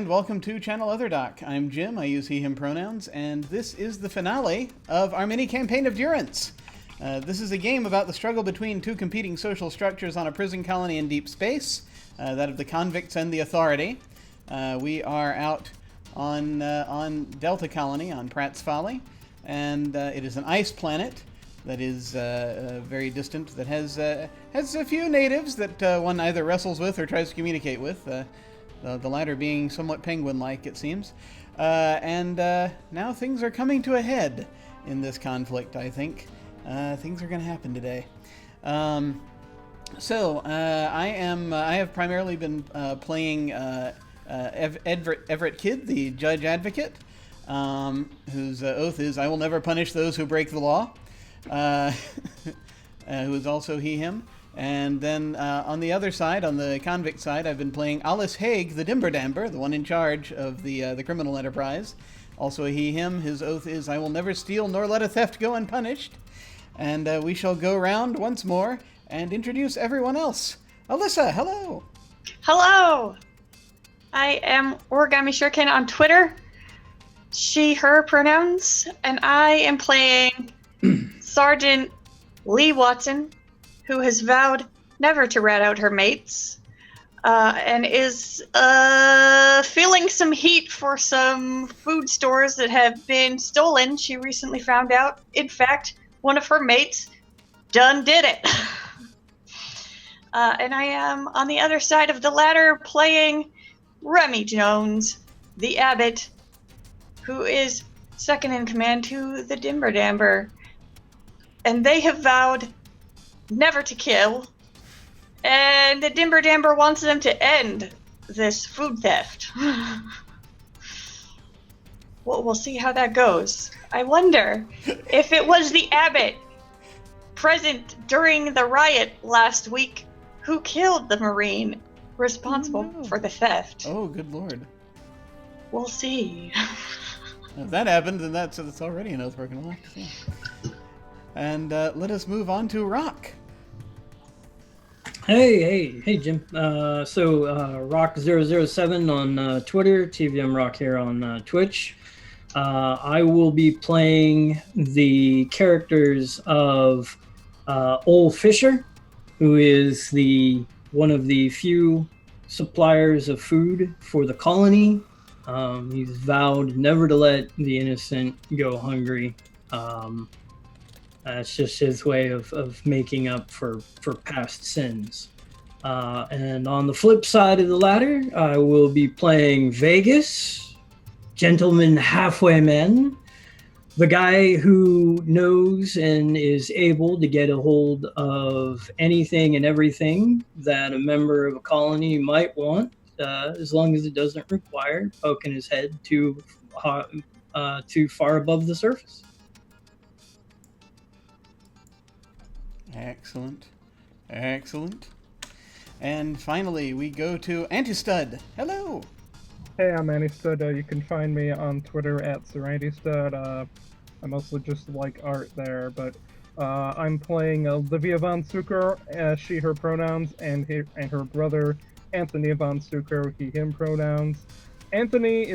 and welcome to Channel Other Doc. I'm Jim, I use he, him pronouns, and this is the finale of our mini-campaign of Durance. This is a game about the struggle between two competing social structures on a prison colony in deep space, that of the convicts and the authority. We are out on Delta Colony, on Pratt's Folly, and it is an ice planet that is very distant, that has a few natives that one either wrestles with or tries to communicate with, the latter being somewhat penguin-like, it seems. And now things are coming to a head in this conflict, I think. Things are going to happen today. I have primarily been playing Everett Kidd, the judge advocate, whose oath is, "I will never punish those who break the law," who is also he, him. And then on the other side, on the convict side, I've been playing Alice Haig, the Dimberdamber, the one in charge of the criminal enterprise. Also a he, him. His oath is, "I will never steal nor let a theft go unpunished." And we shall go round once more and introduce everyone else. Alyssa, hello! Hello! I am Origami Shuriken on Twitter. She, her pronouns. And I am playing Sergeant Lee Watson, who has vowed never to rat out her mates, and is feeling some heat for some food stores that have been stolen. She recently found out, in fact, one of her mates done did it. And I am on the other side of the ladder playing Remy Jones, the abbot, who is second in command to the Dimberdamber. And they have vowed never to kill, and the Dimberdamber wants them to end this food theft. Well, we'll see how that goes. I wonder if it was the abbot present during the riot last week who killed the Marine responsible for the theft. Oh, good lord. We'll see. If that happened, then that's already an oath broken. We'll have to see. And let us move on to Rock. Hey, Jim. Rock007 on Twitter, TVM Rock here on Twitch. I will be playing the characters of Ole Fisher, who is one of the few suppliers of food for the colony. He's vowed never to let the innocent go hungry. It's just his way of making up for past sins. And on the flip side of the ladder, I will be playing Vegas, Gentleman Halfway Man, the guy who knows and is able to get a hold of anything and everything that a member of a colony might want, as long as it doesn't require poking his head too far above the surface. Excellent. And finally, we go to Antistud. Hello. Hey, I'm Antistud. You can find me on Twitter at SirAntistud. I mostly just like art there, but I'm playing Olivia von Suker, she, her pronouns, and her brother Anthony von Suker, he, him pronouns. Olivia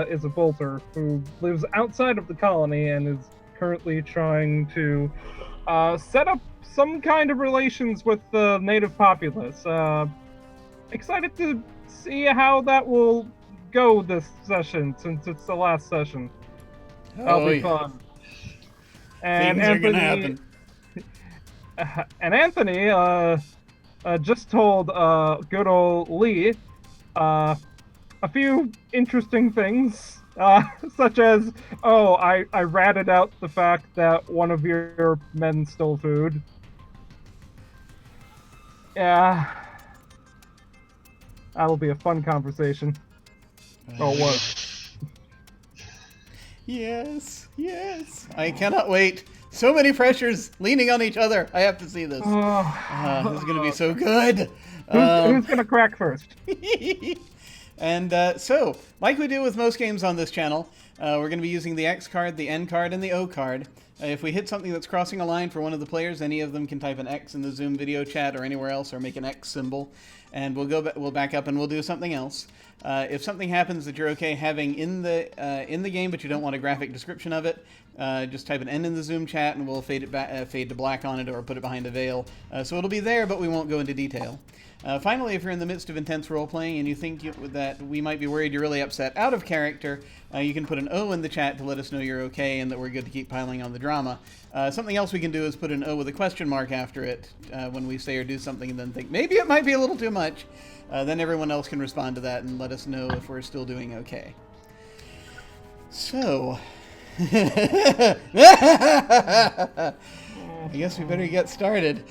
is a bolter who lives outside of the colony and is currently trying to set up some kind of relations with the native populace. Excited to see how that will go this session, since it's the last session. That'll be fun. And Things are gonna happen. And Anthony just told good old Lee a few interesting things. Such as, I ratted out the fact that one of your men stole food. Yeah. That'll be a fun conversation. Oh, it was. Yes. I cannot wait. So many pressures leaning on each other. I have to see this. This is going to be so good. Who's going to crack first? And so, like we do with most games on this channel, we're going to be using the X card, the N card, and the O card. If we hit something that's crossing a line for one of the players, any of them can type an X in the Zoom video chat or anywhere else, or make an X symbol. and we'll back up and we'll do something else. If something happens that you're okay having in the game, but you don't want a graphic description of it, just type an N in the Zoom chat, and we'll fade to black on it, or put it behind a veil. So it'll be there, but we won't go into detail. Finally, if you're in the midst of intense role-playing and you think that we might be worried you're really upset out of character, you can put an O in the chat to let us know you're okay and that we're good to keep piling on the drama. Something else we can do is put an O with a question mark after it when we say or do something and then think, maybe it might be a little too much. Then everyone else can respond to that and let us know if we're still doing okay. So... I guess we better get started.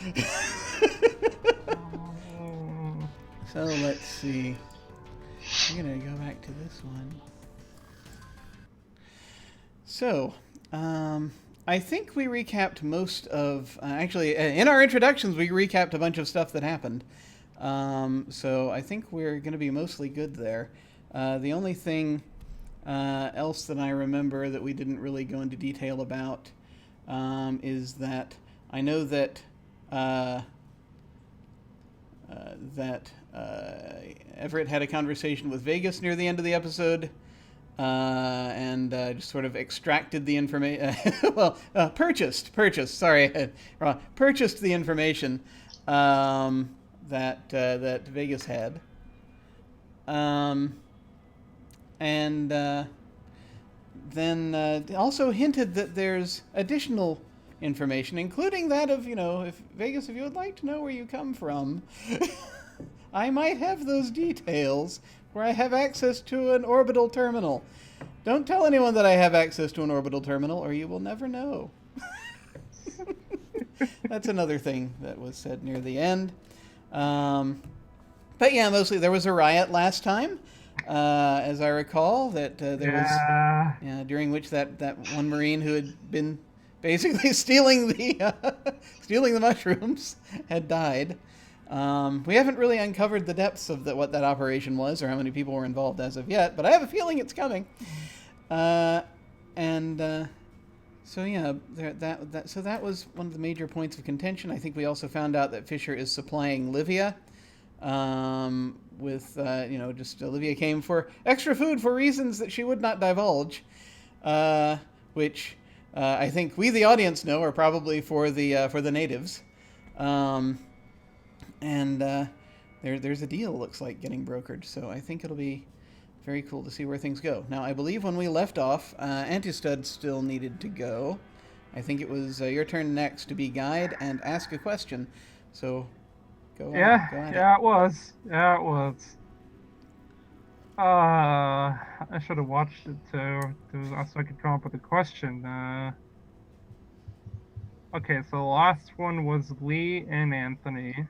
So let's see. I'm gonna go back to this one. So, I think we recapped most of... actually, in our introductions, we recapped a bunch of stuff that happened. So I think we're going to be mostly good there. The only thing else that I remember that we didn't really go into detail about is that I know that Everett had a conversation with Vegas near the end of the episode, and just sort of extracted the information. Well, purchased the information that Vegas had, and then also hinted that there's additional information, including that of, if Vegas, if you would like to know where you come from, I might have those details where I have access to an orbital terminal. Don't tell anyone that I have access to an orbital terminal, or you will never know. That's another thing that was said near the end. But yeah, mostly there was a riot last time, as I recall, that there was, during which that one Marine who had been basically stealing the mushrooms had died. We haven't really uncovered the depths of what that operation was or how many people were involved as of yet, but I have a feeling it's coming. So yeah, so that was one of the major points of contention. I think we also found out that Fisher is supplying Livia with, just Olivia came for extra food for reasons that she would not divulge, which I think we, the audience, know are probably for the natives. There's a deal, looks like, getting brokered, so I think it'll be very cool to see where things go. Now, I believe when we left off, Antistud still needed to go. I think it was your turn next to be guide and ask a question, so go on. It was. Yeah, it was. I should have watched it too, so I could come up with a question. Okay, so the last one was Lee and Anthony.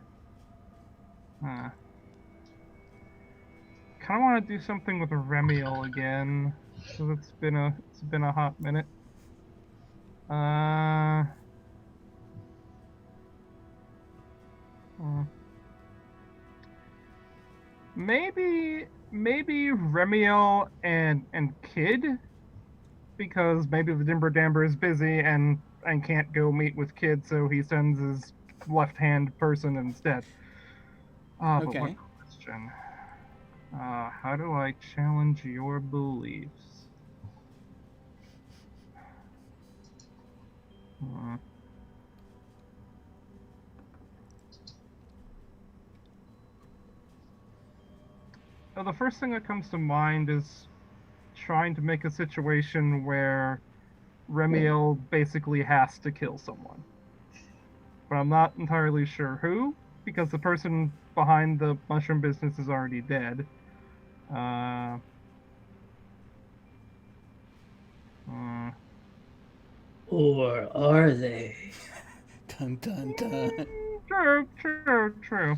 Kind of want to do something with Remiel again, because it's been a hot minute. Maybe Remiel and Kid, because maybe the Dimber Damber is busy and can't go meet with Kid, so he sends his left-hand person instead. Okay. But one question. How do I challenge your beliefs? Well, the first thing that comes to mind is trying to make a situation where Remiel basically has to kill someone. But I'm not entirely sure who, because the person behind the mushroom business is already dead. Or are they? Dun dun dun. True.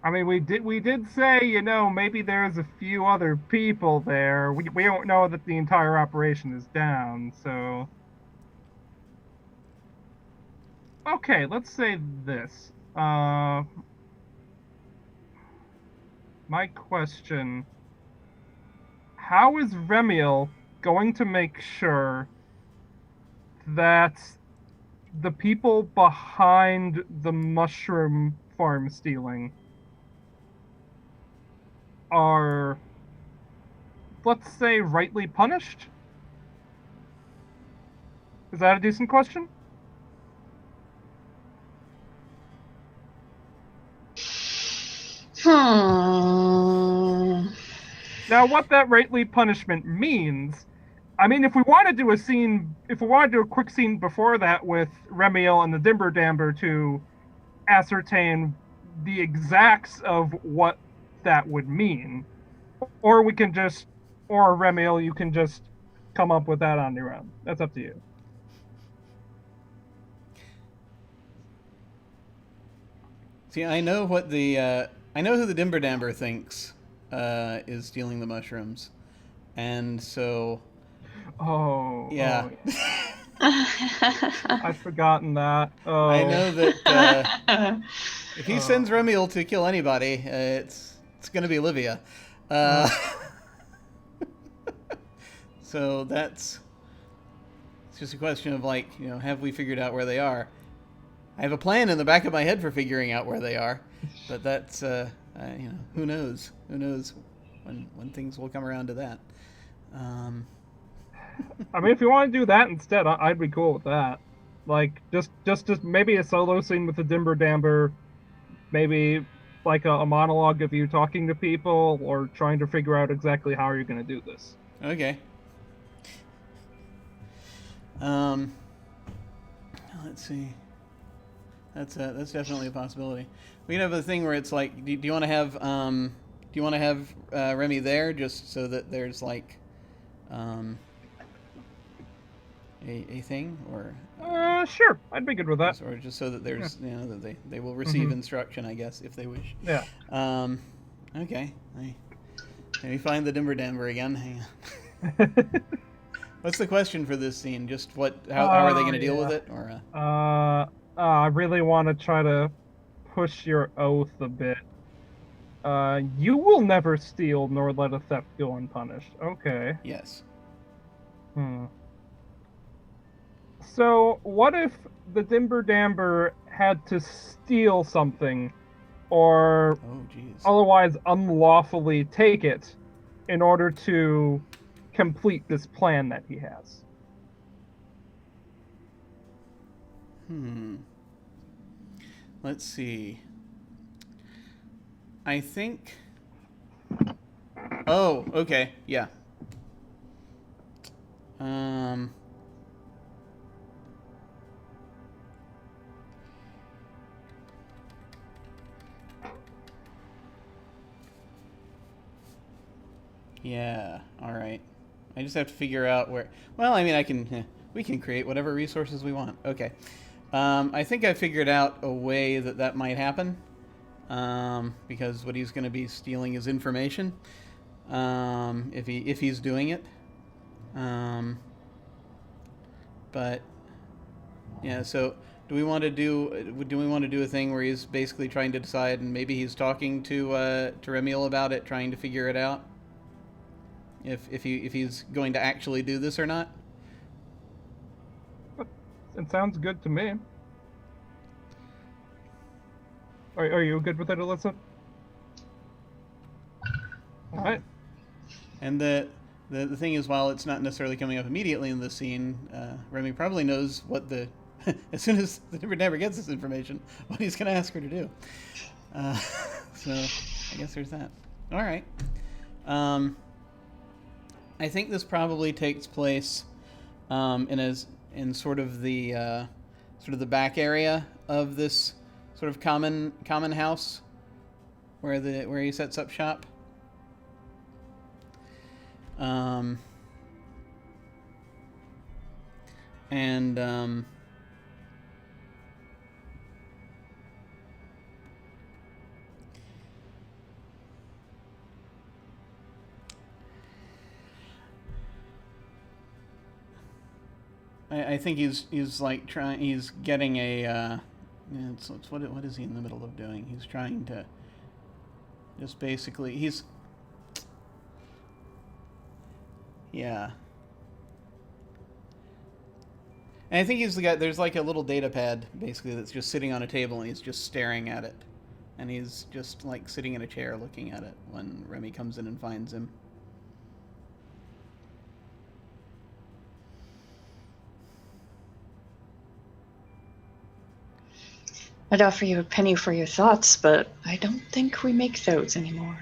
I mean, we did say, maybe there's a few other people there. We don't know that the entire operation is down, so... Okay, let's say this. My question: how is Remiel going to make sure that the people behind the mushroom farm stealing are, let's say, rightly punished? Is that a decent question? Hmm. Now, what that rightly punishment means, I mean, if we want to do a scene, if we want to do a quick scene before that with Remiel and the Dimber Damber to ascertain the exacts of what that would mean, or we can just, or Remiel, you can just come up with that on your own. That's up to you. See, I know what I know who the Dimber Damber thinks is stealing the mushrooms, and so Oh, yeah, I'd forgotten that. Oh, I know that if he sends Remiel to kill anybody, it's going to be Olivia. So that's it's just a question of like, have we figured out where they are? I have a plan in the back of my head for figuring out where they are, but that's who knows? Who knows when things will come around to that? I mean, if you want to do that instead, I'd be cool with that. Like, just maybe a solo scene with the Dimber Damber, maybe like a monologue of you talking to people or trying to figure out exactly how you're going to do this. Okay. Let's see. That's definitely a possibility. We can have a thing where it's like, do you want to have Remy there just so that there's like a thing, or sure, I'd be good with that. or just so that there's that they will receive instruction, I guess, if they wish. Yeah. Okay. Let me find the Dimber Damber again. Hang on. What's the question for this scene? Just how are they going to deal with it, or? I really want to try to push your oath a bit. You will never steal nor let a theft go unpunished. Okay. Yes. So, what if the Dimber Damber had to steal something, or otherwise unlawfully take it, in order to complete this plan that he has? Let's see. I think... Oh, okay, yeah. Yeah, alright. I just have to figure out where... Well, I mean, we can create whatever resources we want. Okay. I think I figured out a way that might happen. Because what he's going to be stealing is information. If he's doing it. But yeah, so do we want to do a thing where he's basically trying to decide, and maybe he's talking to Remiel about it, trying to figure it out? If he's going to actually do this or not? It sounds good to me. Are you good with it, Alyssa? All right. And the thing is, while it's not necessarily coming up immediately in this scene, Remy probably knows what as soon as the Dimber Damber gets this information, what he's going to ask her to do. So I guess there's that. All right. I think this probably takes place in sort of the back area of this sort of common house where he sets up shop. I think he's like he's getting a what is he in the middle of doing? He's trying to just basically yeah. And I think there's like a little data pad basically that's just sitting on a table, and he's just staring at it And he's just, like, sitting in a chair looking at it when Remy comes in and finds him. I'd offer you a penny for your thoughts, but I don't think we make those anymore.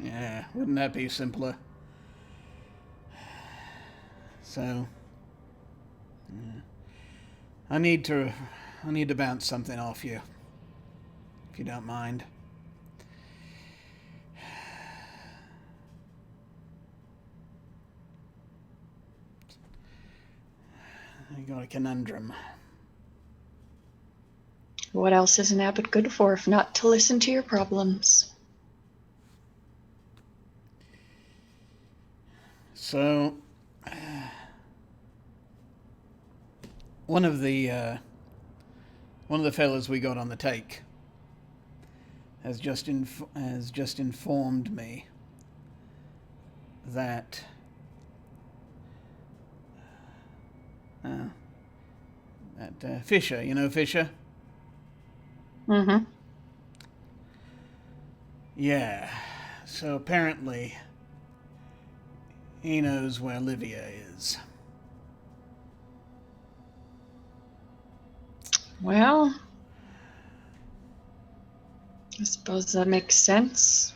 Yeah, wouldn't that be simpler? So, yeah. I need to bounce something off you, if you don't mind. I got a conundrum. What else is an abbot good for if not to listen to your problems? So, one of the fellas we got on the take has just informed me that Fisher, you know Fisher? Mm-hmm. Yeah. So apparently he knows where Livia is. Well, I suppose that makes sense.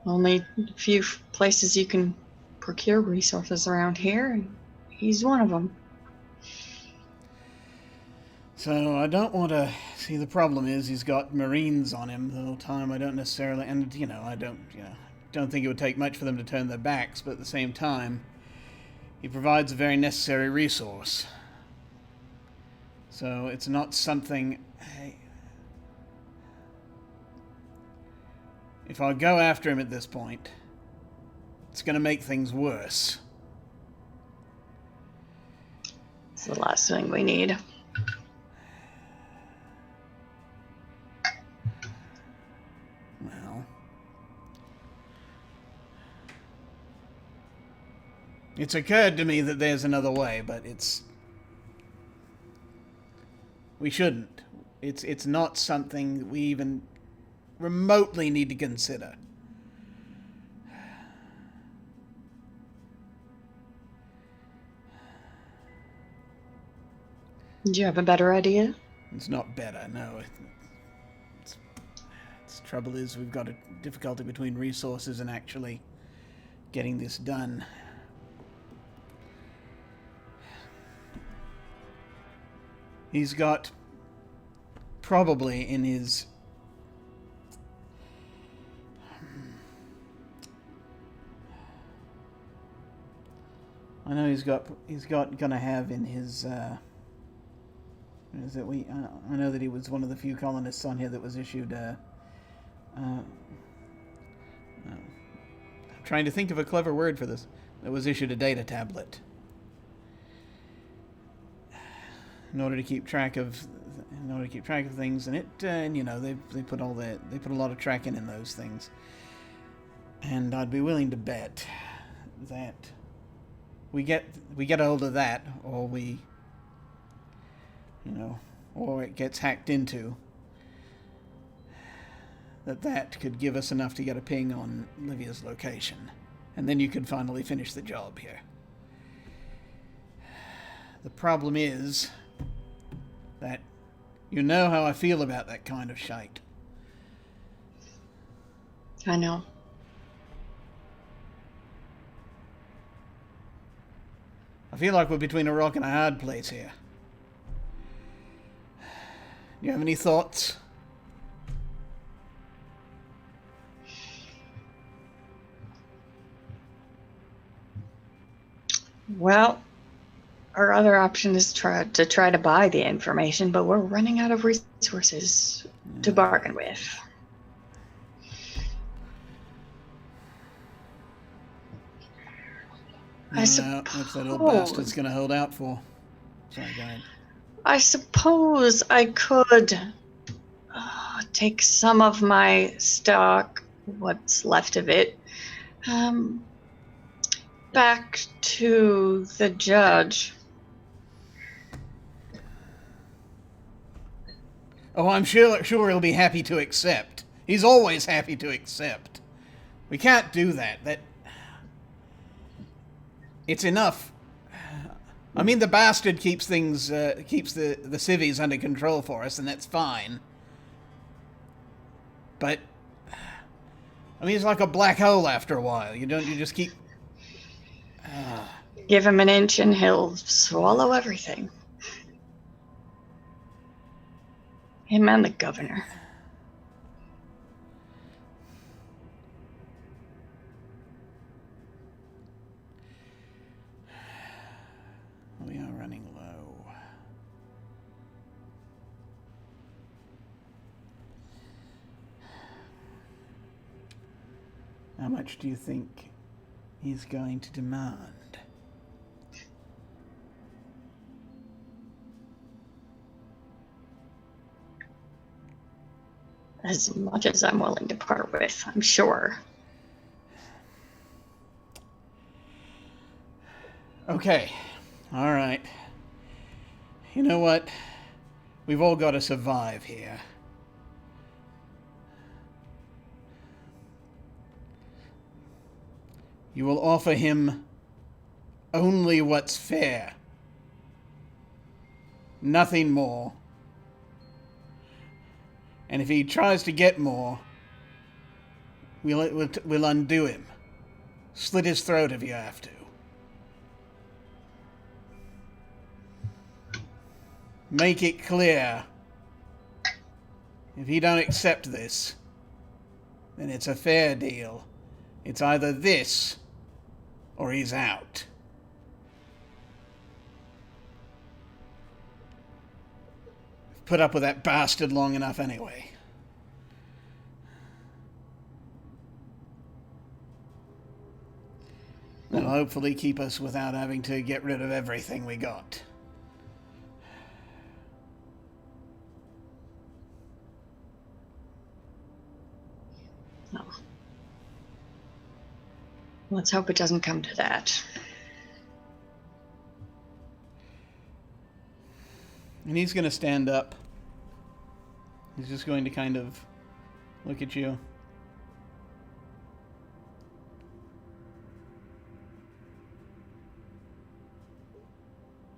Only a few places you can procure resources around here, and he's one of them. So I don't want to see. The problem is he's got Marines on him the whole time. I don't necessarily, and I don't think it would take much for them to turn their backs. But at the same time, he provides a very necessary resource. So it's not something. If I go after him at this point, it's going to make things worse. It's the last thing we need. Well, it's occurred to me that there's another way, but we shouldn't. It's not something we even remotely need to consider. Do you have a better idea? It's not better, no. Trouble is, we've got a difficulty between resources and actually getting this done. He's got probably in his I know he's gonna have in his is it I know that he was one of the few colonists on here that was issued I'm trying to think of a clever word for this. That was issued a data tablet in order to keep track of things, and they put a lot of tracking in those things, and I'd be willing to bet that we get a hold of that, or or it gets hacked into. That could give us enough to get a ping on Livia's location. And then you could finally finish the job here. The problem is that you know how I feel about that kind of shite. I know. I feel like we're between a rock and a hard place here. Do you have any thoughts? Well, our other option is try to buy the information, but we're running out of resources to bargain with. What's that old bastard's going to hold out for? Sorry, go ahead. I suppose I could take some of my stock, what's left of it, back to the judge. Oh, I'm sure he'll be happy to accept. He's always happy to accept. We can't do that. It's enough. I mean, the bastard keeps things, keeps the civvies under control for us, and that's fine. But, I mean, it's like a black hole after a while. You just keep... Give him an inch and he'll swallow everything. Him and the governor. We are running low. How much do you think he's going to demand? As much as I'm willing to part with, I'm sure. Okay. All right. You know what? We've all got to survive here. You will offer him only what's fair. Nothing more. And if he tries to get more, we'll undo him. Slit his throat if you have to. Make it clear. If he don't accept this, then it's a fair deal. It's either this, or he's out. Put up with that bastard long enough anyway. That'll hopefully keep us without having to get rid of everything we got. No. Let's hope it doesn't come to that. And he's going to stand up. He's just going to kind of look at you.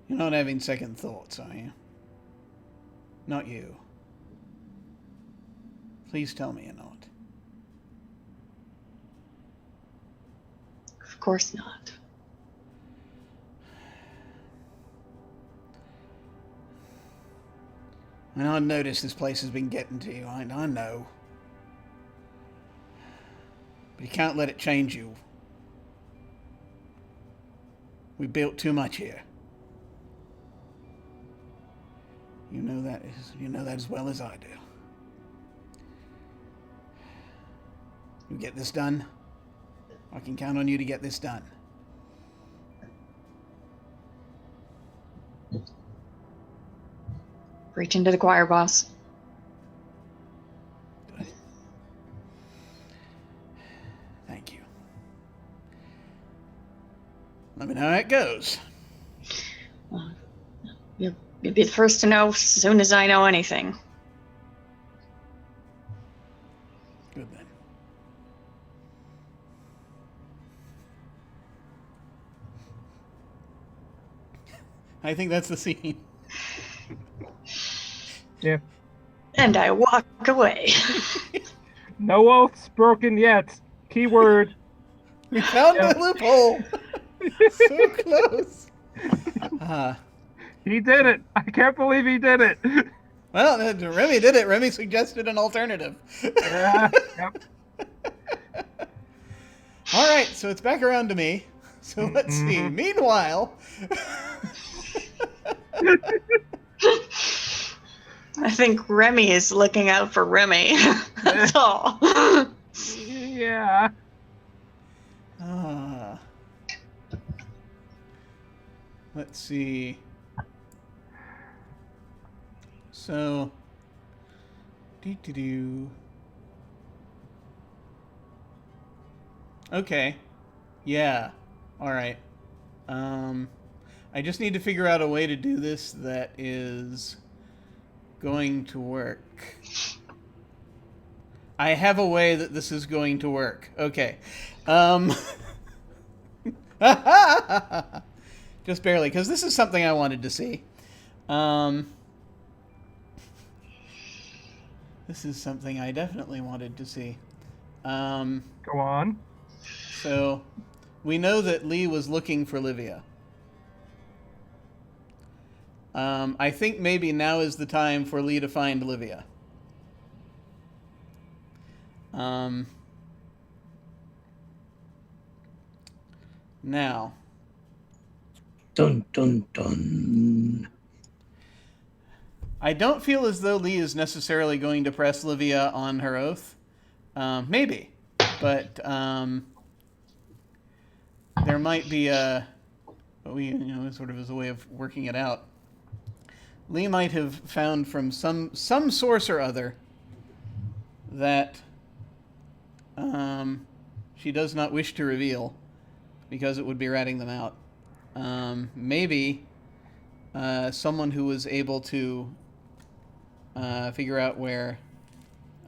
You're not having second thoughts, are you? Not you. Please tell me you're not. Of course not. And I notice this place has been getting to you. I know. But you can't let it change you. We built too much here. You know that as well as I do. You get this done? I can count on you to get this done. Reach into the choir, boss. Good. Thank you. Let me know how it goes. You'll be the first to know as soon as I know anything. Good then. I think that's the scene. Yeah. And I walk away. No oaths broken yet. Keyword. We found the loophole. So close. He did it. I can't believe he did it. Well, Remy did it. Remy suggested an alternative. Yeah. Yep. All right, so it's back around to me. So let's see. Meanwhile, I think Remy is looking out for Remy. That's all. Yeah. Let's see. So, Okay. Yeah. All right. I just need to figure out a way to do this that is going to work? I have a way that this is going to work. Okay. Just barely, because this is something I wanted to see. This is something I definitely wanted to see. Go on. So, we know that Lee was looking for Livia. I think maybe now is the time for Lee to find Livia. Now. Dun, dun, dun. I don't feel as though Lee is necessarily going to press Livia on her oath. Maybe. But there might be sort of as a way of working it out. Lee might have found from some source or other that she does not wish to reveal because it would be ratting them out. Maybe someone who was able to figure out where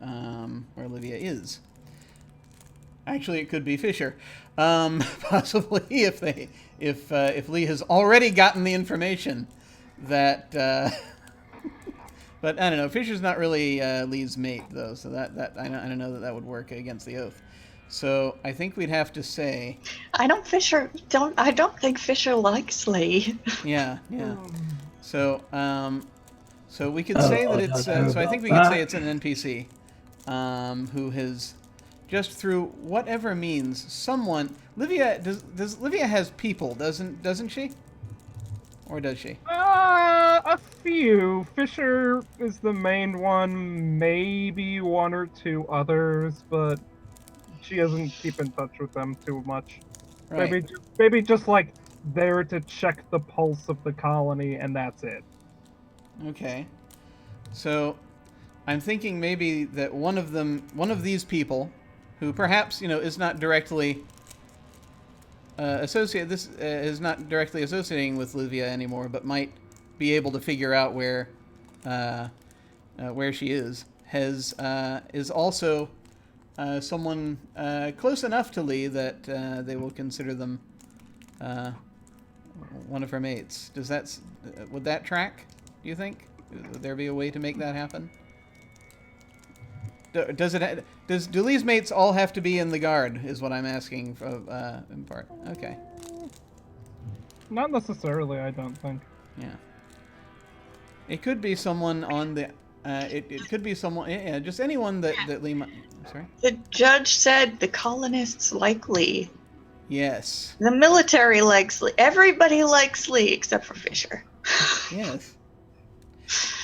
Livia is. Actually, it could be Fisher, possibly if Lee has already gotten the information that. But I don't know. Fisher's not really Lee's mate, though, so that I don't know that would work against the oath. So I think we'd have to say. I don't think Fisher likes Lee. Yeah. So we could say that it's. So I think we could say it's an NPC, who has, just through whatever means, someone. Livia does Livia has people, doesn't she? Or does she? A few. Fisher is the main one, maybe one or two others, but she doesn't keep in touch with them too much. Right. Maybe just like there to check the pulse of the colony, and that's it. Okay. So I'm thinking maybe that one of these people, who perhaps is not directly is not directly associating with Livia anymore, but might be able to figure out where she is also someone close enough to Lee that they will consider them one of her mates. Would that track? Do you think? Would there be a way to make that happen? Do Lee's mates all have to be in the guard? Is what I'm asking in part. Okay. Not necessarily, I don't think. Yeah. It could be someone on the. It could be someone. Yeah, just anyone that Lee. Sorry. The judge said the colonists like Lee. Yes. The military likes Lee. Everybody likes Lee except for Fisher. Yes.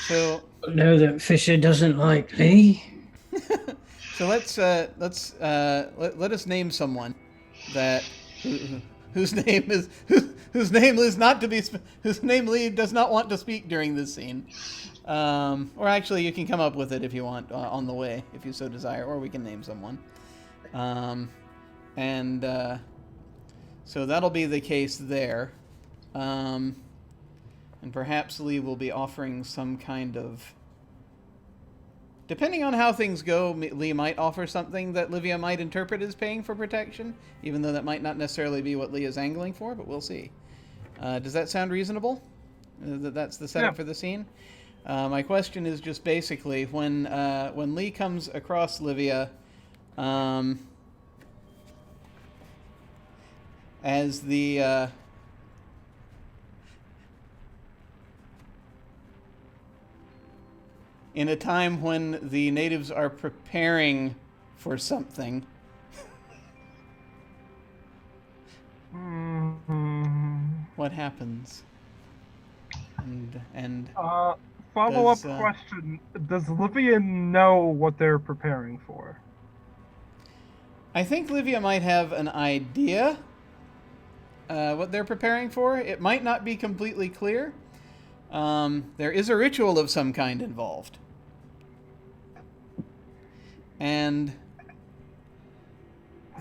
So. Know that Fisher doesn't like Lee. So let us name someone whose name Lee does not want to speak during this scene. Or actually, you can come up with it if you want on the way, if you so desire, or we can name someone. So that'll be the case there. And perhaps Lee will be offering some kind of. Depending on how things go, Lee might offer something that Livia might interpret as paying for protection, even though that might not necessarily be what Lee is angling for, but we'll see. Does that sound reasonable? That's the setup for the scene? My question is just basically, when Lee comes across Livia as the... in a time when the natives are preparing for something. What happens? And follow-up question: does Livia know what they're preparing for? I think Livia might have an idea what they're preparing for. It might not be completely clear. There is a ritual of some kind involved. And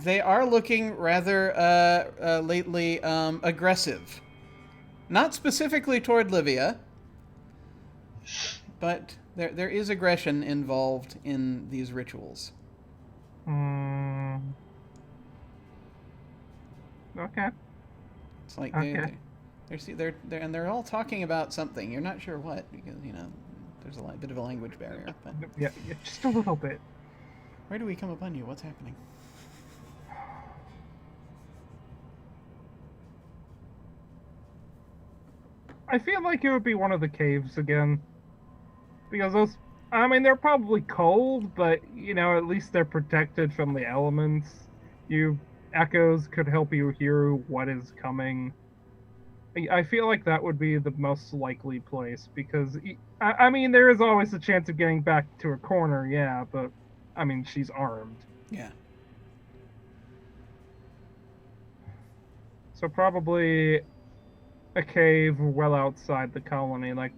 they are looking rather lately aggressive. Not specifically toward Livia, but there is aggression involved in these rituals. Okay. It's like Okay. they're all talking about something. You're not sure what, because there's a bit of a language barrier. But Yeah, just a little bit. where do we come upon you? What's happening? I feel like it would be one of the caves again. Because those, I mean, they're probably cold, but, at least they're protected from the elements. Echoes could help you hear what is coming. I feel like that would be the most likely place, because, I mean, there is always a chance of getting back to a corner, yeah, but, I mean, she's armed. Yeah. So probably a cave well outside the colony, like,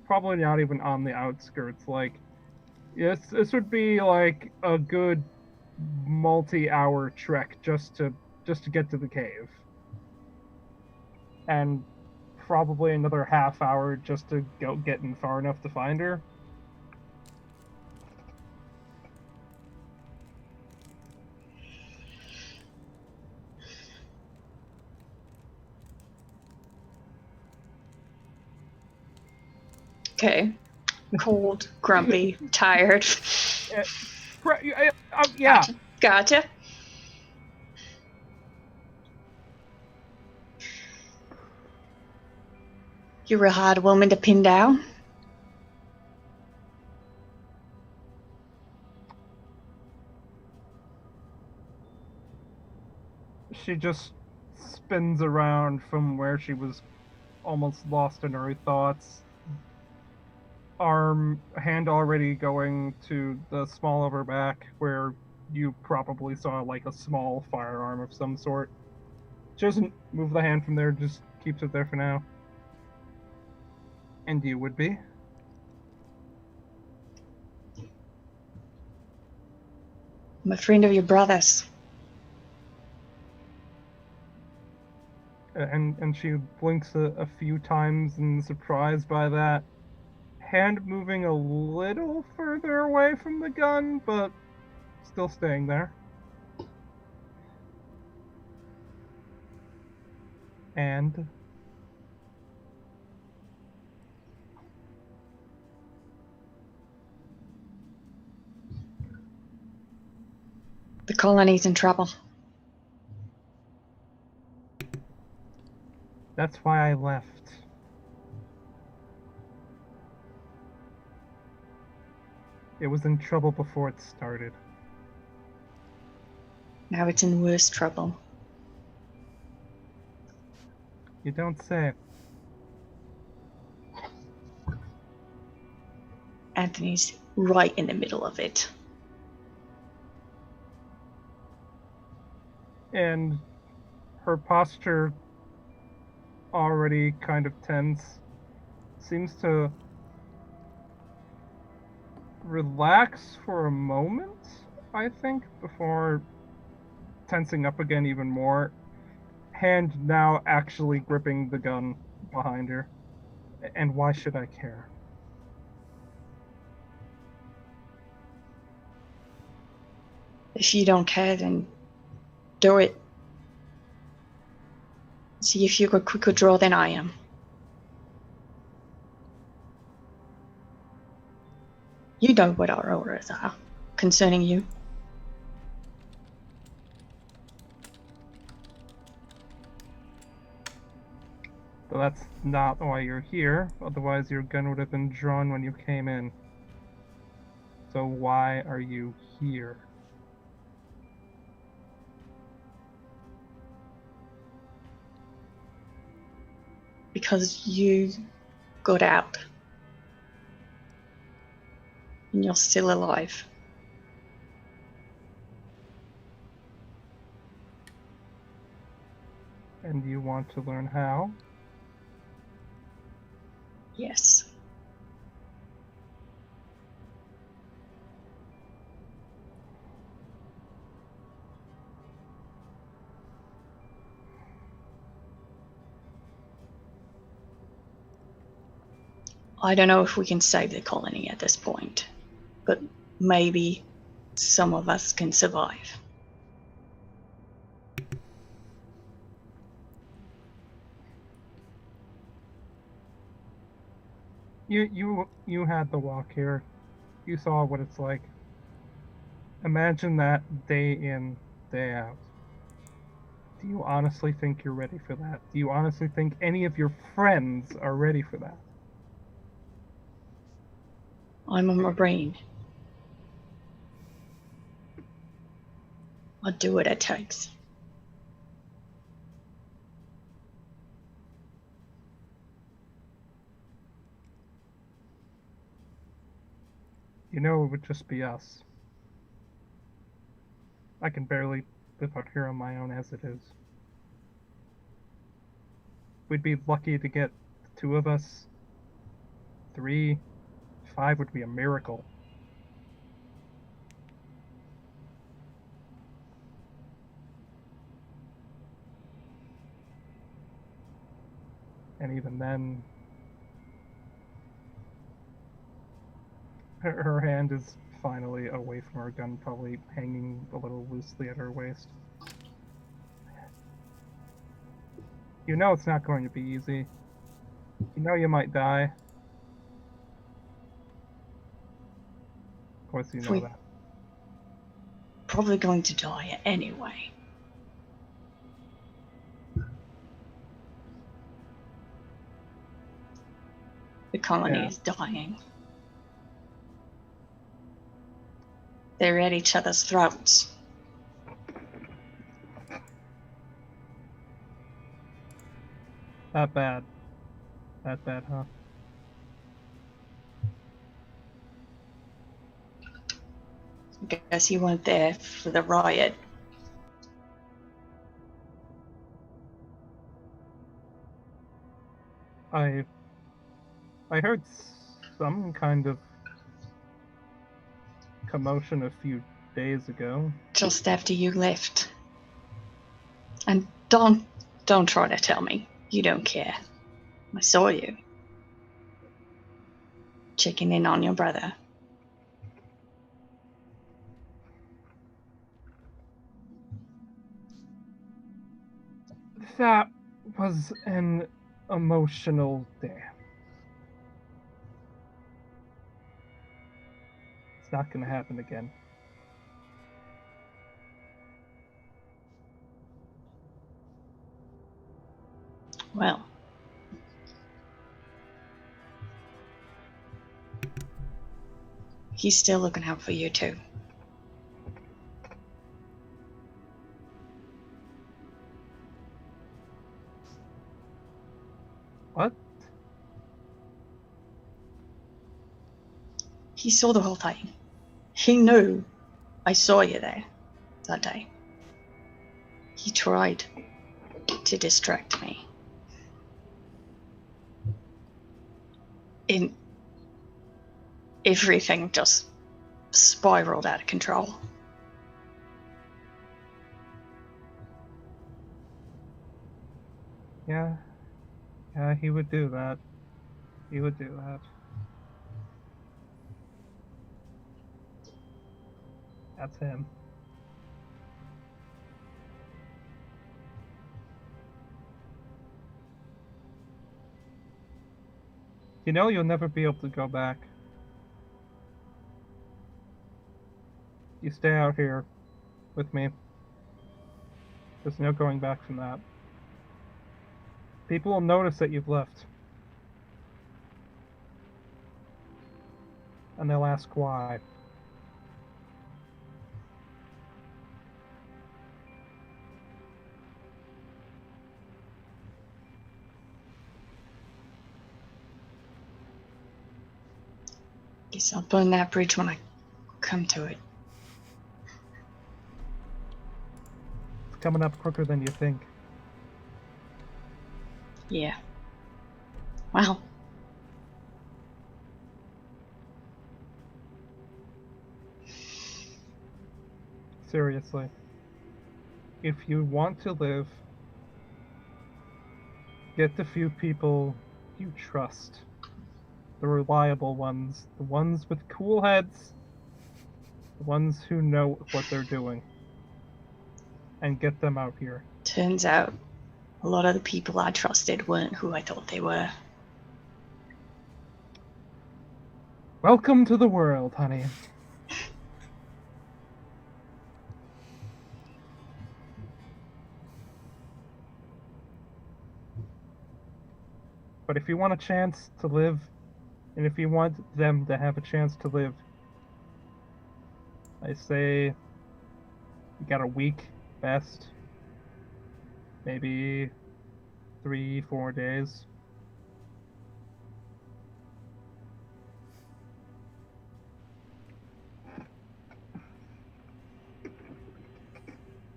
probably not even on the outskirts. Like, yes, this would be like a good multi-hour trek just to get to the cave, and probably another half hour just to go getting far enough to find her. Okay. Cold, grumpy, tired. Yeah. Gotcha. You're a hard woman to pin down. She just spins around from where she was almost lost in her thoughts. Hand already going to the small of her back, where you probably saw like a small firearm of some sort. She doesn't move the hand from there, just keeps it there for now. And you would be? I'm a friend of your brother's. And she blinks a few times in surprise by that. Hand moving a little further away from the gun, but still staying there. And The colony's in trouble. that's why I left. It was in trouble before it started. Now it's in worse trouble. You don't say. Anthony's right in the middle of it. And her posture, already kind of tense, seems to relax for a moment, I think, before tensing up again even more. Hand now actually gripping the gun behind her. And why should I care? If you don't care, then do it. See if you're a quicker draw than I am. You know what our orders are concerning you. But that's not why you're here, otherwise your gun would have been drawn when you came in. So why are you here? Because you got out. And you're still alive. And you want to learn how? Yes. I don't know if we can save the colony at this point, but maybe some of us can survive. You had the walk here. You saw what it's like. Imagine that day in, day out. Do you honestly think you're ready for that? Do you honestly think any of your friends are ready for that? I'm a Marine. I'll do what it takes. You know, it would just be us. I can barely live out here on my own as it is. We'd be lucky to get the two of us. 3, 5 would be a miracle. And even then, her hand is finally away from her gun, probably hanging a little loosely at her waist. You know it's not going to be easy. You know you might die. Of course you know that. Probably going to die anyway. The colony is dying. They're at each other's throats. That bad. That bad, huh? I guess you weren't there for the riot. I heard some kind of commotion a few days ago. Just after you left. And don't try to tell me you don't care. I saw you. Checking in on your brother. That was an emotional day. It's not gonna happen again. Well. He's still looking out for you too. What? He saw the whole thing. He knew I saw you there that day. He tried to distract me. Everything just spiraled out of control. Yeah, he would do that. He would do that. That's him. You know you'll never be able to go back. You stay out here with me. There's no going back from that. People will notice that you've left. And they'll ask why. Guess I'll burn that bridge when I come to it. It's coming up quicker than you think. Yeah. Well. Seriously. If you want to live, get the few people you trust the reliable ones, the ones with cool heads, the ones who know what they're doing, and get them out here. Turns out a lot of the people I trusted weren't who I thought they were. Welcome to the world, honey. But if you want a chance to live, and if you want them to have a chance to live, I say you got a week best. Maybe 3-4 days.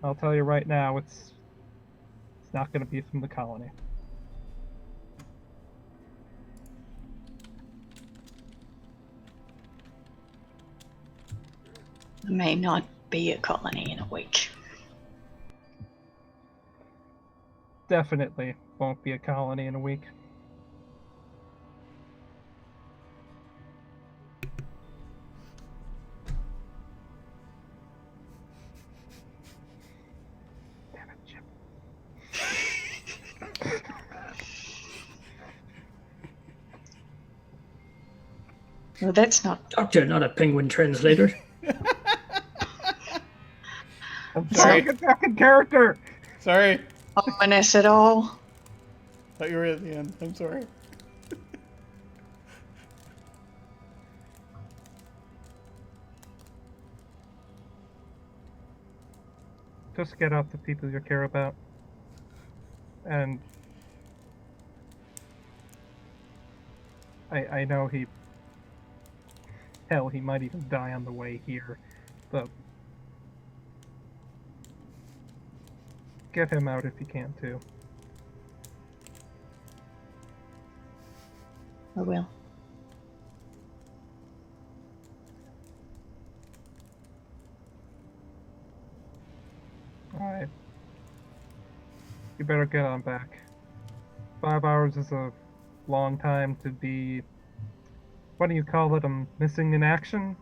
I'll tell you right now, it's not going to be from the colony. There may not be a colony in a week. Definitely won't be a colony in a week. Damn it, Jim. Well, that's not. Doctor, not a penguin translator. I'm sorry. Get back in character. Sorry. Ominous at all. Thought you were at the end. I'm sorry. Just get out the people you care about. And I know he might even die on the way here, but get him out if you can too. I will. Alright. You better get on back. 5 hours is a long time to be... What do you call it? Missing in action?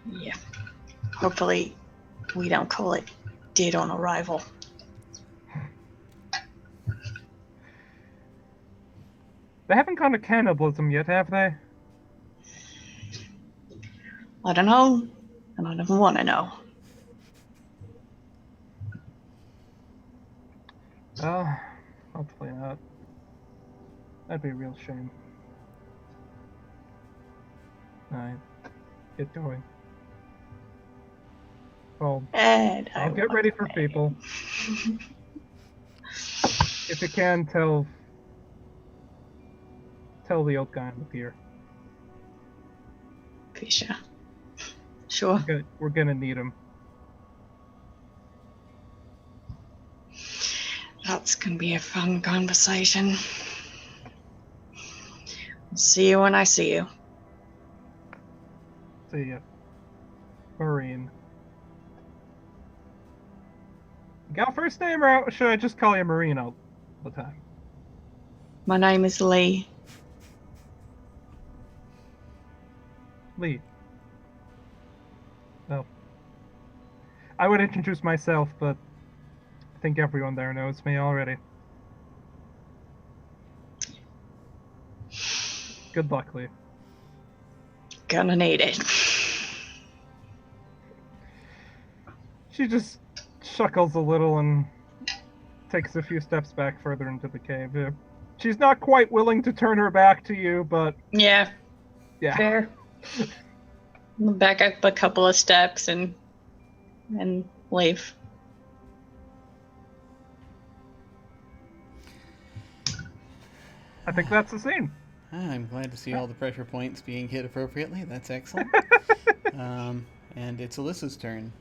Yeah. Hopefully, we don't call it dead on arrival. They haven't gone to cannibalism yet, have they? I don't know, and I don't want to know. Hopefully not. That'd be a real shame. Alright. Get going. Well, And I'll get ready for people. If you can, tell the old guy on the pier. Fisher. Sure. We're gonna need him. That's gonna be a fun conversation. I'll see you when I see you. See ya. Marine. You got a first name, or should I just call you Marine all the time? My name is Lee. Lee. Well, I would introduce myself, but I think everyone there knows me already. Good luck, Lee. Gonna need it. She just chuckles a little and takes a few steps back further into the cave. She's not quite willing to turn her back to you, but Yeah, yeah. fair. I'll back up a couple of steps and leave. I think that's the scene. I'm glad to see all the pressure points being hit appropriately. That's excellent. And it's Alyssa's turn.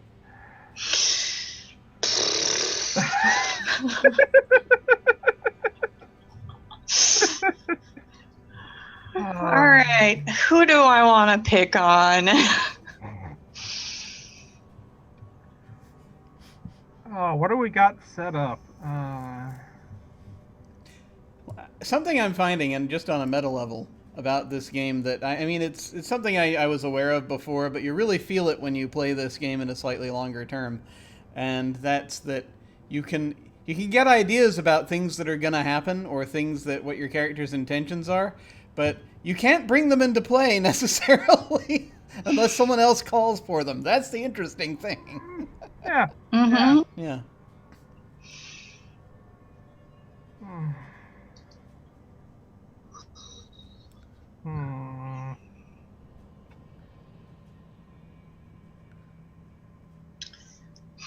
All right, who do I want to pick on? Oh, what do we got set up? Something I'm finding, and just on a meta level, about this game that I mean, it's something I was aware of before, but you really feel it when you play this game in a slightly longer term, and that's that you can get ideas about things that are going to happen or things that what your character's intentions are, but you can't bring them into play necessarily unless someone else calls for them. That's the interesting thing. Yeah. Mm-hmm. Yeah. Hmm.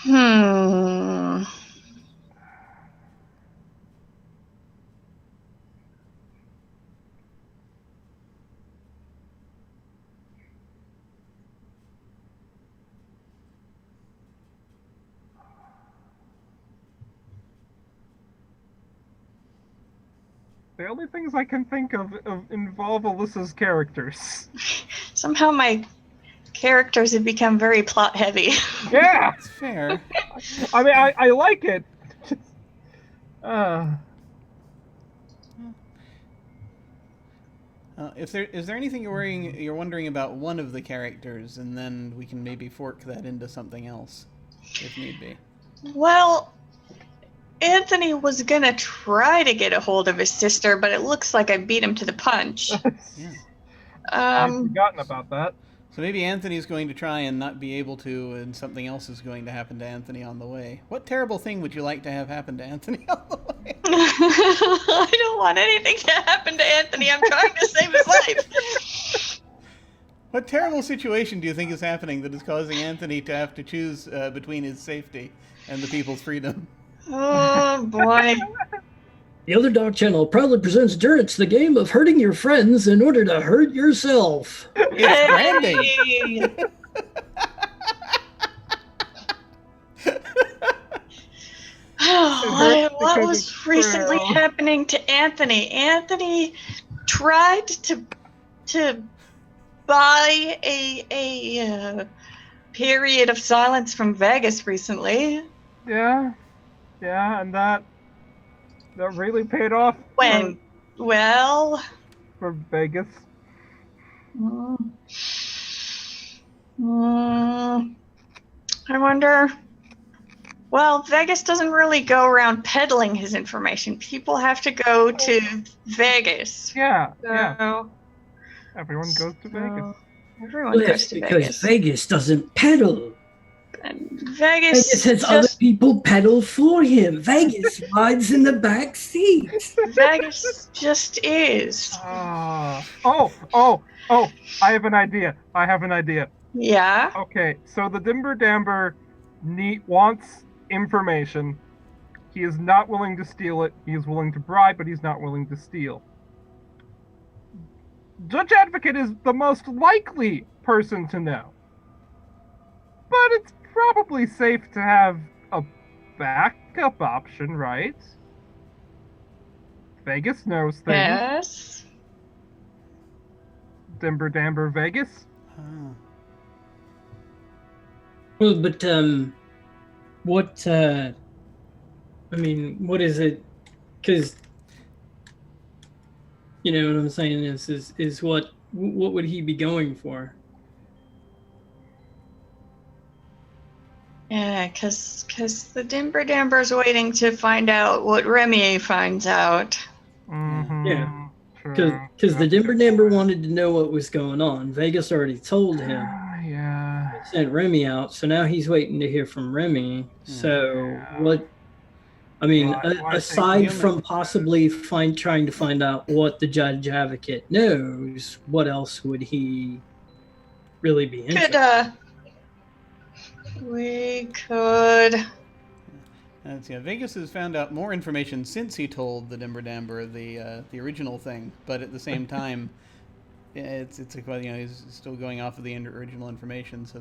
Hmm. The only things I can think of involve Alyssa's characters. Somehow my characters have become very plot heavy. Yeah! It's fair. I mean, I like it. Uh, Is there anything you're wondering about one of the characters, and then we can maybe fork that into something else, if need be. Well, Anthony was gonna try to get a hold of his sister, but it looks like I beat him to the punch. Yeah. I'd forgotten about that. So maybe Anthony's going to try and not be able to, and something else is going to happen to Anthony on the way. What terrible thing would you like to have happen to Anthony on the way? I don't want anything to happen to Anthony. I'm trying to save his life. What terrible situation do you think is happening that is causing Anthony to have to choose between his safety and the people's freedom? Oh, boy. The Other Dog channel proudly presents Durance, the game of hurting your friends in order to hurt yourself. It's branding. Hey. What was recently happening to Anthony? Anthony tried to buy a period of silence from Vegas recently. Yeah, and that really paid off. When, well, for Vegas. I wonder. Well, Vegas doesn't really go around peddling his information. People have to go to Vegas. Yeah. So, Everyone goes to Vegas. Everyone Well, goes that's to because Vegas. Vegas doesn't pedal. And Vegas Vegas has other just, people pedal for him. Vegas rides in the back seat. Vegas just is. Oh! I have an idea. Yeah. Okay, so the Dimber Damber wants information. He is not willing to steal it. He is willing to bribe, but he's not willing to steal. Judge Advocate is the most likely person to know. But it's probably safe to have a backup option, right? Vegas knows things. Yes. Dimber Damber Vegas. Oh. Well, but what? I mean, what is it? Because you know what I'm saying is what would he be going for? Yeah, because the Dimber Damber's waiting to find out what Remy finds out. Mm-hmm. Yeah. True. Because the Dimber Damber wanted to know what was going on. Vegas already told him. Yeah. Sent Remy out, so now he's waiting to hear from Remy. So what? I mean, Why aside from possibly trying to find out what the Judge Advocate knows, what else would he really be interested? We could. Vegas has found out more information since he told the Dimber Damber the original thing, but at the same time, it's he's still going off of the original information. So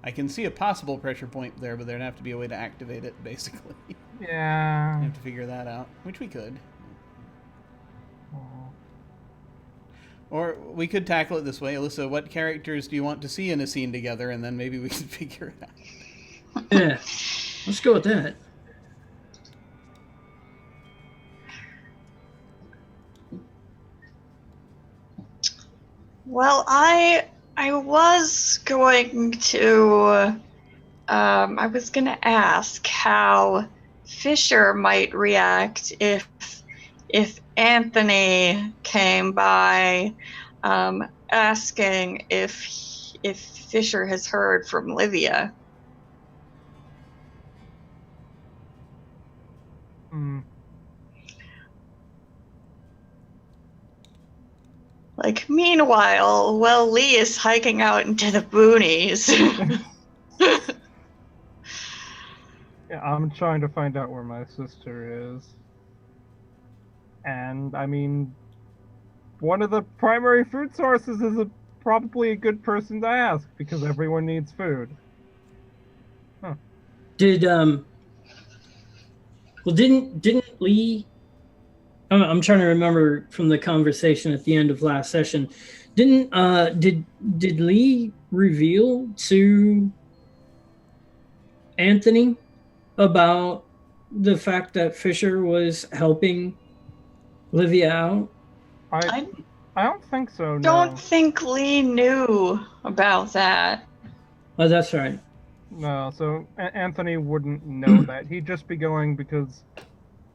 I can see a possible pressure point there, but there'd have to be a way to activate it, basically. Yeah. We have to figure that out, which we could. Or we could tackle it this way. Alyssa, what characters do you want to see in a scene together? And then maybe we can figure it out. Yeah, let's go with that. Well, I was going to I was going to ask how Fisher might react if Anthony came by, asking if Fisher has heard from Livia. Hmm. Like, meanwhile, while Lee is hiking out into the boonies. Yeah, I'm trying to find out where my sister is. And, I mean, one of the primary food sources is probably a good person to ask, because everyone needs food. Did well didn't Lee? I'm trying to remember from the conversation at the end of last session. Did Lee reveal to Anthony about the fact that Fisher was helping Livia out? I don't think so, no. Don't think Lee knew about that. Oh, that's right. No, so Anthony wouldn't know that. He'd just be going because,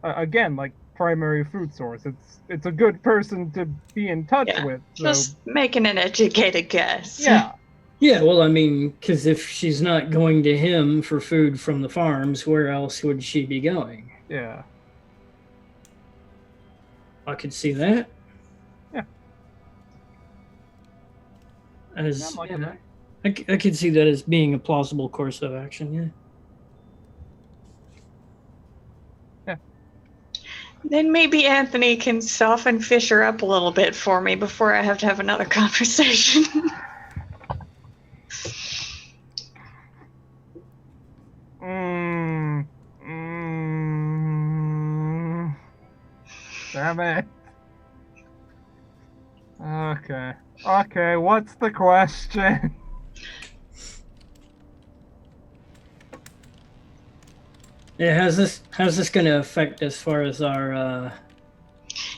again, like primary food source. It's a good person to be in touch Yeah, with. So, just making an educated guess. yeah, Yeah, well, I mean, because if she's not going to him for food from the farms, where else would she be going? yeah, I could see that. Yeah. As I'm liking that. I could see that as being a plausible course of action. Yeah. Then maybe Anthony can soften Fisher up a little bit for me before I have to have another conversation. Damn it. Okay, what's the question? Yeah, how's this going to affect as far as our?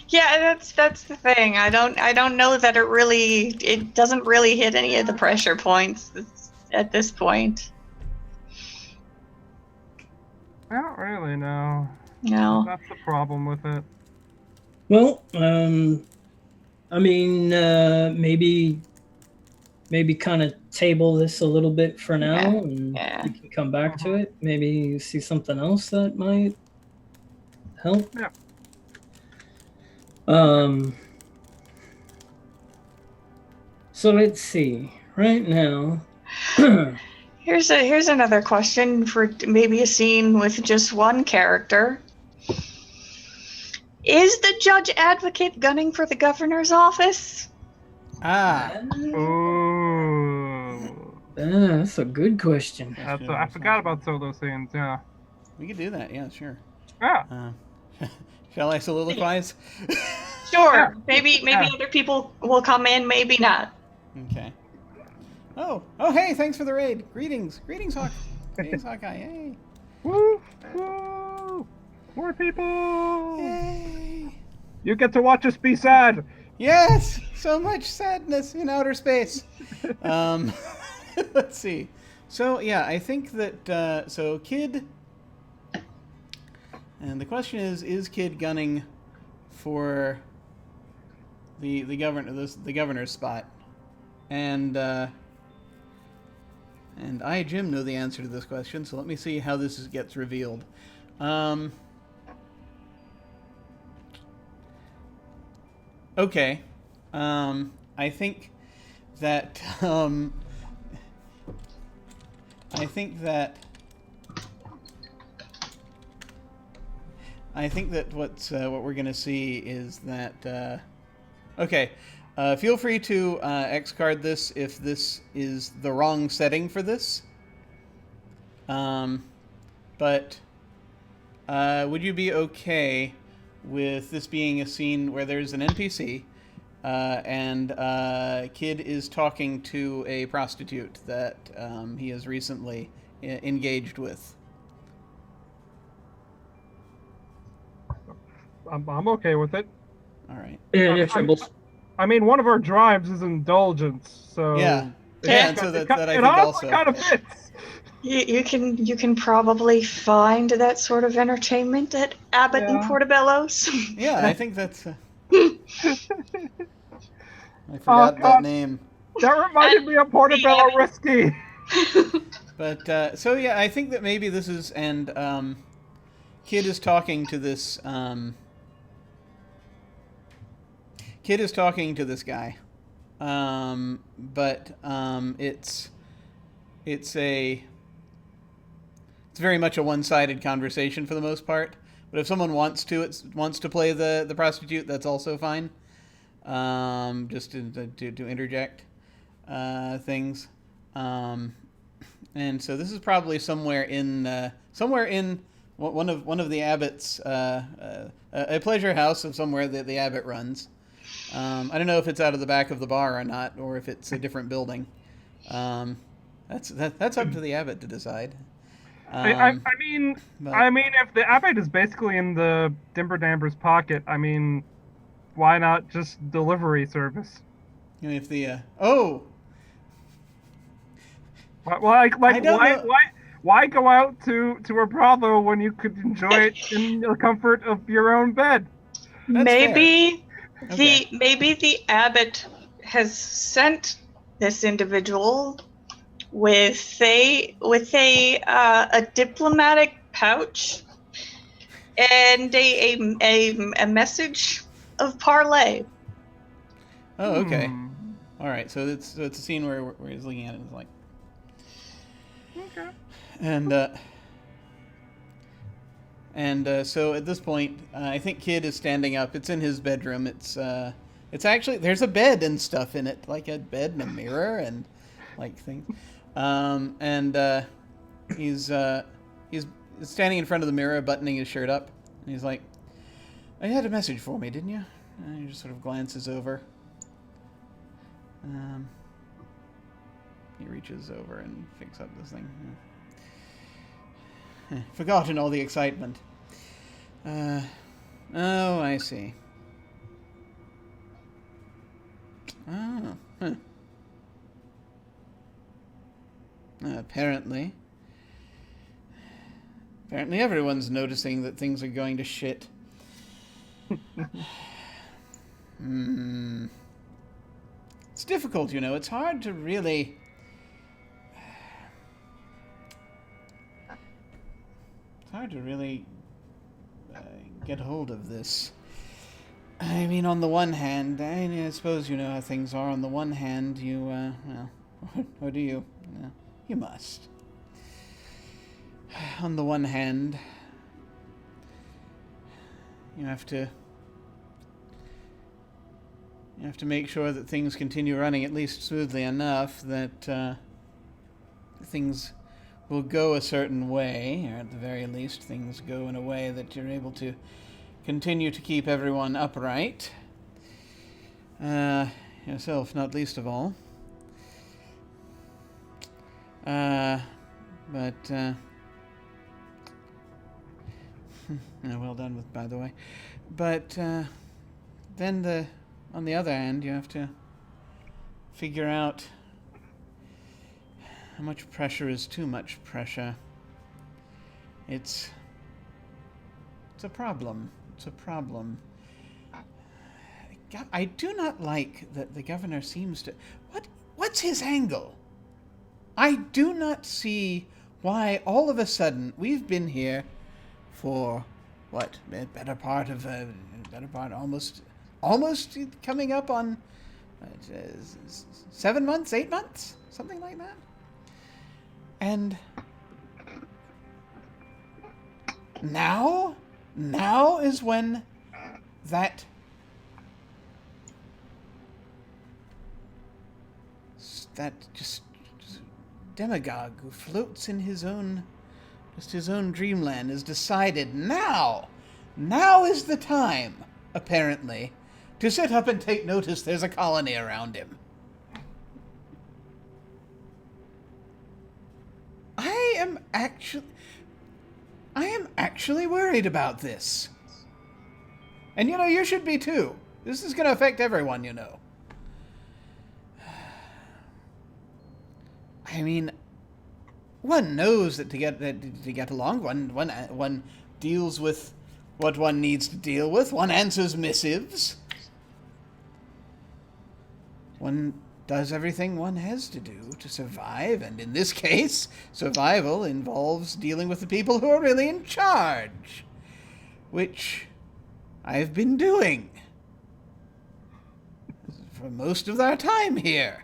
Yeah, that's the thing. I don't know that it doesn't really hit any of the pressure points at this point. I don't really know. No. That's the problem with it. Well, I mean, maybe kind of table this a little bit for now, and we can come back to it. Maybe see something else that might help. Yeah. So let's see. Right now, Here's another question for maybe a scene with just one character. Is the judge advocate gunning for the governor's office? Ooh. That's a good question. I forgot about solo scenes, yeah. We could do that, yeah, sure. Yeah. Shall I soliloquize? Sure. Yeah. Maybe other people will come in, maybe not. Okay. Oh, hey, thanks for the raid. Greetings, Hawk. Greetings, Hawkeye, yay. Woo! Woo! More people! Yay. You get to watch us be sad! Yes, so much sadness in outer space. Let's see. So, yeah, I think that, so Kid, and the question is Kid gunning for the governor's spot? And I, Jim, know the answer to this question, so let me see how this gets revealed. Okay. I think that what we're gonna see is that okay. Feel free to X card this if this is the wrong setting for this. But would you be okay with this being a scene where there's an NPC and Kid is talking to a prostitute that he has recently engaged with? I'm okay with it. All right. Yeah, no troubles. I mean, one of our drives is indulgence, so Yeah. it- Yeah, Yeah. and so it, that I it think honestly also. kind of fits. You can probably find that sort of entertainment at Abbott and Yeah. Portobello's. Yeah, I think that's. I Oh forgot that god, name. that reminded me of Portobello Risky. But so yeah, I think that maybe this is and Kid is talking to this Kid is talking to this guy. But it's very much a one-sided conversation for the most part. But if someone wants to play the prostitute, that's also fine. Just to interject things. And so this is probably somewhere in one of the Abbott's a pleasure house of somewhere that the Abbott runs. I don't know if it's out of the back of the bar or not, or if it's a different building. That's up to the Abbott to decide. I mean, But if the Abbott is basically in the Dimber Damber's pocket, I mean, why not just delivery service? if the I don't know. Why go out to a brothel when you could enjoy it in the comfort of your own bed? That's maybe fair. Okay. maybe the abbot has sent this individual with a diplomatic pouch and a message of parlay. Oh, okay. Hmm. All right. So it's a scene where he's looking at it and it's like, Okay. and so at this point, I think Kid is standing up. It's in his bedroom. It's actually there's a bed and stuff in it, like a bed and a mirror and like things. And he's standing in front of the mirror, buttoning his shirt up, and he's like, "Oh, you had a message for me, didn't you?" And he just sort of glances over. He reaches over and picks up this thing. Forgotten all the excitement. Oh, I see. Oh, huh. Apparently everyone's noticing that things are going to shit. It's difficult, you know. It's hard to really... get hold of this. I mean, on the one hand, I suppose you know how things are. On the one hand, you, well, or do you? You must. On the one hand, you have to make sure that things continue running at least smoothly enough that things will go a certain way, or at the very least, things go in a way that you're able to continue to keep everyone upright. Yourself, not least of all. But well done with, by the way. But then on the other hand, you have to figure out how much pressure is too much pressure. It's a problem. It's a problem. I do not like that the governor seems to... What's his angle? I do not see why all of a sudden we've been here for almost coming up on 7 months, 8 months, something like that. And now is when that just demagogue who floats in his own dreamland has decided now is the time, apparently, to sit up and take notice there's a colony around him. I am actually worried about this. And you should be too. This is going to affect everyone, I mean, one knows that to get along, one deals with what one needs to deal with. One answers missives. One does everything one has to do to survive, and in this case, survival involves dealing with the people who are really in charge, which I've been doing for most of our time here.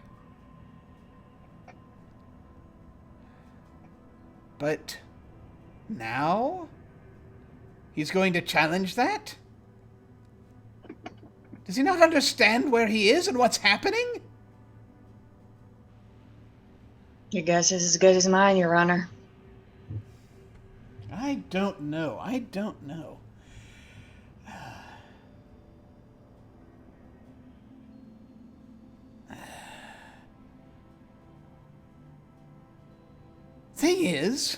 But now he's going to challenge that? Does he not understand where he is and what's happening? Your guess is as good as mine, Your Honor. I don't know. Thing is,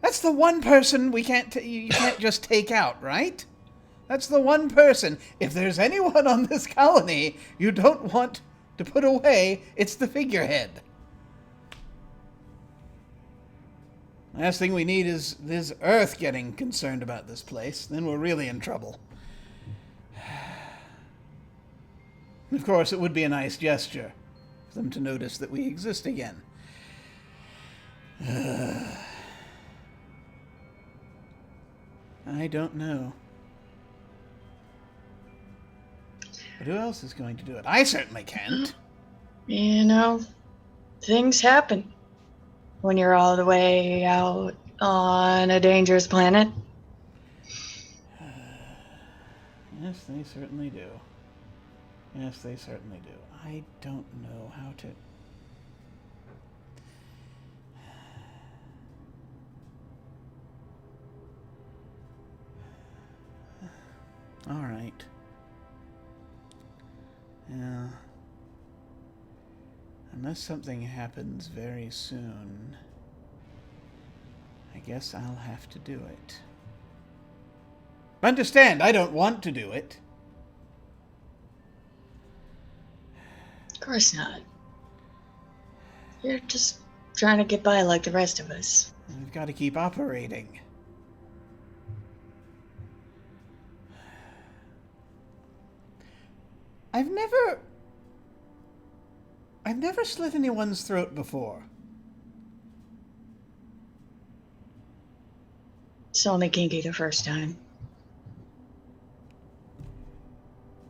that's the one person you can't just take out, right? That's the one person. If there's anyone on this colony you don't want to put away, it's the figurehead. Last thing we need is this Earth getting concerned about this place. Then we're really in trouble. Of course, it would be a nice gesture for them to notice that we exist again. I don't know. But who else is going to do it? I certainly can't. You know, things happen when you're all the way out on a dangerous planet. Yes, they certainly do. Yes, they certainly do. I don't know how to... All right. Yeah. Unless something happens very soon, I guess I'll have to do it. Understand, I don't want to do it. Of course not. You're just trying to get by like the rest of us. We've got to keep operating. I've never slit anyone's throat before. It's only kinky the first time.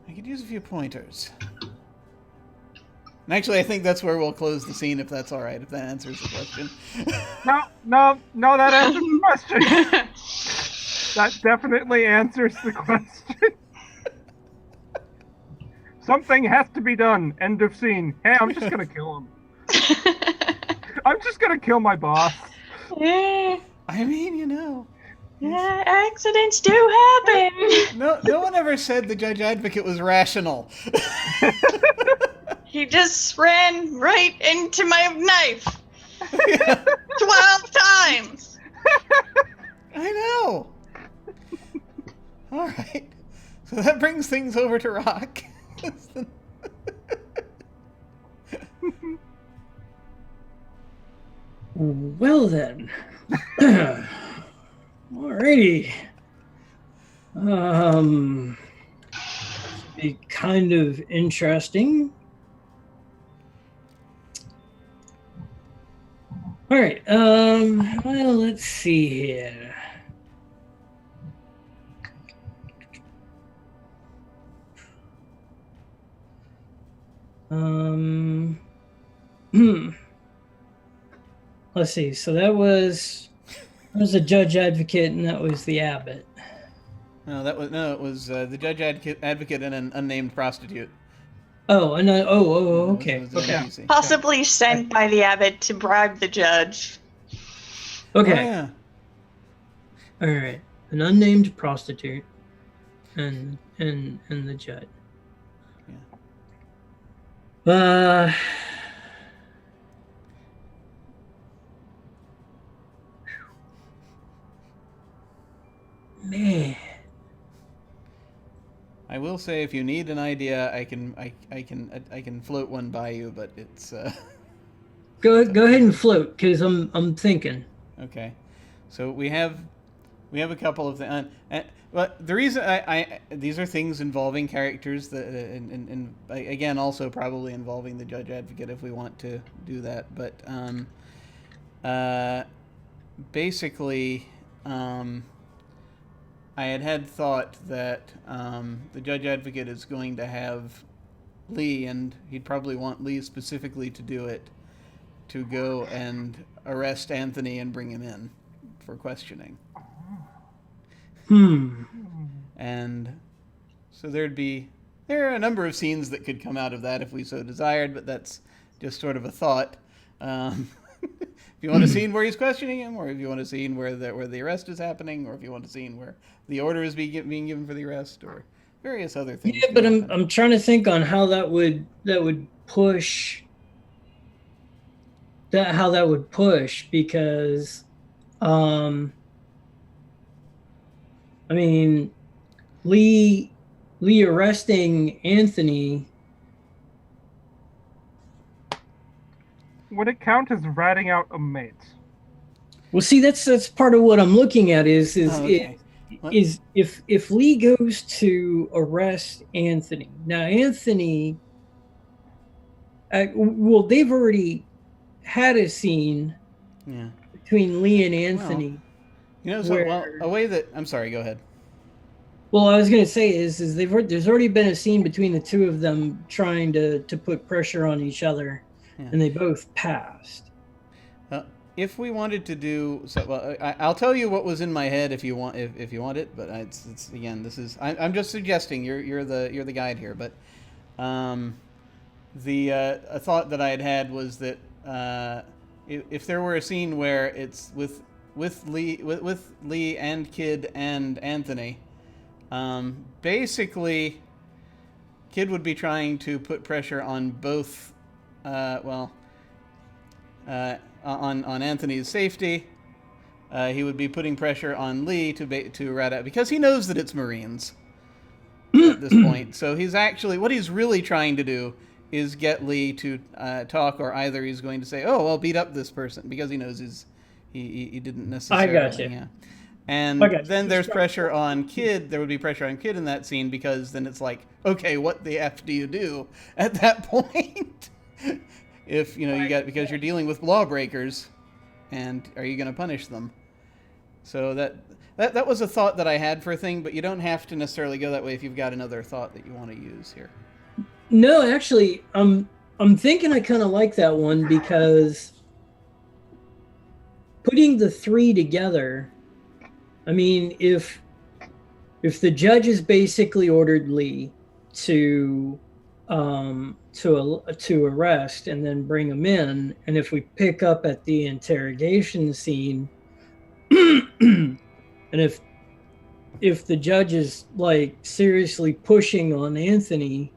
I could use a few pointers. And actually, I think that's where we'll close the scene, if that's all right, if that answers the question. No, that answers the question. That definitely answers the question. Something has to be done. End of scene. Hey, I'm just gonna kill him. I'm just gonna kill my boss. Yeah, I mean, yeah, accidents do happen. No one ever said the judge advocate was rational. He just ran right into my knife. Yeah, 12 times. I know. All right. So that brings things over to Rock. Well then. Alrighty. Be kind of interesting. Alright, well, let's see here. Let's see. So that was the judge advocate, and that was the abbot. It was the judge advocate and an unnamed prostitute. Oh, and okay. It was Okay. NPC. Possibly sent by the abbot to bribe the judge. Okay. Oh, yeah. All right. An unnamed prostitute, and the judge. Yeah. Man. I will say, if you need an idea, I can float one by you, but it's Go ahead and float, because I'm thinking. Okay, so we have a couple of the. But the reason these are things involving characters that, and again, also probably involving the judge advocate if we want to do that. But basically, I had thought that the judge advocate is going to have Lee, and he'd probably want Lee specifically to do it, to go and arrest Anthony and bring him in for questioning. And so there are a number of scenes that could come out of that if we so desired, but that's just sort of a thought. If you want a scene where he's questioning him, or if you want a scene where the arrest is happening, or if you want a scene where the order is being given for the arrest, or various other things. Yeah, but I'm trying to think on how that would push. How that would push, because I mean, Lee arresting Anthony. Would it count as ratting out a mate? Well, see, that's part of what I'm looking at is okay. if Lee goes to arrest Anthony. Now, Anthony, well, they've already had a scene between Lee and Anthony. A way that I'm sorry, go ahead. Well, I was going to say is there's already been a scene between the two of them trying to put pressure on each other, and they both passed. If we wanted to do so, well, I'll tell you what was in my head if you want it. But it's again, this is I'm just suggesting. You're the guide here. But a thought that I had was that if there were a scene where it's with Lee and Kid and Anthony, basically, Kid would be trying to put pressure on both. On Anthony's safety, he would be putting pressure on Lee to rat out, because he knows that it's Marines at this point. So what he's really trying to do is get Lee to talk, or either he's going to say, "Oh, well, beat up this person," because he knows he didn't necessarily. I got you. Yeah. And then there's pressure on Kid. There would be pressure on Kid in that scene, because then it's like, okay, what the F do you do at that point? If because you're dealing with lawbreakers, and are you going to punish them? So that was a thought that I had for a thing, but you don't have to necessarily go that way if you've got another thought that you want to use here. No, actually, I'm thinking I kind of like that one, because putting the three together, I mean, if the judges basically ordered Lee to arrest and then bring him in, and if we pick up at the interrogation scene, and if the judge is like seriously pushing on Anthony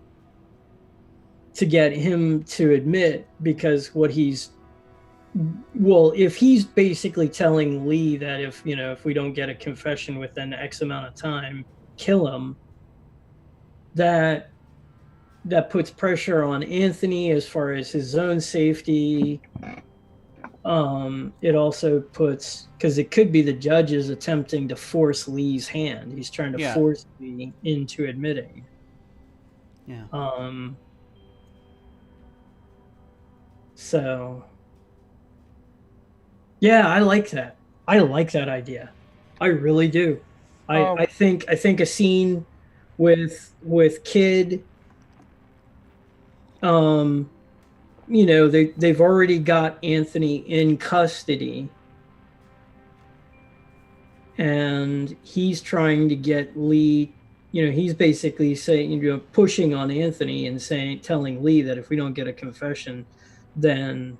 to get him to admit, because if he's basically telling Lee that if we don't get a confession within X amount of time, kill him, that puts pressure on Anthony as far as his own safety. It also puts, because it could be the judges attempting to force Lee's hand. He's trying to force Lee into admitting. Yeah. So, yeah, I like that. I like that idea. I really do. I think a scene with Kid. They've already got Anthony in custody, and he's trying to get Lee. He's basically saying, pushing on Anthony and telling Lee that if we don't get a confession, then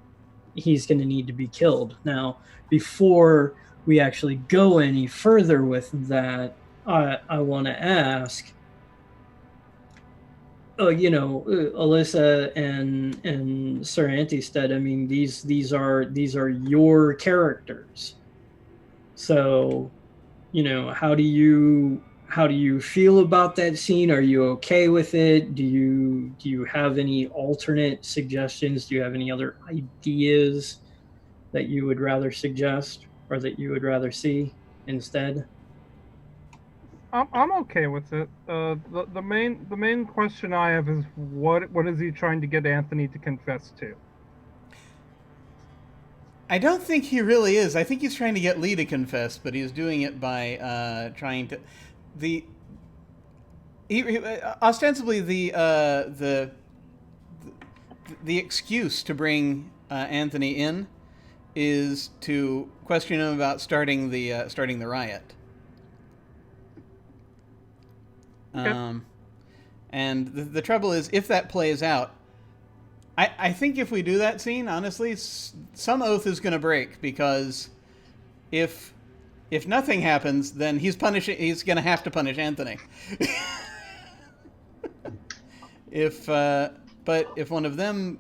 he's going to need to be killed. Now, before we actually go any further with that, I want to ask, Alyssa and Sir Antistead, I mean, these are your characters. So, how do you how do you feel about that scene? Are you okay with it? Do you have any alternate suggestions? Do you have any other ideas that you would rather suggest or that you would rather see instead? I'm okay with it. The main question I have is what is he trying to get Anthony to confess to? I don't think he really is. I think he's trying to get Lee to confess, but he's doing it by trying to ostensibly the excuse to bring Anthony in is to question him about starting the riot. Okay. And the trouble is, if that plays out, I think if we do that scene, honestly, some oath is going to break, because if nothing happens, then he's going to have to punish Anthony. But if one of them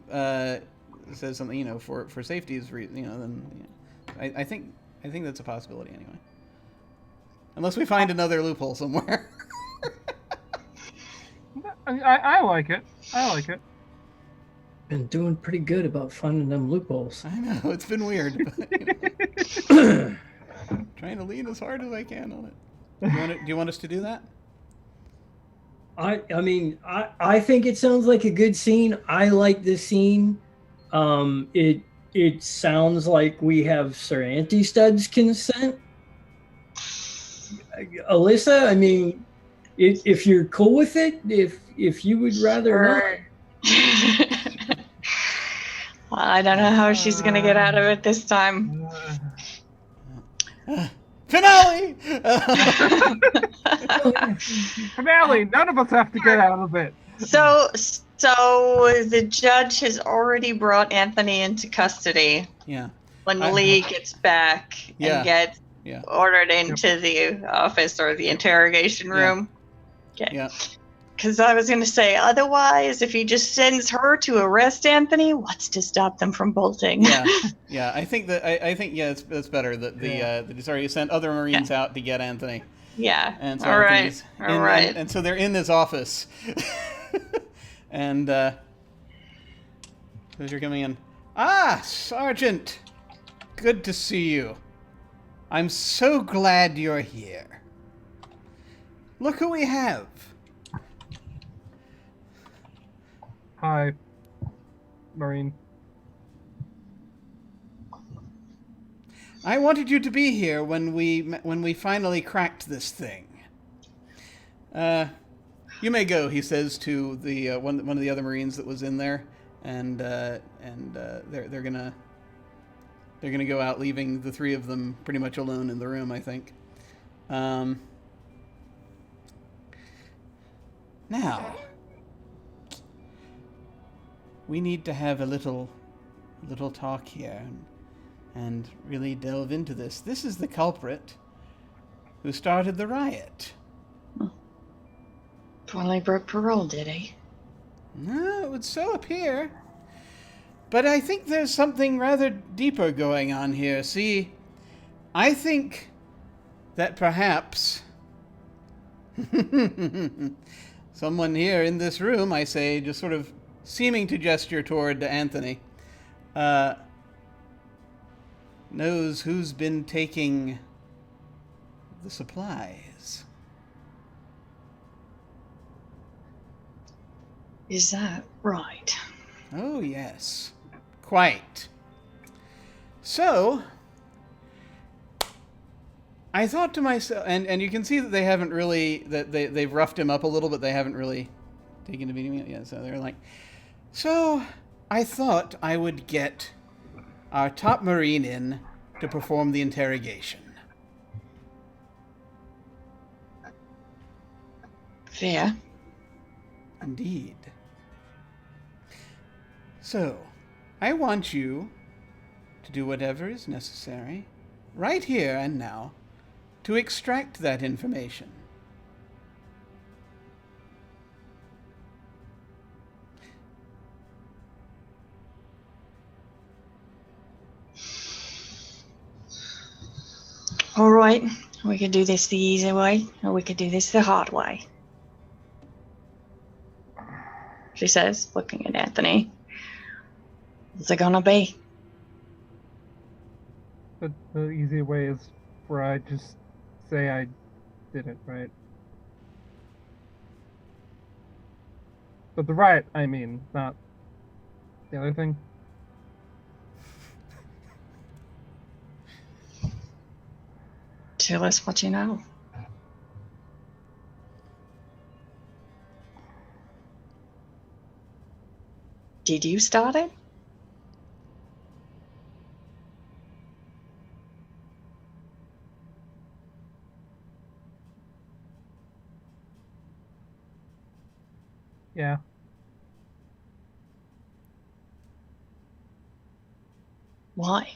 says something, for safety's then I think that's a possibility anyway. Unless we find another loophole somewhere. I like it. I like it. Been doing pretty good about finding them loopholes. I know, it's been weird. But, trying to lean as hard as I can on it. Do you want us to do that? I mean, I think it sounds like a good scene. I like this scene. It sounds like we have Sir Antistud's consent. Alyssa, I mean, if you're cool with it, if you would rather I don't know how she's gonna get out of it this time. Finale! Finale! None of us have to get out of it. So the judge has already brought Anthony into custody. Yeah. When Lee gets back and gets ordered into the office or the interrogation room. Okay. Yeah. Because I was going to say, otherwise, if he just sends her to arrest Anthony, what's to stop them from bolting? Yeah. I think it's better that sorry, you sent other Marines out to get Anthony. Yeah. And so all right. And so they're in this office, and so you're coming in. Ah, Sergeant, good to see you. I'm so glad you're here. Look who we have. Hi, Marine. I wanted you to be here when we finally cracked this thing. You may go, he says to the one of the other Marines that was in there, and they're gonna go out, leaving the three of them pretty much alone in the room, I think. Now, we need to have a little talk here and really delve into this. This is the culprit who started the riot. Folly broke parole, did he? No, it would so appear. But I think there's something rather deeper going on here. See, I think that perhaps someone here in this room, I say, just sort of seeming to gesture toward Anthony, knows who's been taking the supplies. Is that right? Oh, yes. Quite. So, I thought to myself, and you can see that they haven't really, that they've roughed him up a little, but they haven't really taken the beating yet. So they're like, so I thought I would get our top Marine in to perform the interrogation. Fair. Indeed. So, I want you to do whatever is necessary, right here and now, to extract that information. All right. We could do this the easy way, or we could do this the hard way. She says, looking at Anthony. What's it gonna be? The easy way is where I just say I did it, right? But the riot, I mean, not the other thing. Tell us what you know. Did you start it? Yeah. Why?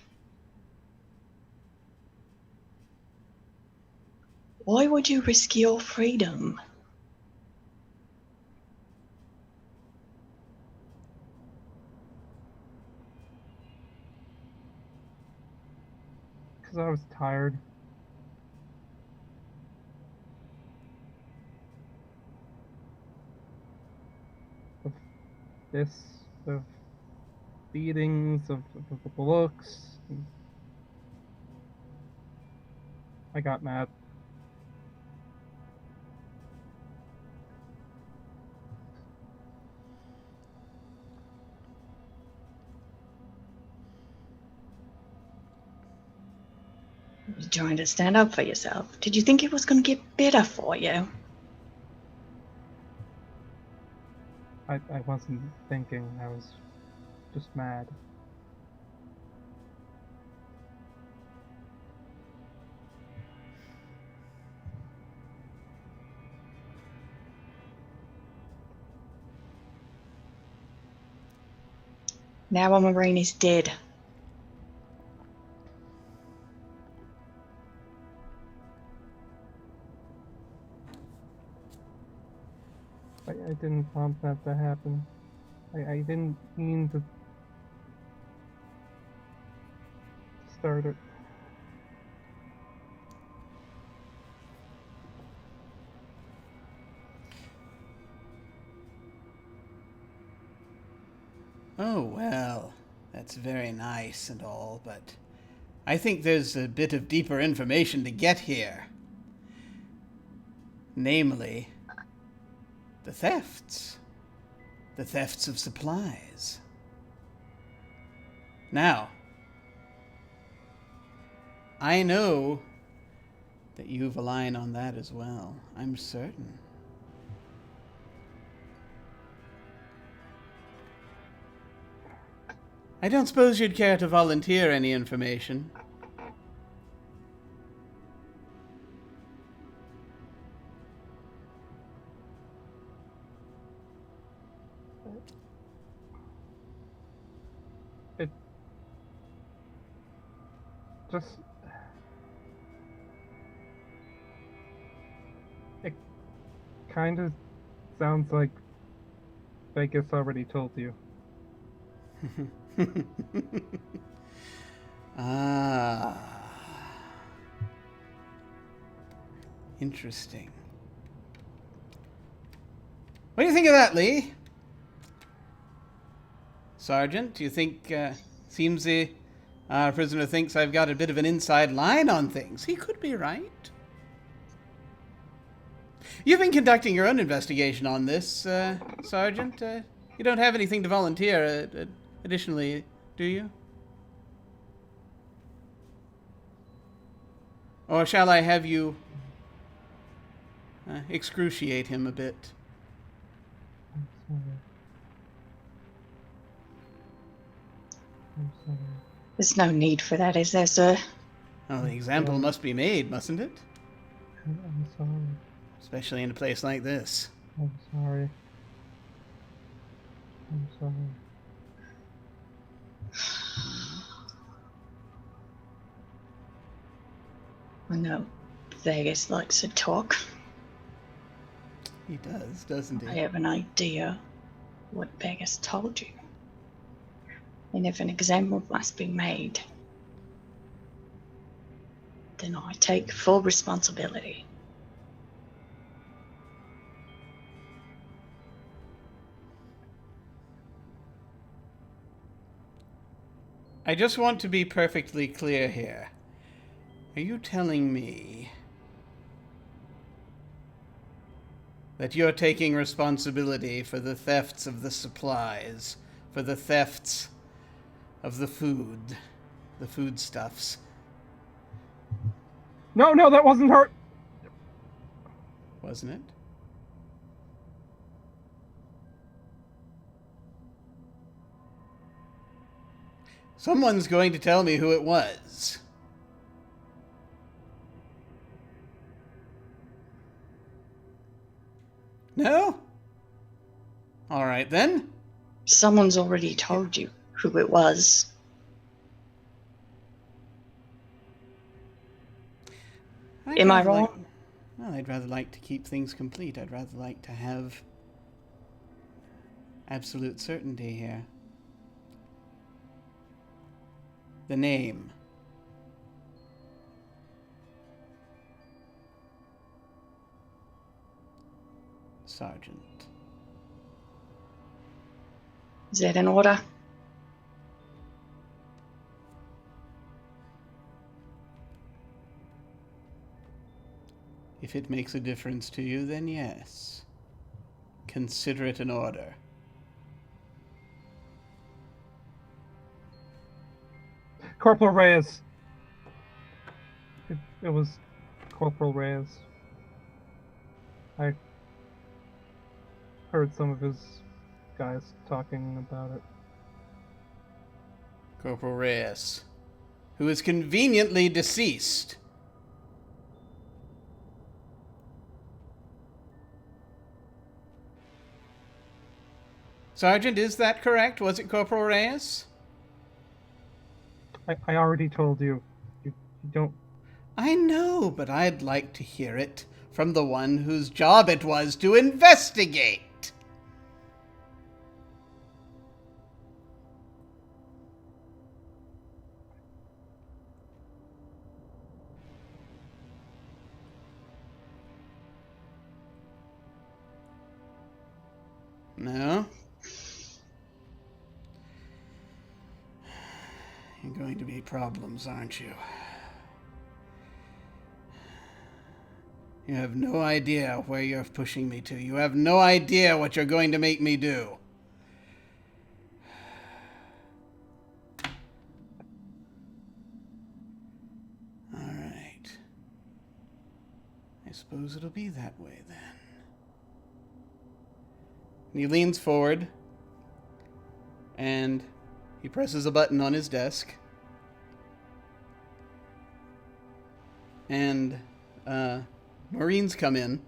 Why would you risk your freedom? Because I was tired. Of this, of beatings, of the looks. I got mad. You're trying to stand up for yourself. Did you think it was going to get better for you? I wasn't thinking, I was just mad. Now our Marine is dead. I didn't want that to happen. I didn't mean to start it. Oh, well, that's very nice and all, but I think there's a bit of deeper information to get here. Namely, the thefts. The thefts of supplies. Now, I know that you've a line on that as well. I'm certain. I don't suppose you'd care to volunteer any information. It just... It kind of sounds like Vegas already told you. Ah. Interesting. What do you think of that, Lee? Sergeant, do you think, seems the prisoner thinks I've got a bit of an inside line on things. He could be right. You've been conducting your own investigation on this, Sergeant. You don't have anything to volunteer additionally, do you? Or shall I have you excruciate him a bit? I'm sorry. There's no need for that, is there, sir? Oh, the example must be made, mustn't it? I'm sorry. Especially in a place like this. I'm sorry. I'm sorry. I know Vegas likes to talk. He does, doesn't he? I have an idea what Vegas told you. And if an example must be made, then I take full responsibility. I just want to be perfectly clear here. Are you telling me that you're taking responsibility for the thefts of the supplies, for the thefts of the foodstuffs? No, that wasn't her. Wasn't it? Someone's going to tell me who it was. No? All right, then. Someone's already told you who it was. Am I wrong? Well, I'd rather like to keep things complete. I'd rather like to have absolute certainty here. The name. Sergeant. Is that in order? If it makes a difference to you, then yes. Consider it an order. Corporal Reyes. It was Corporal Reyes. I heard some of his guys talking about it. Corporal Reyes, who is conveniently deceased. Sergeant, is that correct? Was it Corporal Reyes? I already told you. You don't... I know, but I'd like to hear it from the one whose job it was to investigate. No? You're going to be problems, aren't you? You have no idea where you're pushing me to. You have no idea what you're going to make me do. All right. I suppose it'll be that way then. And he leans forward and he presses a button on his desk. And, Marines come in.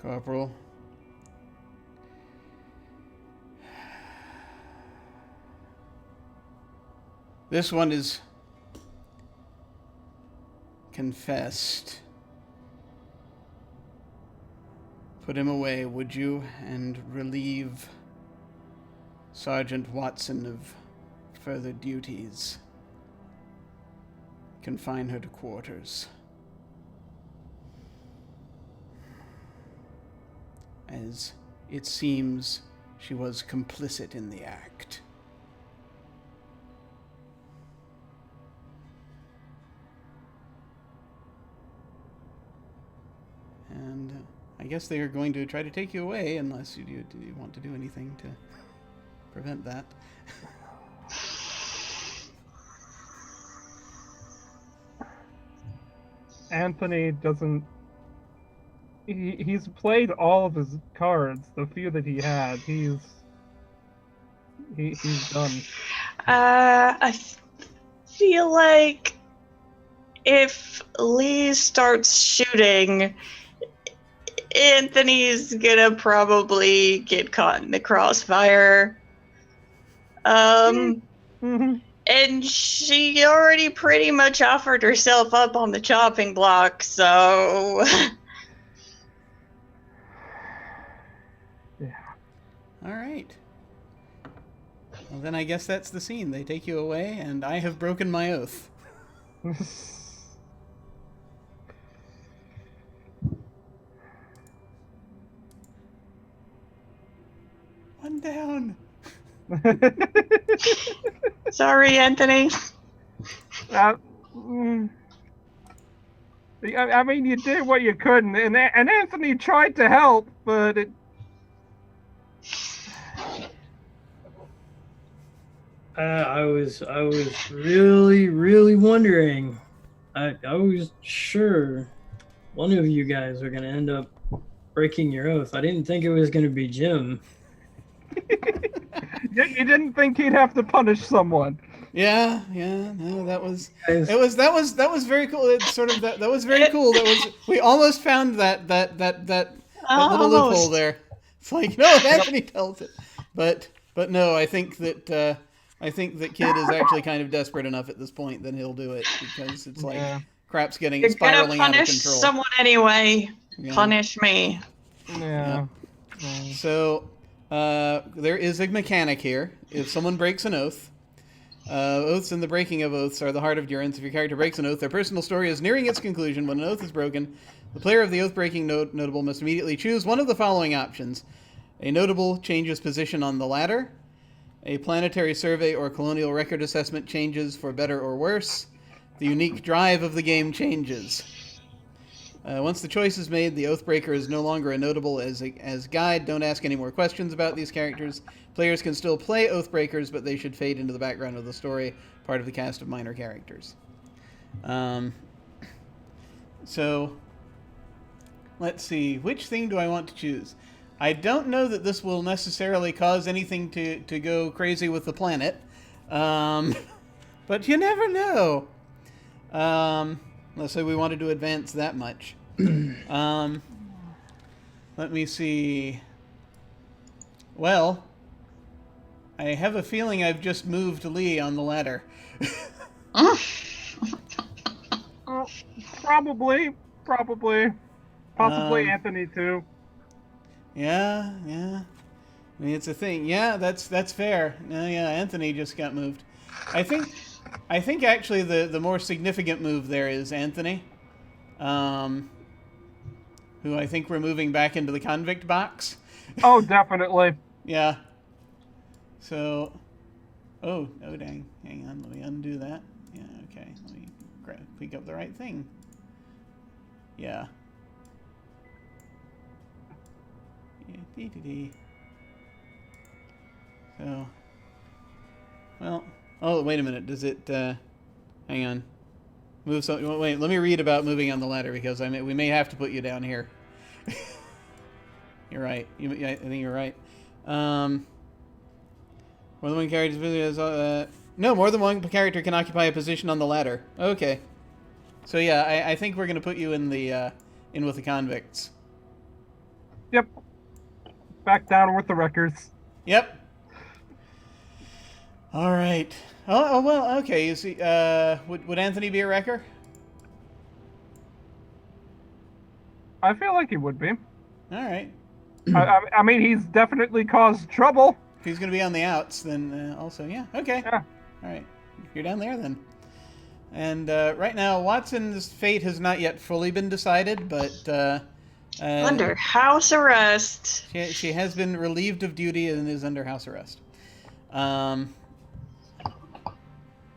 Corporal. This one is confessed. Put him away, would you, and relieve Sergeant Watson of further duties. Confine her to quarters. As it seems she was complicit in the act. And I guess they are going to try to take you away unless you want to do anything to prevent that. Anthony doesn't... He's played all of his cards, the few that he had. He's done. I feel like if Lee starts shooting, Anthony's gonna probably get caught in the crossfire. Mm-hmm. And she already pretty much offered herself up on the chopping block, so... Yeah. All right. Well, then I guess that's the scene. They take you away, and I have broken my oath. One down. Sorry, Anthony. I mean, you did what you could, and Anthony tried to help, but it... I was really wondering. I was sure one of you guys were gonna end up breaking your oath. I didn't think it was gonna be Jim. You didn't think he'd have to punish someone. Yeah, no, that was very cool. It's sort of that was very cool. We almost found that little loophole there. It's like, no, Anthony tells it, but no, I think that Kid is actually kind of desperate enough at this point that he'll do it, because it's like crap's getting spiraling out of control. You're gonna punish someone anyway. Yeah. Punish me. Yeah. So there is a mechanic here. If someone breaks an oath, oaths and the breaking of oaths are the heart of Durance. If your character breaks an oath, their personal story is nearing its conclusion. When an oath is broken, the player of the oath-breaking notable must immediately choose one of the following options. A notable changes position on the ladder. A planetary survey or colonial record assessment changes for better or worse. The unique drive of the game changes. Once the choice is made, the Oathbreaker is no longer a notable as guide. Don't ask any more questions about these characters. Players can still play Oathbreakers, but they should fade into the background of the story, part of the cast of minor characters. So, let's see. Which thing do I want to choose? I don't know that this will necessarily cause anything to go crazy with the planet. But you never know. Let's say we wanted to advance that much. Let me see. Well, I have a feeling I've just moved Lee on the ladder. Probably. Possibly Anthony too. Yeah. I mean, it's a thing. Yeah, that's fair. Yeah, Anthony just got moved. I think actually the more significant move there is Anthony, who I think we're moving back into the convict box. Oh, definitely. Yeah. So, oh dang, hang on, let me undo that. Yeah, okay, let me pick up the right thing. Yeah. So, well, oh, wait a minute. Does it, hang on. Move so, wait, let me read about moving on the ladder, because we may have to put you down here. You're right. I think you're right. More than one character no, more than one character can occupy a position on the ladder. Okay. So yeah, I think we're going to put you in the, in with the convicts. Yep. Back down with the wreckers. Yep. All right. Oh well, okay. You see, would Anthony be a wrecker? I feel like he would be. All right. I mean, he's definitely caused trouble. If he's going to be on the outs, then also, yeah. Okay. Yeah. All right. You're down there then. And right now, Watson's fate has not yet fully been decided, but Under house arrest. She has been relieved of duty and is under house arrest.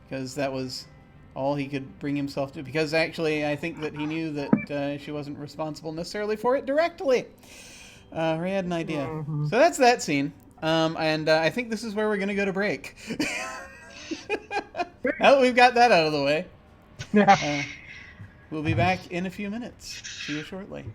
Because that was all he could bring himself to. Because actually, I think that he knew that she wasn't responsible necessarily for it directly. He had an idea. Mm-hmm. So that's that scene. And I think this is where we're going to go to break. Now that we've got that out of the way. We'll be back in a few minutes. See you shortly.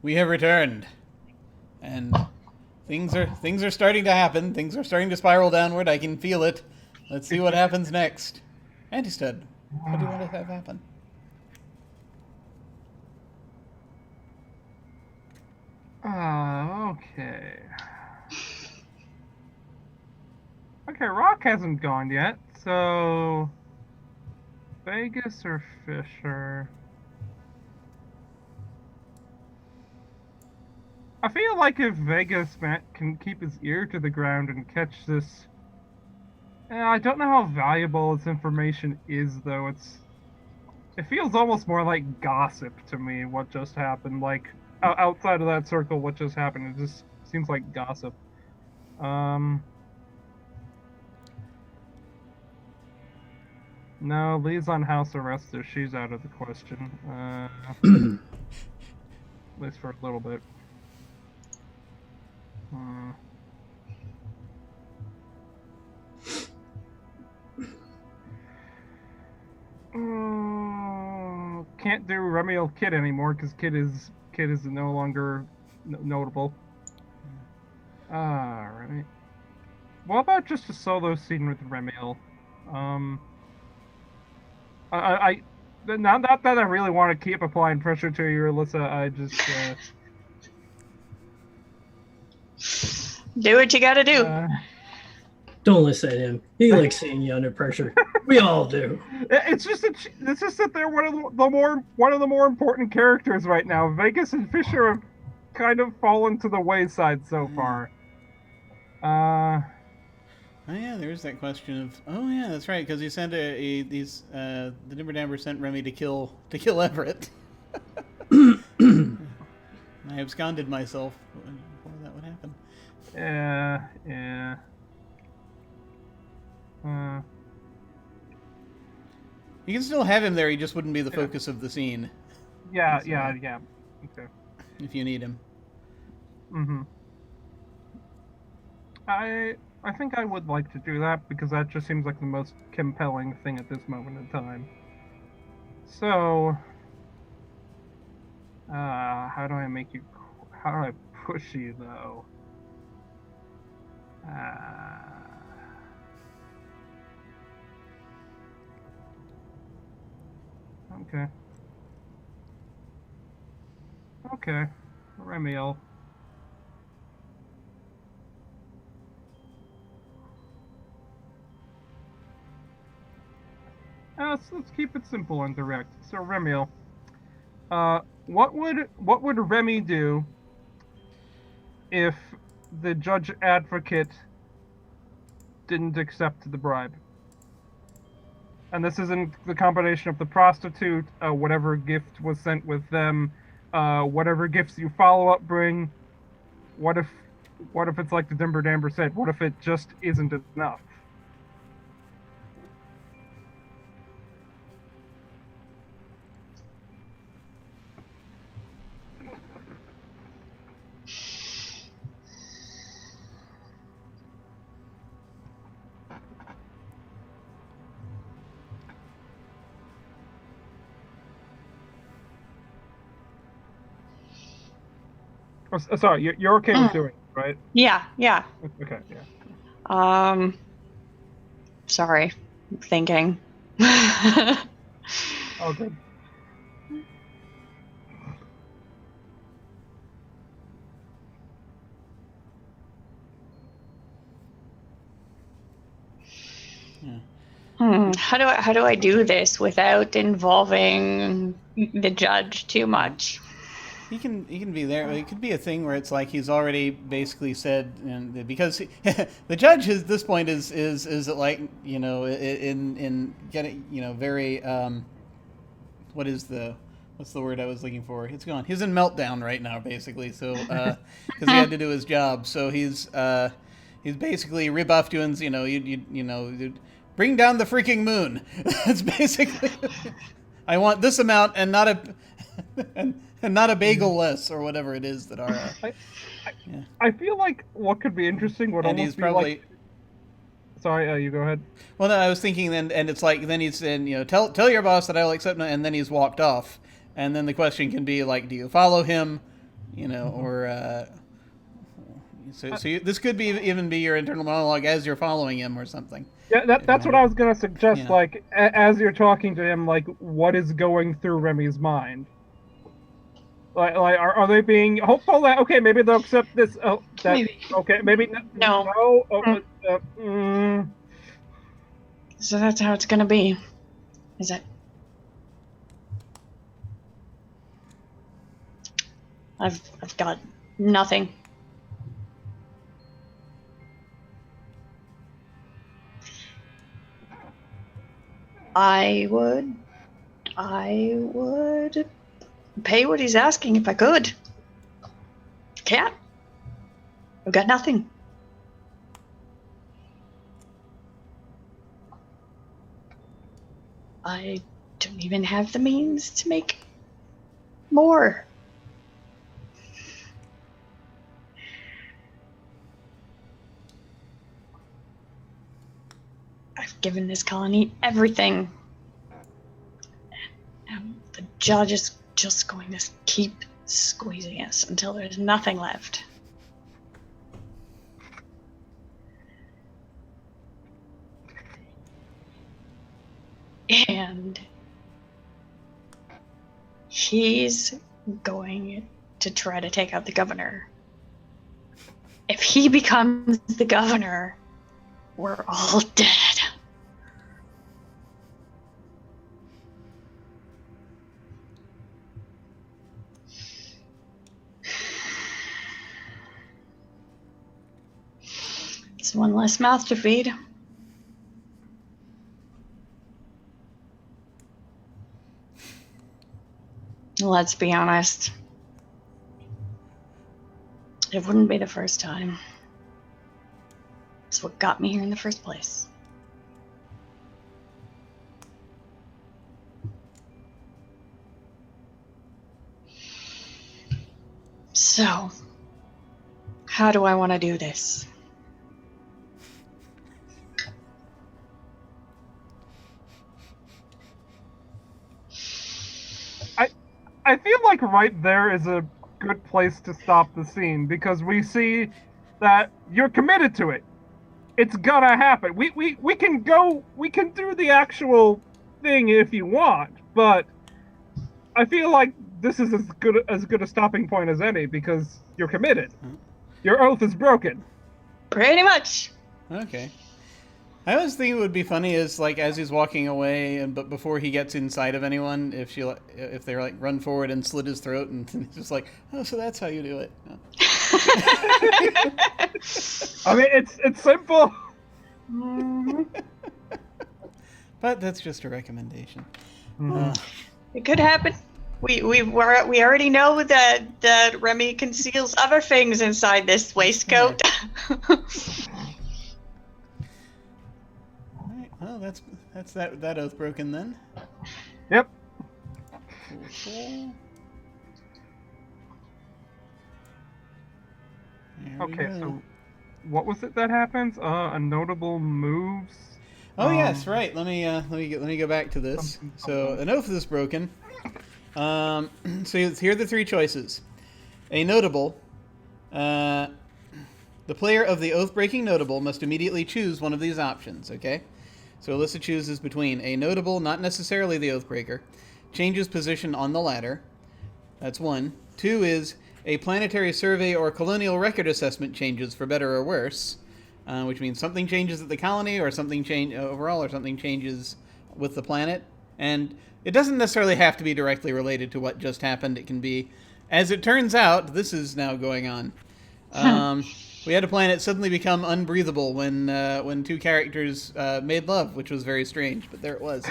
we have returned, and things are starting to happen. Things are starting to spiral downward. I can feel it. Let's see what happens next. Antistud, what do you want to have happen? Okay. Okay, Rock hasn't gone yet, so Vegas or Fisher? I feel like if Vegas can keep his ear to the ground and catch this, I don't know how valuable this information is, though. It feels almost more like gossip to me. What just happened? Like outside of that circle, what just happened? It just seems like gossip. No, Lee's on house arrest, so she's out of the question. At least for a little bit. Can't do Remiel Kid anymore because Kid is no longer notable. Right. What about just a solo scene with Remiel? Not that I really want to keep applying pressure to you, Alyssa. I just do what you gotta do. Don't listen to him. He likes seeing you under pressure. We all do. It's just that they're one of the more important characters right now. Vegas and Fisher have kind of fallen to the wayside so far. Oh yeah, there's that question of. Oh yeah, that's right. Because he sent the Dimber Damber sent Remy to kill Everett. I absconded myself before that would happen. Yeah. You can still have him there. He just wouldn't be the focus of the scene. Yeah. Okay. If you need him. I think I would like to do that because that just seems like the most compelling thing at this moment in time. So, how do I push you though? Okay. Remiel. Let's keep it simple and direct. So Remiel, what would Remy do if the judge advocate didn't accept the bribe? And this isn't the combination of the prostitute, whatever gift was sent with them, whatever gifts you follow up bring. What if it's like the Dimber Damber said? What if it just isn't enough? Oh, sorry, you're okay with doing it, right? Yeah. Okay, yeah. Sorry, I'm thinking. Oh, good. How do I do this without involving the judge too much? He can be there. It could be a thing where it's like he's already basically said, and because the judge at this point is like, you know, in getting, you know, very what's the word I was looking for? It's gone. He's in meltdown right now, basically. So because he had to do his job, so he's basically rebuffed doing, you know, bring down the freaking moon. That's basically. I want this amount and not a. And not a bagel less, or whatever it is that are. I feel like what could be interesting would and almost he's be probably. like. Sorry, you go ahead. Well, no, I was thinking then, and it's like then he's saying, you know, tell your boss that I will accept, and then he's walked off, and then the question can be like, do you follow him, or this could even be your internal monologue as you're following him or something. Yeah, that's what I was gonna suggest. Yeah. Like, as you're talking to him, like, what is going through Remy's mind? Like, are they being hopeful that okay, maybe they'll accept this? Oh, that Maybe. okay, maybe No. no. Oh, So that's how it's gonna be. Is it? I've got nothing. I would pay what he's asking if I could. Can't. I've got nothing. I don't even have the means to make more. I've given this colony everything. And the judge is just going to keep squeezing us until there's nothing left. And he's going to try to take out the governor. If he becomes the governor, we're all dead. It's one less mouth to feed. Let's be honest. It wouldn't be the first time. It's what got me here in the first place. So, how do I want to do this? I feel like right there is a good place to stop the scene because we see that you're committed to it. It's gonna happen. We can go. We can do the actual thing if you want, but I feel like this is as good a stopping point as any because you're committed. Your oath is broken. Pretty much. Okay. I always think it would be funny is like as he's walking away, but before he gets inside of anyone, if they like run forward and slit his throat, and he's just like, oh, so that's how you do it. Oh. I mean, it's simple. But that's just a recommendation. It could happen. We already know that Remy conceals other things inside this waistcoat. Well, that's that oath broken then. Yep. Cool. Okay, so what was it that happens? A notable moves. Oh yes, right. Let me go back to this. So an oath is broken. So here are the three choices. A notable. The player of the oath-breaking notable must immediately choose one of these options. Okay. So Alyssa chooses between a notable, not necessarily the Oathbreaker, changes position on the ladder. That's one. Two is a planetary survey or colonial record assessment changes for better or worse, which means something changes at the colony or something overall or something changes with the planet. And it doesn't necessarily have to be directly related to what just happened. It can be, as it turns out, this is now going on. We had a planet suddenly become unbreathable when two characters made love, which was very strange, but there it was.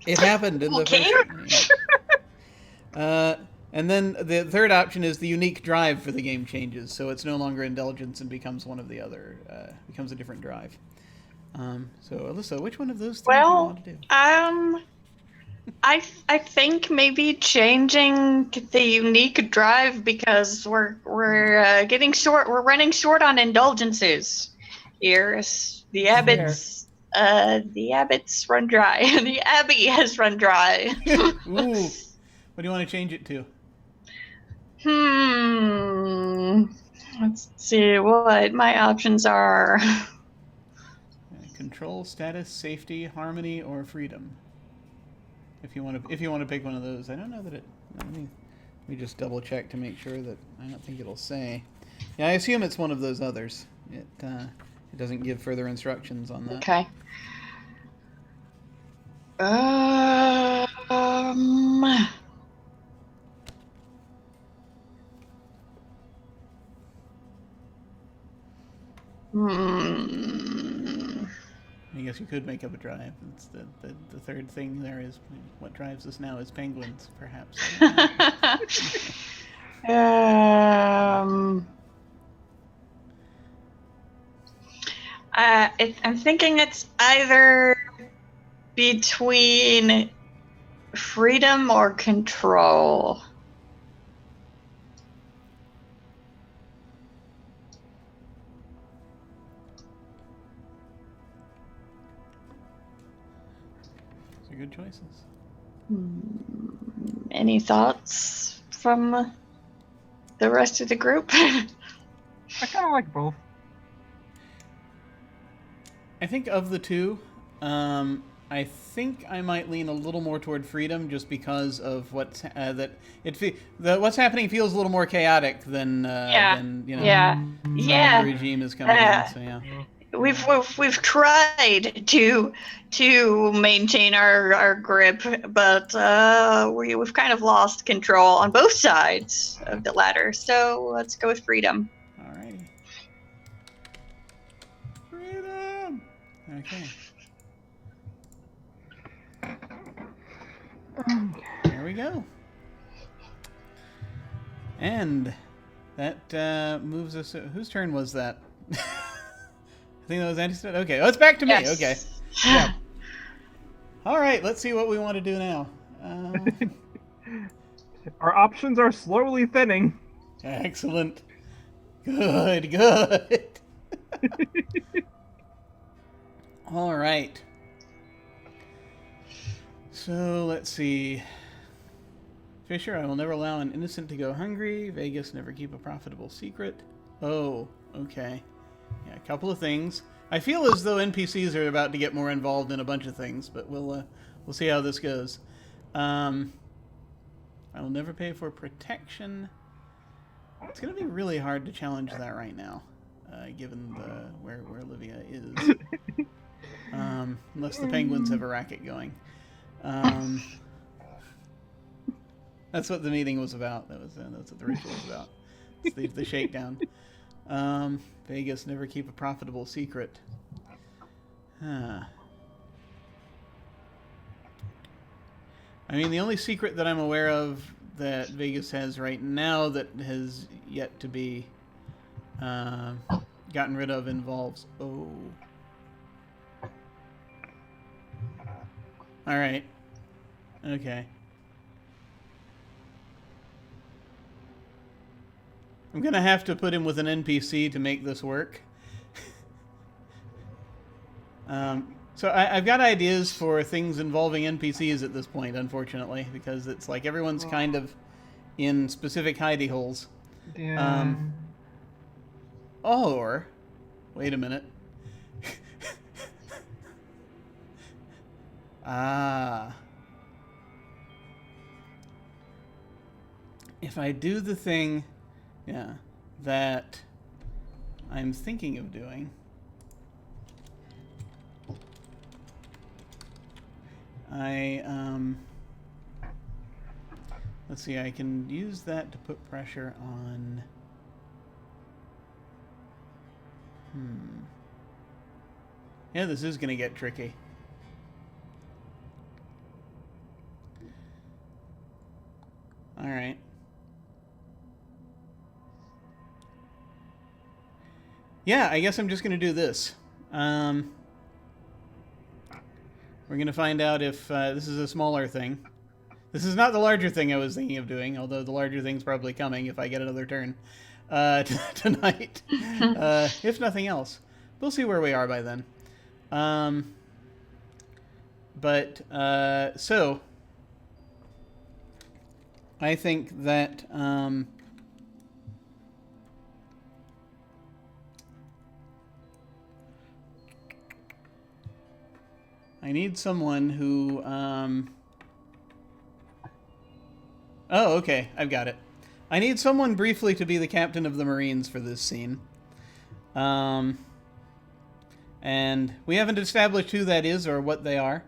It happened in the first. And then the third option is the unique drive for the game changes, so it's no longer indulgence and becomes one of the other, becomes a different drive. So Alyssa, which one of those three do you want to do? I think maybe changing the unique drive because we're getting short. We're running short on indulgences here. The abbots run dry. The abbey has run dry. Ooh, what do you want to change it to? Let's see what my options are. Control, status, safety, harmony, or freedom. If you want to pick one of those, I don't know that it. Let me just double check to make sure that I don't think it'll say. Yeah, I assume it's one of those others. It doesn't give further instructions on that. Okay. I guess you could make up a drive. It's the third thing there is what drives us now is penguins, perhaps. I'm thinking it's either between freedom or control. Those are good choices. Any thoughts from the rest of the group? I kind of like both. I think of the two, I think I might lean a little more toward freedom, just because of what's what's happening feels a little more chaotic than you know. Yeah. The regime is coming in. So yeah. We've tried to maintain our grip, but we've kind of lost control on both sides of the ladder. So let's go with freedom. Alrighty. Freedom. Okay. There we go. And that moves us. Whose turn was that? I think that was Andy's turn. Okay, oh, it's back to me. Yes. Okay. Yeah. All right, let's see what we want to do now. Our options are slowly thinning. Excellent. Good. All right. So let's see. Fisher, I will never allow an innocent to go hungry. Vegas, never keep a profitable secret. Oh, okay. Yeah, a couple of things. I feel as though NPCs are about to get more involved in a bunch of things, but we'll see how this goes. I will never pay for protection. It's going to be really hard to challenge that right now, given where Olivia is. Unless the penguins have a racket going. That's what the meeting was about. That's what the ritual was about. It's the shakedown. Vegas, never keep a profitable secret. I mean, the only secret that I'm aware of that Vegas has right now that has yet to be gotten rid of involves... Oh. Alright. Okay. I'm gonna have to put him with an NPC to make this work. So I've got ideas for things involving NPCs at this point, unfortunately, because it's like everyone's kind of in specific hidey holes. Yeah. Or, wait a minute. If I do the thing, that I'm thinking of doing, let's see, I can use that to put pressure on, yeah, this is going to get tricky. All right. Yeah, I guess I'm just going to do this. We're going to find out if this is a smaller thing. This is not the larger thing I was thinking of doing, although the larger thing's probably coming if I get another turn tonight. If nothing else. We'll see where we are by then. So, I think that I need someone who, Oh, okay. I've got it. I need someone briefly to be the captain of the Marines for this scene. And we haven't established who that is or what they are.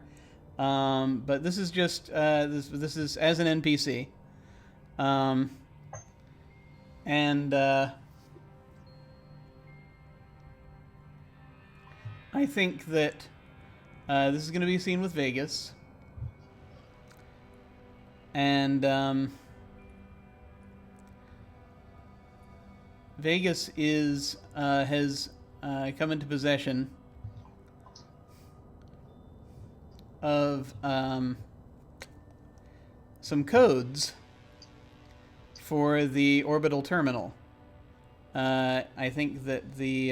But this is just, this is as an NPC. I think that this is going to be a scene with Vegas. And Vegas has come into possession of some codes for the orbital terminal. I think that the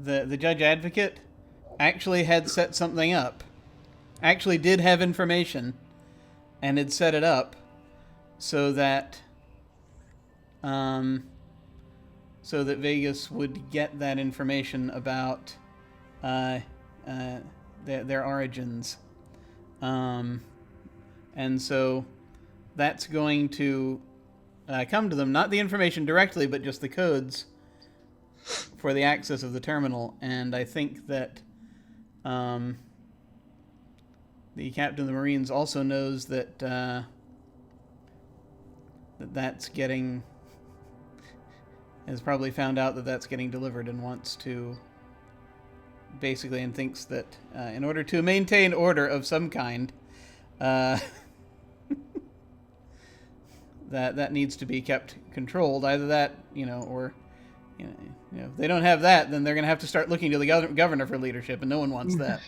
the judge advocate actually had set something up. Actually did have information and had set it up so that Vegas would get that information about their origins. And so that's going to come to them, not the information directly, but just the codes for the access of the terminal. And I think that the captain of the Marines also knows that that's getting, has probably found out that that's getting delivered and wants to basically, and thinks that in order to maintain order of some kind, that needs to be kept controlled. Either that, or if they don't have that, then they're going to have to start looking to the governor for leadership, and no one wants that.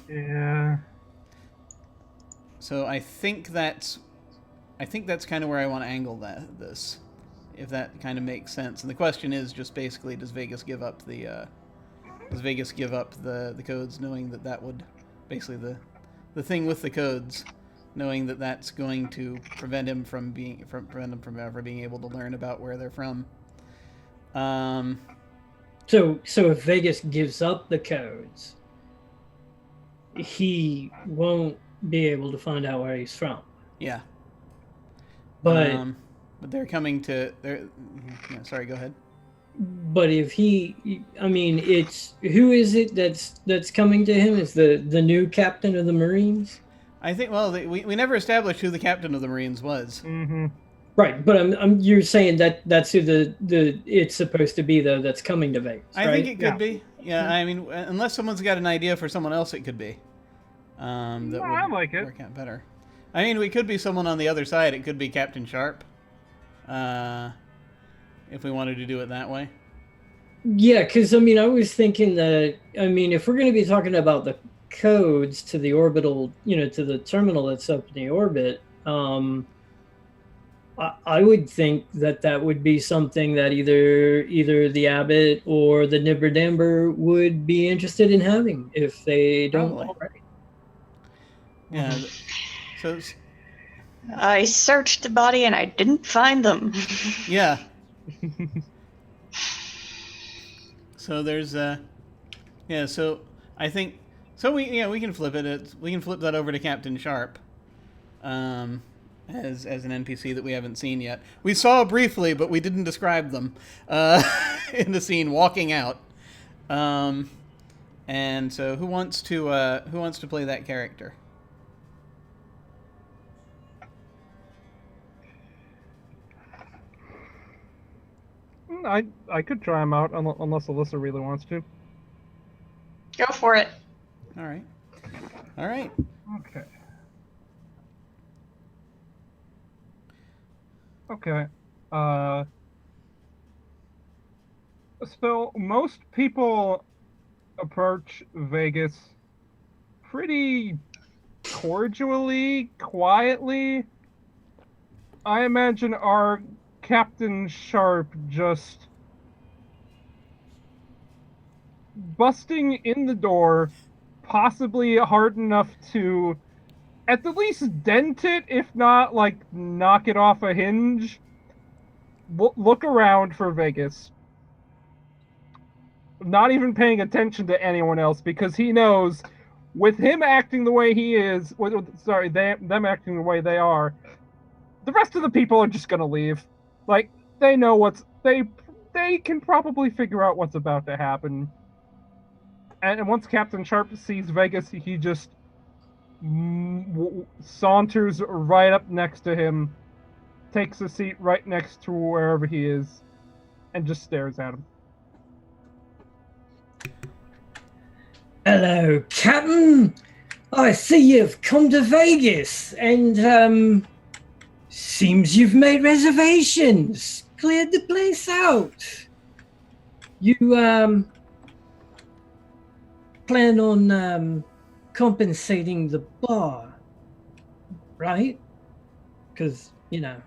Yeah. So I think that's kind of where I want to angle this, if that kind of makes sense. And the question is just basically, does Vegas give up the codes, knowing that would basically the thing with the codes, knowing that that's going to prevent him from ever being able to learn about where they're from. So if Vegas gives up the codes, he won't be able to find out where he's from. Yeah. But they're coming to. Sorry, go ahead. But if it's who is it that's coming to him? Is the new captain of the Marines? I think. Well, we never established who the captain of the Marines was. Mm-hmm. Right, but you're saying that's who the it's supposed to be, though, that's coming to Vegas, right? I think it could be. Yeah, I mean, unless someone's got an idea for someone else, it could be. That would I like it. work out better. I mean, we could be someone on the other side. It could be Captain Sharp, if we wanted to do it that way. Yeah, because, I was thinking that, if we're going to be talking about the codes to the orbital, to the terminal that's up in the orbit, I would think that would be something that either the Abbot or the Nibber Damber would be interested in having if they don't already. Yeah. So I searched the body and I didn't find them. yeah. So there's so I think we can flip it. We can flip that over to Captain Sharp. As an NPC that we haven't seen yet. We saw briefly, but we didn't describe them in the scene walking out. And so who wants to play that character? I could try him out unless Alyssa really wants to. Go for it. All right. Okay. Okay. So most people approach Vegas pretty cordially, quietly. I imagine our Captain Sharp just busting in the door, possibly hard enough to at the least dent it, if not like knock it off a hinge. Look around for Vegas. Not even paying attention to anyone else, because he knows with him acting the way he is, them acting the way they are, the rest of the people are just gonna leave. Like, they know they can probably figure out what's about to happen. And once Captain Sharp sees Vegas, he just saunters right up next to him, takes a seat right next to wherever he is, and just stares at him. Hello, Captain. I see you've come to Vegas, and seems you've made reservations, cleared the place out. You plan on compensating the bar, right? Because out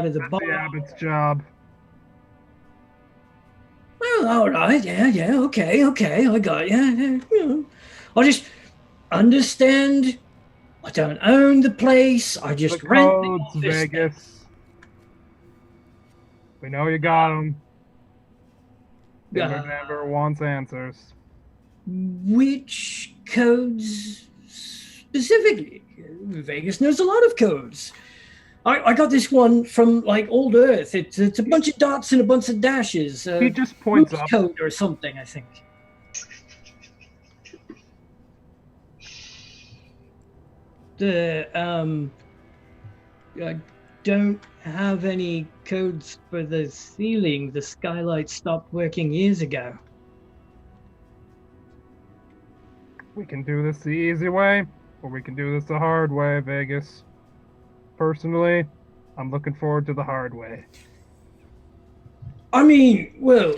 of the bar. The Abbott's job. Well, all right, yeah, okay, I got you. I just understand. I don't own the place. I just the rent codes, the office. Vegas. We know you got them. Never wants answers. Which codes specifically? Vegas knows a lot of codes. I got this one from like old Earth. It's a bunch of dots and a bunch of dashes. He just points up. Code or something, I think. I don't have any codes for the ceiling. The skylight stopped working years ago. We can do this the easy way, or we can do this the hard way, Vegas. Personally, I'm looking forward to the hard way. I mean, well,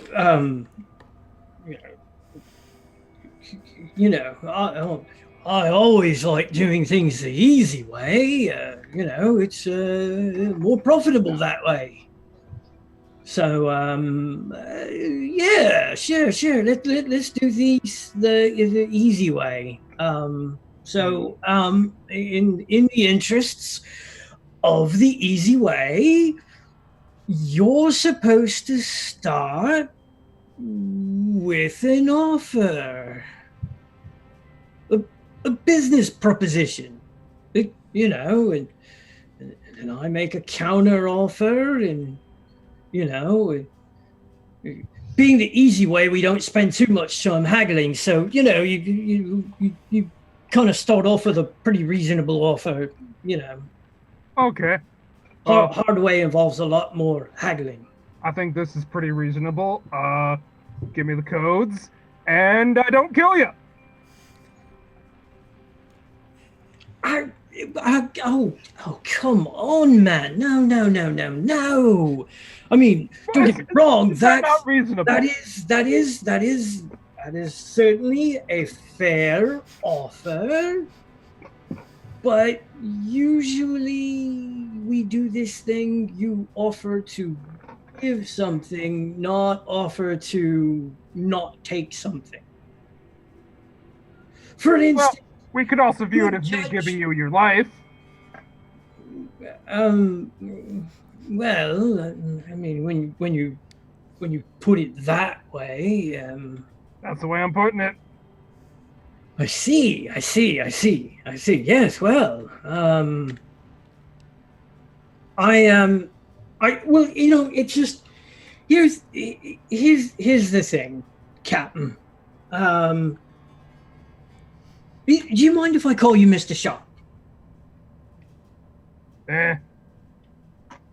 I always like doing things the easy way. It's more profitable that way. So, yeah, sure. Let's do the easy way. In the interests of the easy way, you're supposed to start with an offer, a business proposition, and I make a counter offer, and being the easy way, we don't spend too much time haggling. So you kind of start off with a pretty reasonable offer. Okay. Hard way involves a lot more haggling. I think this is pretty reasonable. Give me the codes, and I don't kill you. Oh, come on, man. No. I mean, don't get me wrong. That's not reasonable. That is certainly a fair offer. But usually we do this thing, you offer to give something, not offer to not take something. For instance, we could also view it as me giving you your life. Well, I mean, when you put it that way, that's the way I'm putting it. I see. Yes, well, it's just here's the thing, Captain. Do you mind if I call you Mr. Sharp?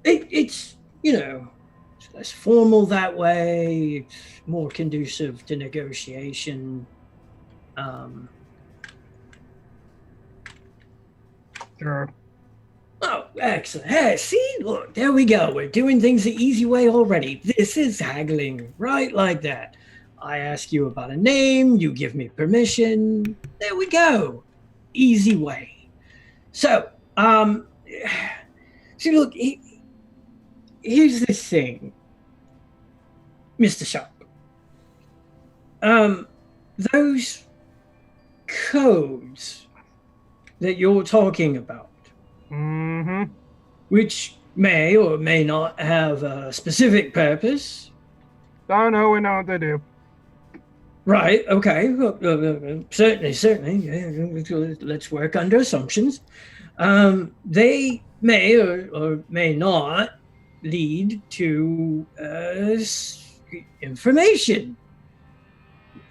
It's it's less formal that way. It's more conducive to negotiation. Sure. Oh, excellent. Hey, see, look, there we go. We're doing things the easy way already. This is haggling, right like that. I ask you about a name, you give me permission. There we go. Easy way. So, see, look, here's the thing, Mr. Sharp. Those codes that you're talking about, Mm-hmm. which may or may not have a specific purpose. Oh, no, we know what they do. Right, okay. Certainly. Yeah, let's work under assumptions. They may or may not lead to information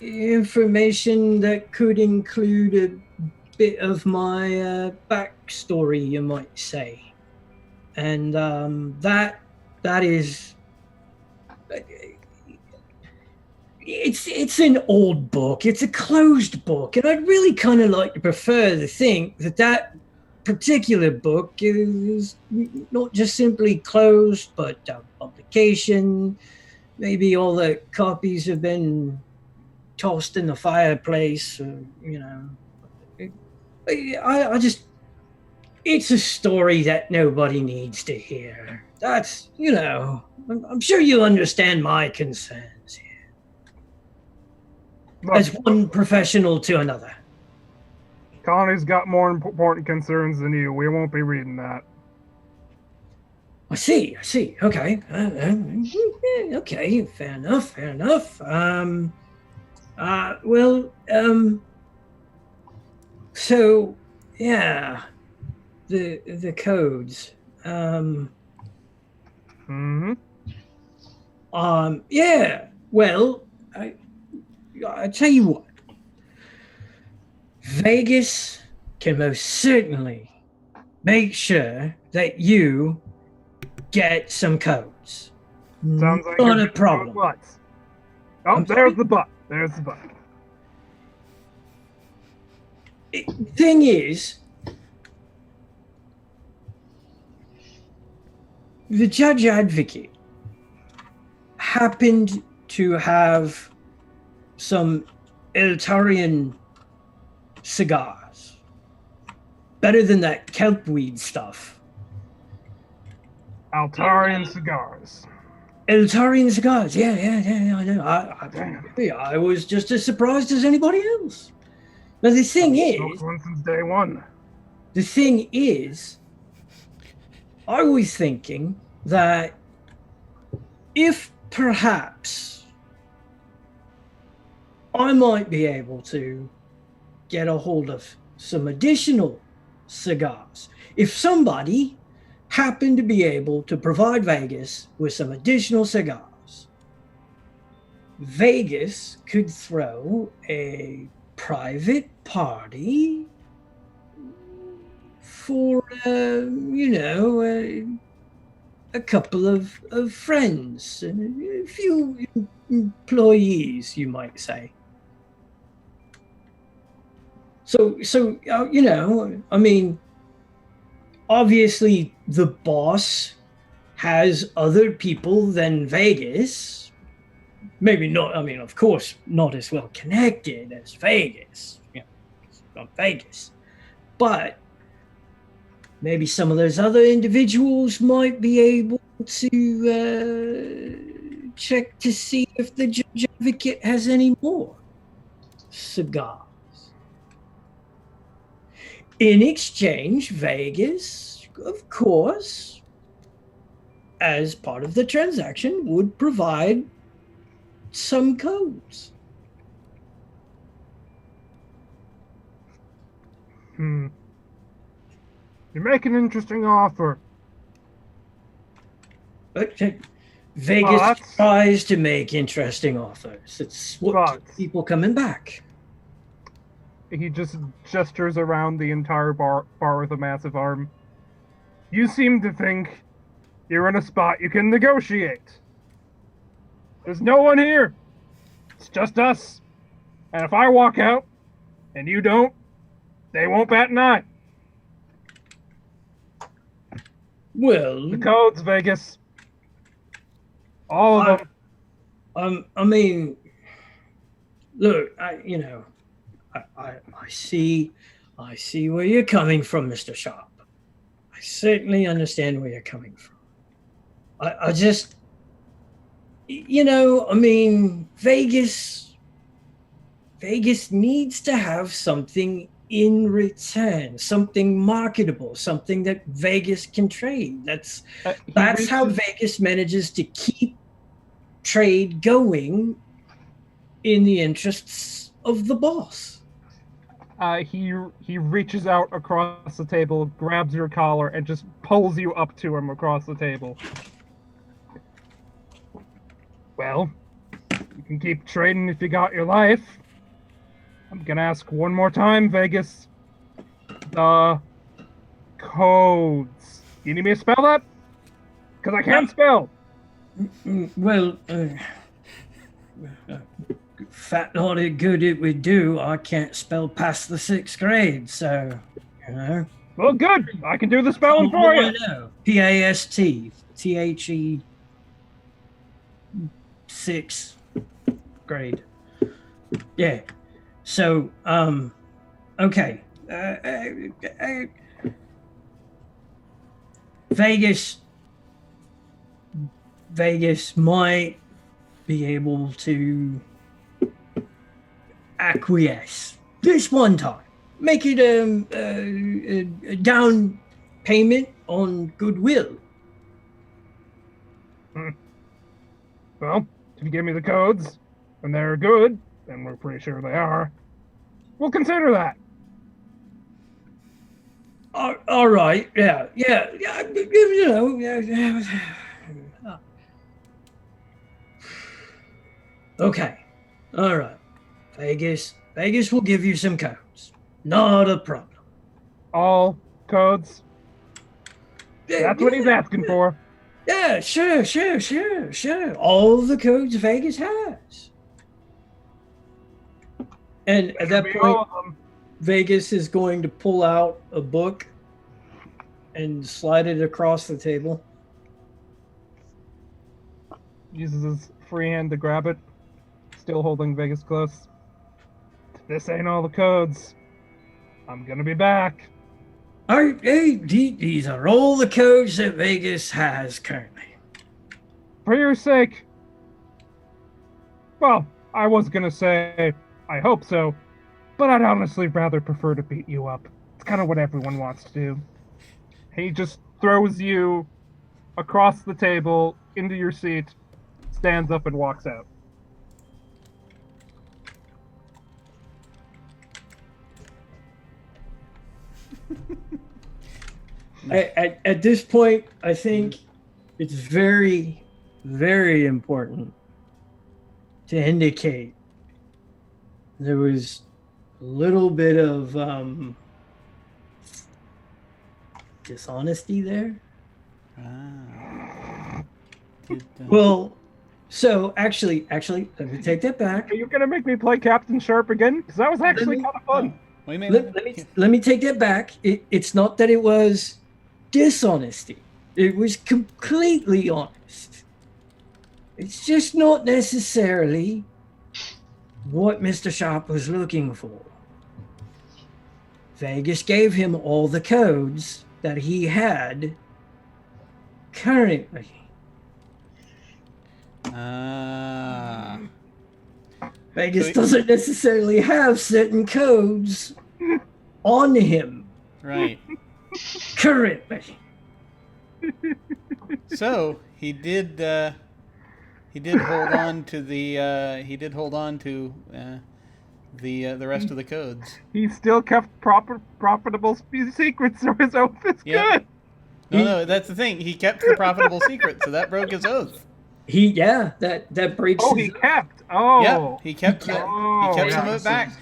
that could include a bit of my backstory, you might say, and that is it's an old book, it's a closed book, and I'd really kind of like to prefer to think that particular book is not just simply closed, but publication. Maybe all the copies have been tossed in the fireplace, I just, it's a story that nobody needs to hear. That's, I'm sure you understand my concerns here. Look, As one professional to another. Connie's got more important concerns than you. We won't be reading that. I see. Okay. Okay, fair enough. So, yeah, the codes. Yeah, well, I tell you what. Vegas can most certainly make sure that you get some codes. Sounds like not a problem. Butts. Oh, there's the butt. Thing is, the judge advocate happened to have some Eltarian cigars. Better than that kelpweed stuff. Altarian cigars. Eltarian cigars, yeah, I know. I was just as surprised as anybody else. Now the thing is, since day one. The thing is, I was thinking that if perhaps I might be able to get a hold of some additional cigars. If somebody happened to be able to provide Vegas with some additional cigars, Vegas could throw a private party for, a couple of friends and a few employees, you might say. So I mean, obviously the boss has other people than Vegas. Maybe not, of course, not as well connected as Vegas. It's not Vegas. But maybe some of those other individuals might be able to check to see if the judge advocate has any more cigars. In exchange, Vegas, of course, as part of the transaction, would provide some codes. You make an interesting offer. Vegas tries to make interesting offers. It's what keeps people coming back. He just gestures around the entire bar with a massive arm. You seem to think you're in a spot you can negotiate. There's no one here. It's just us. And if I walk out and you don't, they won't bat an eye. Well, the codes, Vegas. All of them. I mean, look, I see where you're coming from, Mr. Sharp. I certainly understand where you're coming from. I just, Vegas Vegas needs to have something in return, something marketable, something that Vegas can trade. That's how Vegas manages to keep trade going in the interests of the boss. He reaches out across the table, grabs your collar, and just pulls you up to him across the table. Well, you can keep trading if you got your life. I'm gonna ask one more time, Vegas. The codes. You need me to spell that? Because I can't spell. Well, fat naughty good it would do. I can't spell past the 6th grade, so, you know. Well, good. I can do the spelling for you. PAST, THE 6th grade. Yeah. So, okay. Vegas might be able to acquiesce this one time. Make it a down payment on goodwill. Well, if you give me the codes and they're good, and we're pretty sure they are, we'll consider that. All right. Yeah. You know. Yeah. Okay. All right. Vegas will give you some codes. Not a problem. All codes? That's what he's asking for. Yeah, sure. All the codes Vegas has. And at that point, Vegas is going to pull out a book and slide it across the table. Uses his free hand to grab it, still holding Vegas close. This ain't all the codes. I'm gonna be back. Hey, these are all the codes that Vegas has currently. For your sake. Well, I was gonna say, I hope so, but I'd honestly rather prefer to beat you up. It's kind of what everyone wants to do. He just throws you across the table into your seat, stands up and walks out. At this point, I think it's very, very important to indicate there was a little bit of dishonesty there. Well, so actually, let me take that back. Are you gonna make me play Captain Sharp again? Because that was actually kind of fun. Let me take that back. It's not that it was dishonesty. It was completely honest. It's just not necessarily what Mr. Sharp was looking for. Vegas gave him all the codes that he had currently. Vegas doesn't necessarily have certain codes on him. Right. Currently. So he did hold on to the the rest of the codes. He still kept profitable secrets, so his oath is good. No, that's the thing. He kept the profitable secret, so that broke his oath. That breaks. Oh, he kept. Oh, yeah, he kept some of it back.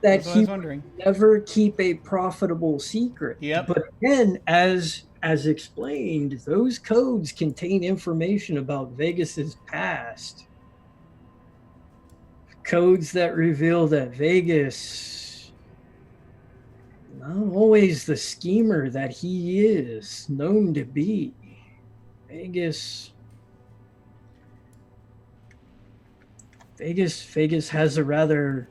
That he was wondering. Never keep a profitable secret. Yep. But again, as explained, those codes contain information about Vegas's past. Codes that reveal that Vegas, not always the schemer that he is known to be. Vegas has a rather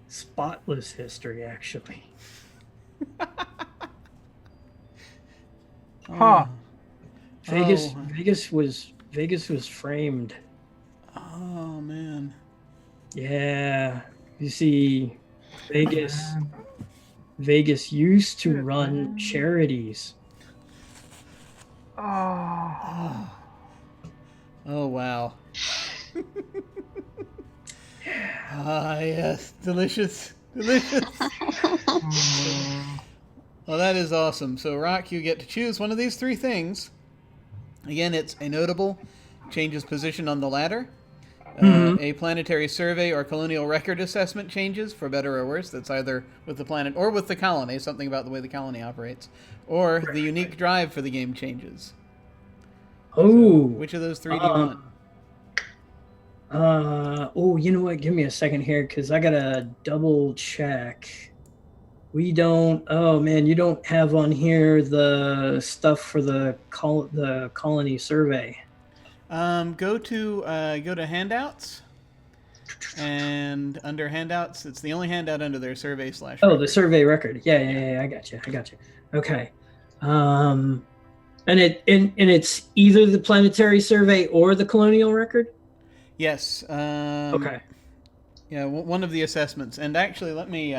spotless history, actually. Huh. Vegas was framed. Oh man. Yeah. You see, Vegas used to run charities. Oh. Oh, wow. Yes. Delicious. Delicious. Well, that is awesome. So, Rock, you get to choose one of these three things. Again, it's a notable, changes position on the ladder. A planetary survey or colonial record assessment changes, for better or worse. That's either with the planet or with the colony, something about the way the colony operates. Or the unique drive for the game changes. Oh. So, which of those three do you want? You know what? Give me a second here, because I gotta double check. We don't. Oh man, you don't have on here the stuff for the colony survey. Go to handouts, and under handouts, it's the only handout under their survey / Oh, the survey record. Yeah. I got you. Okay. And it's either the planetary survey or the colonial record. Yes. Okay. Yeah, one of the assessments. And actually, let me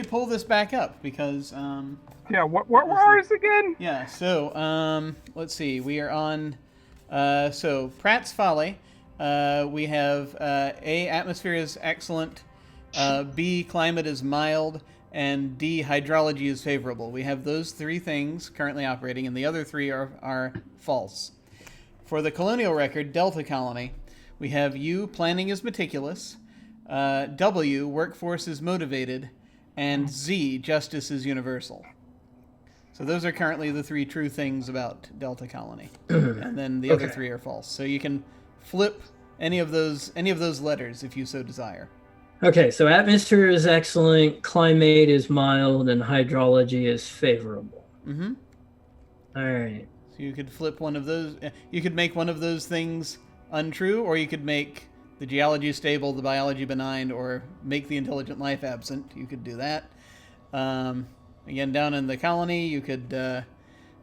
pull this back up because. Yeah. What were ours again? Yeah. So let's see. We are on. So Pratt's Folly. We have A, atmosphere is excellent. B, climate is mild. And D, hydrology is favorable. We have those three things currently operating, and the other three are false. For the colonial record, Delta Colony, we have U, planning is meticulous. W, workforce is motivated. And Z, justice is universal. So those are currently the three true things about Delta Colony, and then the other three are false. So you can flip any of those letters if you so desire. Okay, so atmosphere is excellent, climate is mild, and hydrology is favorable. Mm-hmm. All right. So you could flip one of those. You could make one of those things untrue, or you could make the geology stable, the biology benign, or make the intelligent life absent. You could do that. Again, down in the colony, you could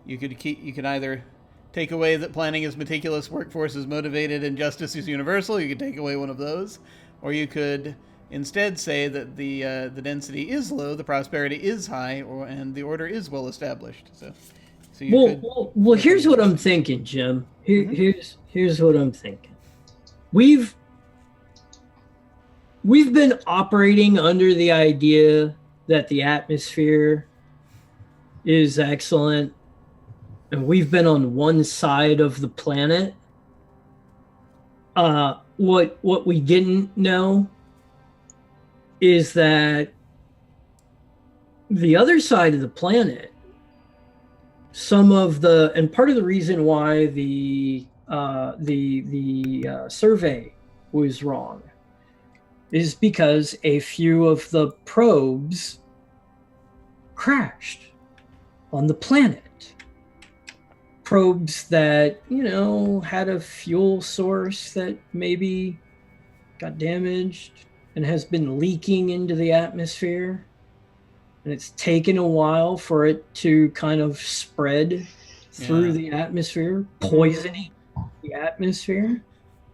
either take away that planning is meticulous, workforce is motivated, and justice is universal. You could take away one of those, or you could instead say that the density is low, the prosperity is high, and the order is well established. So well, here's what I'm thinking, Jim. Here's what I'm thinking. We've been operating under the idea that the atmosphere is excellent, and we've been on one side of the planet. What we didn't know is that the other side of the planet, and part of the reason why the survey was wrong is because a few of the probes crashed on the planet. Probes that, had a fuel source that maybe got damaged and has been leaking into the atmosphere. And it's taken a while for it to kind of spread through the atmosphere, poisoning the atmosphere.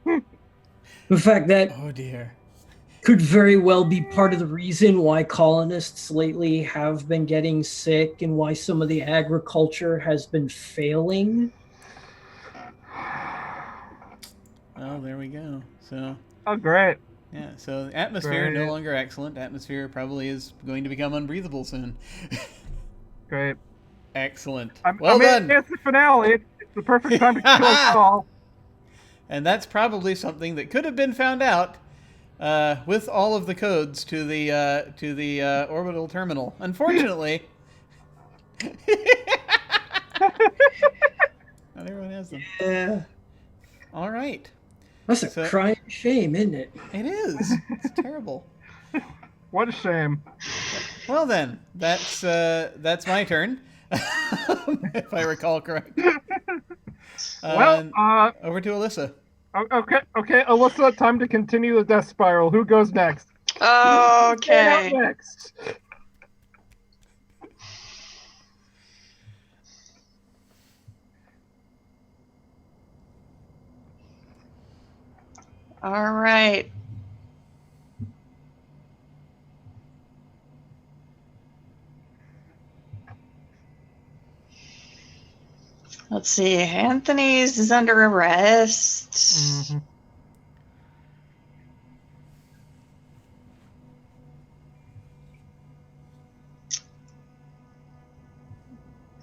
The fact that oh dear, could very well be part of the reason why colonists lately have been getting sick and why some of the agriculture has been failing. Oh, there we go. So. Oh, great. Yeah, so atmosphere no longer excellent. Atmosphere probably is going to become unbreathable soon. Great. Excellent. Well done. It's the finale. It's the perfect time to kill us all. And that's probably something that could have been found out with all of the codes to the orbital terminal. Unfortunately, not everyone has them. Yeah. All right. That's a crying shame, isn't it? It is. It's terrible. What a shame. Well then, that's my turn, if I recall correct. Over to Alyssa. Okay, Alyssa, time to continue the death spiral. Who goes next? Okay. Next. All right. Let's see. Anthony's is under arrest. Mm-hmm.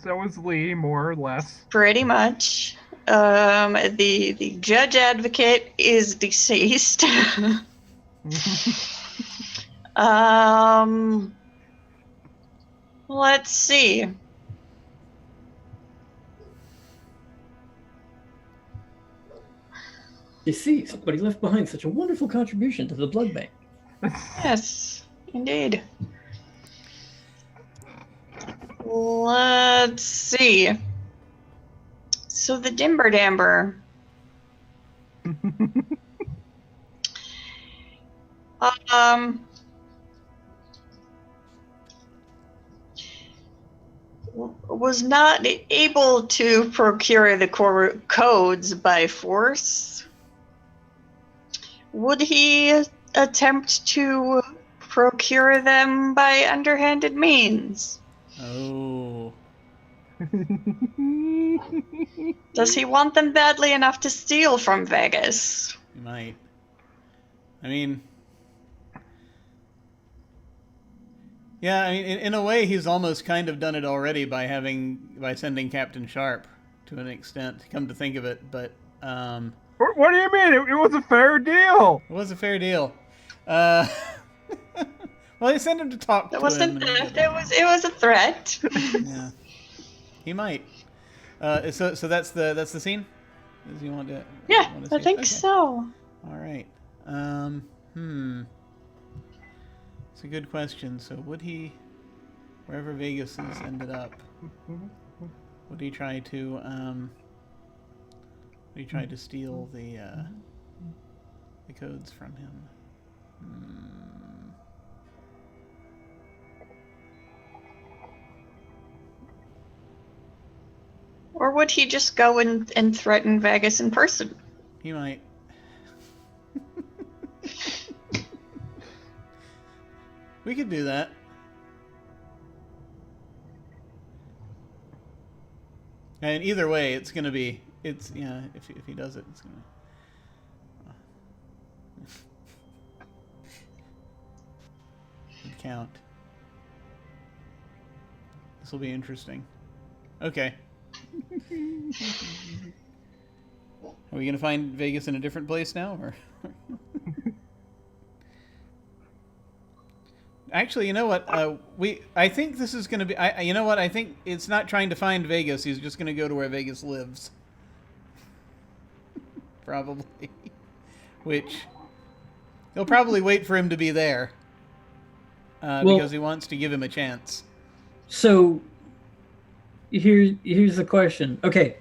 So is Lee, more or less. Pretty much. The judge advocate is deceased. Let's see. Deceased, but he left behind such a wonderful contribution to the blood bank. Yes, indeed. Let's see. So the Dimber Damber. Was not able to procure the codes by force. Would he attempt to procure them by underhanded means? Oh. Does he want them badly enough to steal from Vegas? He might. I mean... Yeah, I mean, in a way, he's almost kind of done it already by sending Captain Sharp, to an extent, come to think of it, but, What do you mean? It was a fair deal! It was a fair deal. Well, they sent him to talk to It wasn't him. theft, it was a threat. Yeah. He might. So that's the scene? Does he want to... Yeah, want to I see think it? Okay. so. All right. It's a good question. So would he, wherever Vegas has ended up, would he try to steal the codes from him? Or would he just go and threaten Vegas in person? He might. We could do that. And either way, if he does it, it's gonna. Good count. This will be interesting. Okay. Are we gonna find Vegas in a different place now, or? Actually, you know what? I think this is going to be... you know what? I think it's not trying to find Vegas. He's just going to go to where Vegas lives. Probably. Which... He'll probably wait for him to be there. Because he wants to give him a chance. So, here's the question. Okay,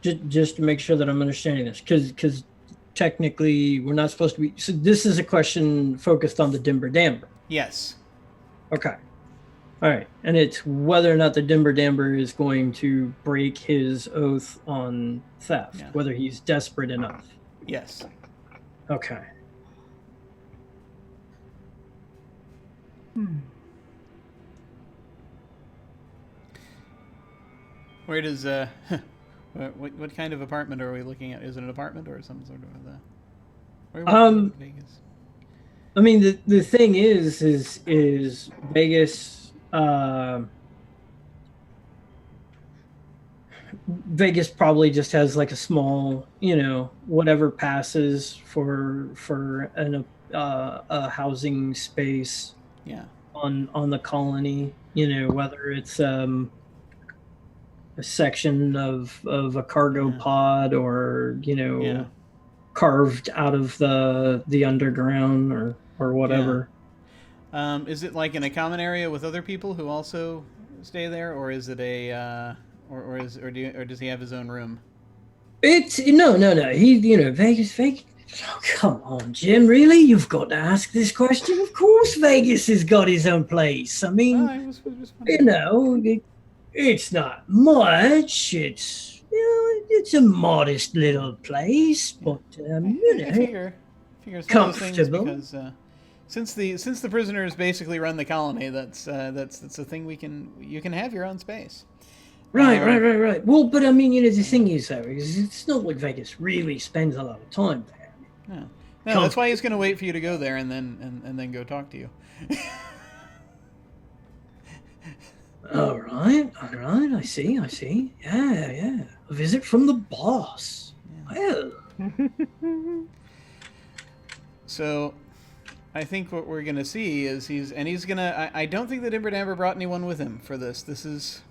just to make sure that I'm understanding this. Because technically, we're not supposed to be... So this is a question focused on the Dimber Damber. Yes. Okay. All right. And it's whether or not the Dimber Damber is going to break his oath on theft, whether he's desperate enough. Yes. Okay. Where does... what kind of apartment are we looking at? Is it an apartment or some sort of... where Vegas? I mean, the thing is Vegas. Vegas probably just has like a small, whatever passes for a housing space. Yeah. On the colony, whether it's a section of a cargo pod or carved out of the underground or whatever. Yeah. Is it like in a common area with other people who also stay there, or is it a or does he have his own room? It's no. He Vegas. Oh, come on, Jim. Really? You've got to ask this question. Of course, Vegas has got his own place. I mean, it's not much. It's a modest little place, but I figure it's one of those things comfortable. because since the prisoners basically run the colony, that's a thing you can have your own space. Right. Well, but I mean, the thing is, though, is it's not like Vegas really spends a lot of time there. No, that's why he's going to wait for you to go there and then go talk to you. All right. I see. Yeah. A visit from the boss. Well. So, I think what we're going to see is he's going to... I don't think that Imber Amber brought anyone with him for this. He's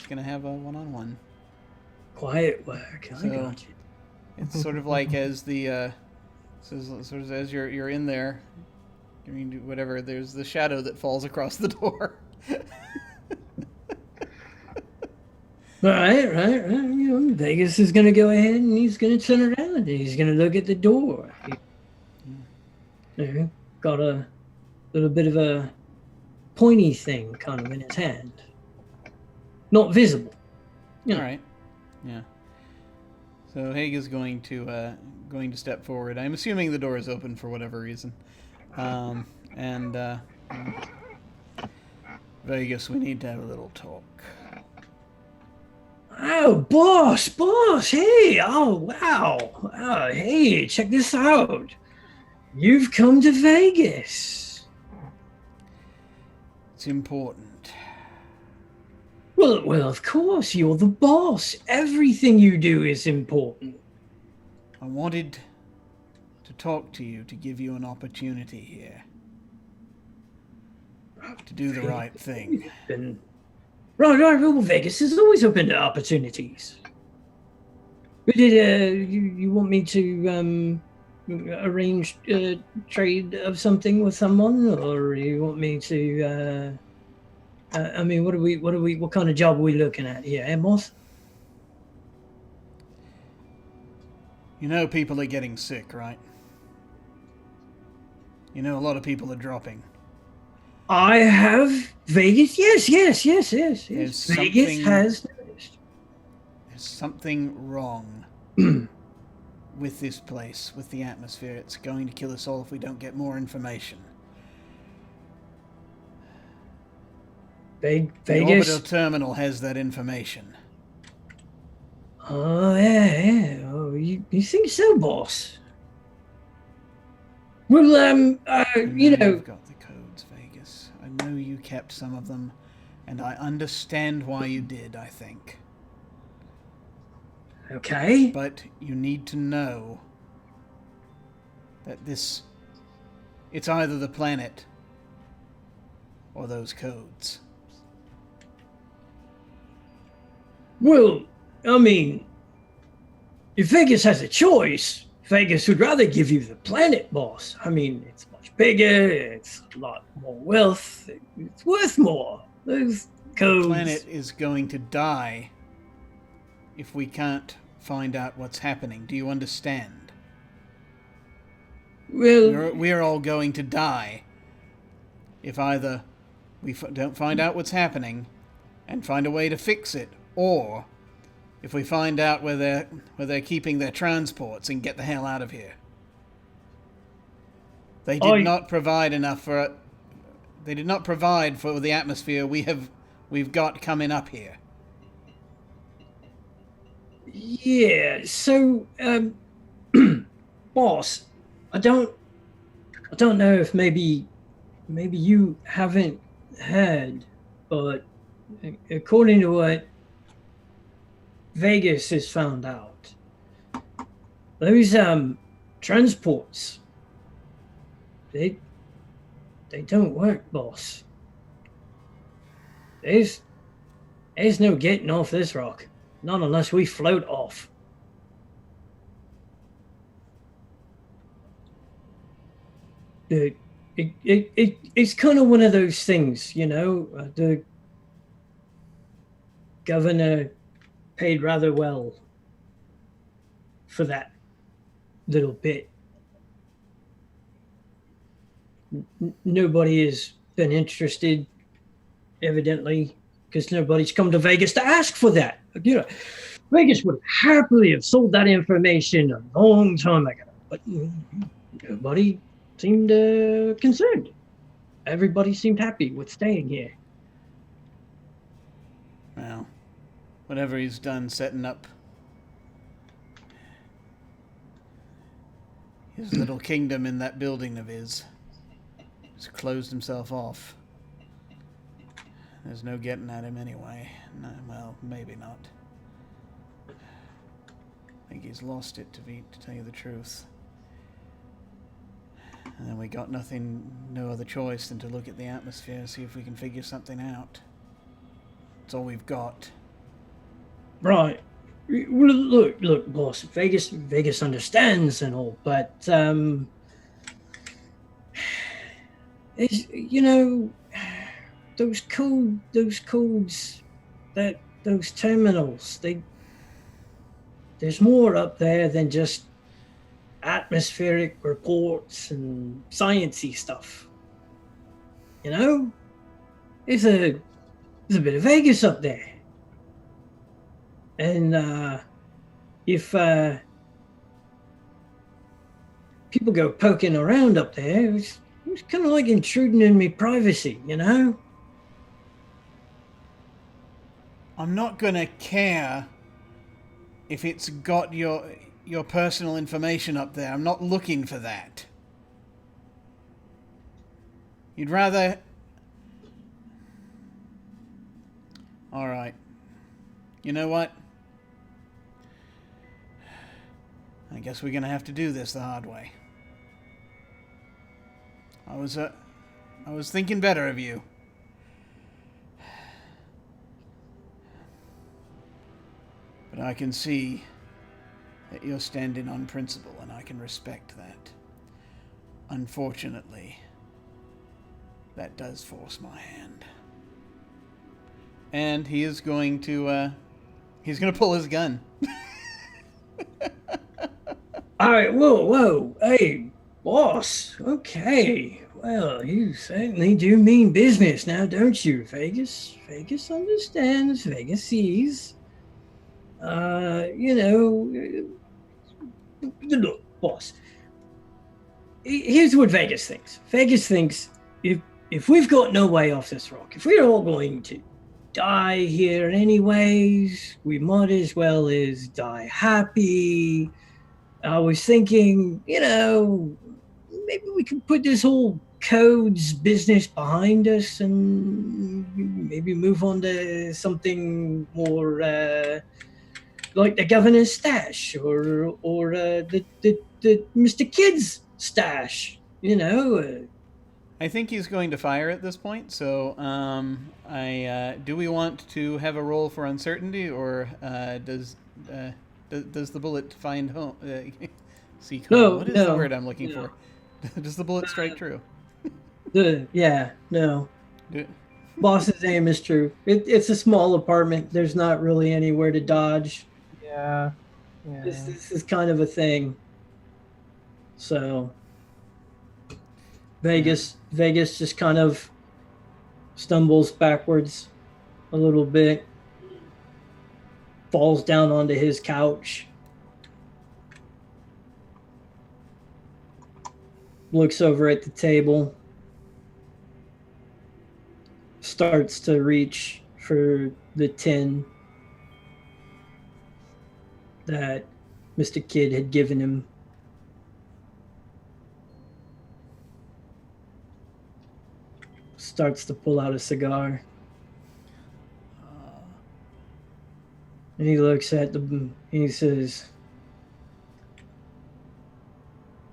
going to have a one-on-one. Quiet work. I got you. It's sort of like as the... sort of as you're in there, I mean, whatever, there's the shadow that falls across the door. Right. Vegas is going to go ahead and he's going to turn around and he's going to look at the door. Got a little bit of a pointy thing kind of in his hand. Not visible. All right. Yeah. So Haig is going to step forward. I'm assuming the door is open for whatever reason. Vegas, we need to have a little talk. Oh, boss, hey, oh, wow. Oh, hey, check this out. You've come to Vegas. It's important. Well, of course, you're the boss. Everything you do is important. I wanted to talk to you, to give you an opportunity here. To do the right thing. Right. Well, Vegas is always open to opportunities. But you want me to arrange a trade of something with someone, or you want me to? I mean, what kind of job are we looking at here, boss? You know people are getting sick, right? You know a lot of people are dropping. I have Vegas. Yes. Vegas has noticed. There's something wrong with this place, with the atmosphere. It's going to kill us all if we don't get more information. Vegas. The orbital terminal has that information. Oh, yeah. Oh, you think so, boss? Well, You've got the codes, Vegas. I know you kept some of them, and I understand why you did, I think. Okay. But you need to know that it's either the planet or those codes. Well, I mean, if Vegas has a choice, Vegas would rather give you the planet, boss. I mean, it's much bigger, it's a lot more wealth, it's worth more. Those codes... The planet is going to die if we can't find out what's happening. Do you understand? Well... We're all going to die if either we don't find out what's happening and find a way to fix it, or if we find out where they're keeping their transports and get the hell out of here. They did not provide enough for it. They did not provide for the atmosphere we've got coming up here. Yeah, so boss, I don't know if maybe you haven't heard, but according to what Vegas has found out, those transports, they don't work, boss. There's no getting off this rock, not unless we float off. It's kind of one of those things, you know. The governor paid rather well for that little bit. Nobody has been interested, evidently, because nobody's come to Vegas to ask for that. You know, Vegas would happily have sold that information a long time ago, but nobody seemed concerned. Everybody seemed happy with staying here. Well, whatever he's done setting up his little kingdom in that building of his, he's closed himself off. There's no getting at him anyway. No, well, maybe not. I think he's lost it, to tell you the truth. And then we got no other choice than to look at the atmosphere, see if we can figure something out. That's all we've got. Right. Well, look, boss. Vegas understands and all, but it's, those codes, those terminals. There's more up there than just atmospheric reports and sciencey stuff. There's a bit of Vegas up there. And if people go poking around up there, it's kind of like intruding in my privacy, I'm not gonna care if it's got your personal information up there. I'm not looking for that. You'd rather... Alright. You know what? I guess we're gonna have to do this the hard way. I was thinking better of you. But I can see that you're standing on principle, and I can respect that. Unfortunately, that does force my hand. And he is going to, he's going to pull his gun. All right, whoa, hey, boss, okay. Well, you certainly do mean business now, don't you, Vegas? Vegas understands, Vegas sees. Look, boss, here's what Vegas thinks. Vegas thinks if we've got no way off this rock, if we're all going to die here anyways, we might as well as die happy. I was thinking, maybe we could put this whole codes business behind us and maybe move on to something more like the governor's stash or the Mr. Kid's stash, I think he's going to fire at this point, so do we want to have a roll for uncertainty, or does the bullet find home? Seek home? No, what is the word I'm looking for? Does the bullet strike true? No. Boss's aim is true. It's a small apartment. There's not really anywhere to dodge. Yeah. This is kind of a thing. So Vegas just kind of stumbles backwards a little bit, falls down onto his couch, looks over at the table, starts to reach for the tin that Mr. Kidd had given him. Starts to pull out a cigar. And he looks at he says,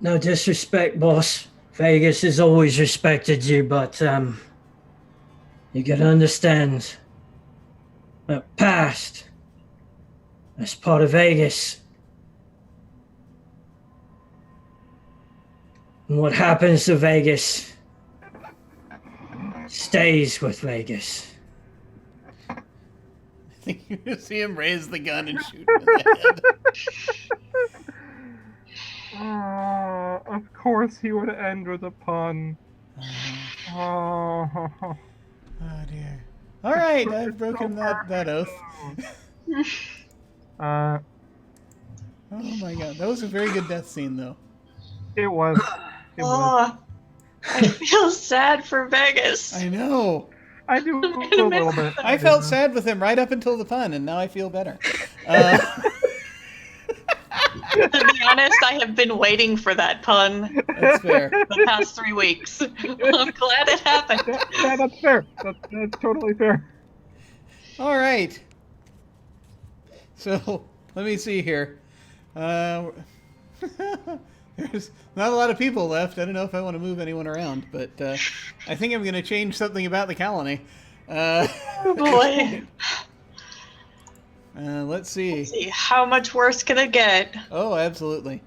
"No disrespect, boss. Vegas has always respected you, but you gotta understand that past, that's part of Vegas. And what happens to Vegas stays with Vegas." I think you see him raise the gun and shoot him in the head. Of course he would end with a pun. Oh dear. All right, I've broken that oath. Oh my god, that was a very good death scene, though. It was. I feel sad for Vegas. I know. I do a little bit. I felt sad with him right up until the pun, and now I feel better. To be honest, I have been waiting for that pun That's fair. the past 3 weeks. I'm glad it happened. Yeah, that's fair. That's totally fair. All right. So let me see here. There's not a lot of people left. I don't know if I want to move anyone around, but I think I'm going to change something about the colony. Oh boy. Let's see. Let's see, how much worse can it get? Oh, absolutely.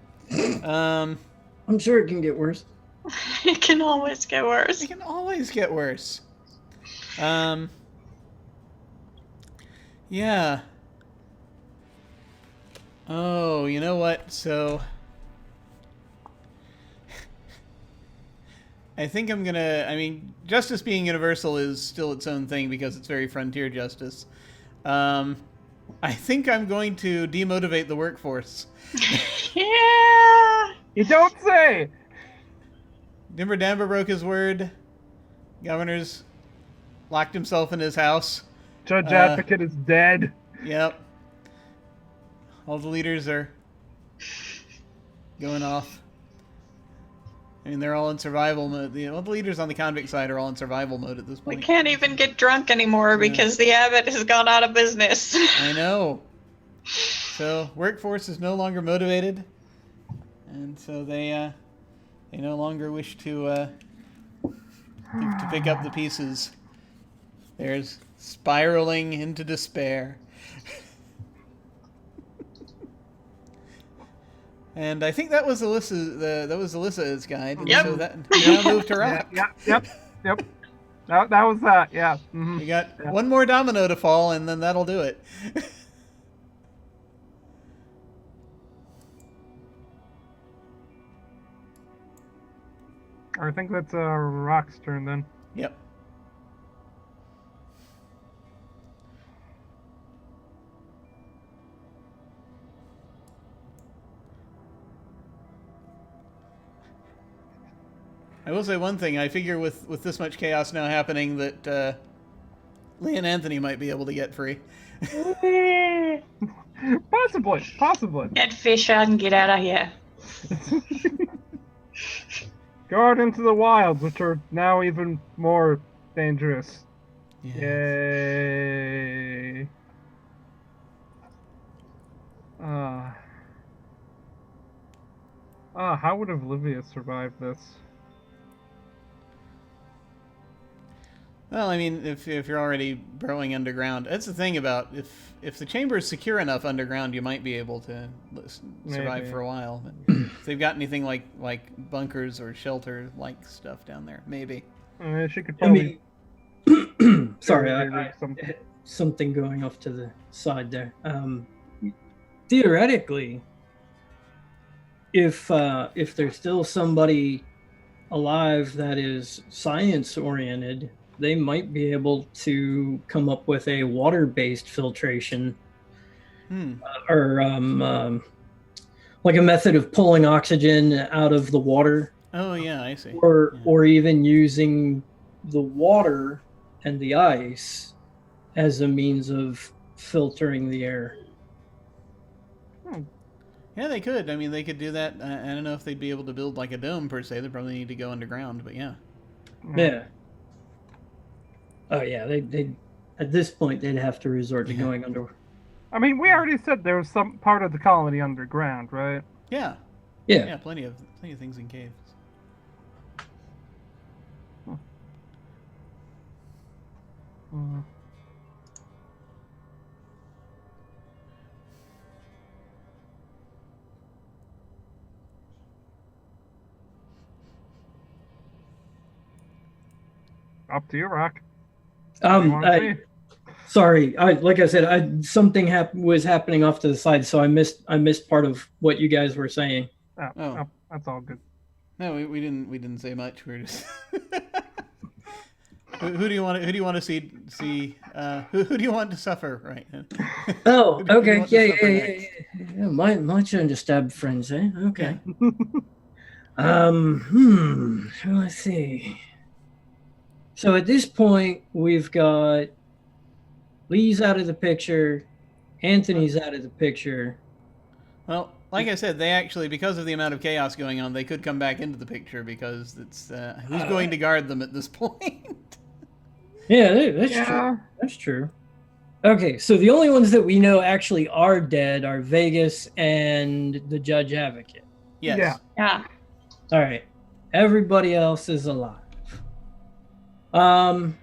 I'm sure it can get worse. It can always get worse. It can always get worse. Yeah. Oh, you know what? So I think I'm gonna. I mean, justice being universal is still its own thing because it's very frontier justice. I think I'm going to demotivate the workforce. Yeah. You don't say. Dimber Damber broke his word. Governor's locked himself in his house. Judge Advocate is dead. Yep. All the leaders are going off. I mean, they're all in survival mode. All the leaders on the convict side are all in survival mode at this We point. can't even get drunk anymore because the abbot has gone out of business. I know. So workforce is no longer motivated, and so they no longer wish to pick up the pieces. There's spiraling into despair. And I think that was Alyssa's guide. And Yep. so that now moved to Rock. Yep. That was that. Yeah. We got one more domino to fall, and then that'll do it. I think that's Rock's turn then. Yep. I will say one thing. I figure with this much chaos now happening that Lee and Anthony might be able to get free. Possibly. Get fish out and get out of here. Go out into the wilds, which are now even more dangerous. Yeah. Yay. How would Olivia survive this? Well, I mean, if you're already burrowing underground, that's the thing about if the chamber is secure enough underground, you might be able to survive Maybe. for a while. But if they've got anything like bunkers or shelter like stuff down there, maybe. She could I probably. mean, sorry, I something. something going off to the side there. Theoretically, if there's still somebody alive that is science oriented, they might be able to come up with a water-based filtration or like a method of pulling oxygen out of the water. Oh yeah, I see. Or even using the water and the ice as a means of filtering the air. Yeah, they could. I mean, they could do that. I don't know if they'd be able to build like a dome per se. They probably need to go underground, but yeah. Yeah. Oh yeah, they at this point they'd have to resort to going under. I mean, we already said there was some part of the colony underground, right? Yeah. Yeah. Yeah, plenty of things in caves. Up to you, Rock. What do you wanna see? Sorry, like I said, something was happening off to the side, so I missed part of what you guys were saying. Oh. That's all good. No, we didn't say much. We're just who do you want to see who do you want to suffer right now? Oh, Who do you okay, want to suffer next? yeah. My turn to stab friends, eh? Okay. Let's see. So at this point, we've got Lee's out of the picture, Anthony's out of the picture. Well, like I said, they actually, because of the amount of chaos going on, they could come back into the picture because it's who's going to guard them at this point? Yeah, that's Yeah. true. That's true. Okay, so the only ones that we know actually are dead are Vegas and the judge advocate. Yes. Yeah. Yeah. All right. Everybody else is alive. I'm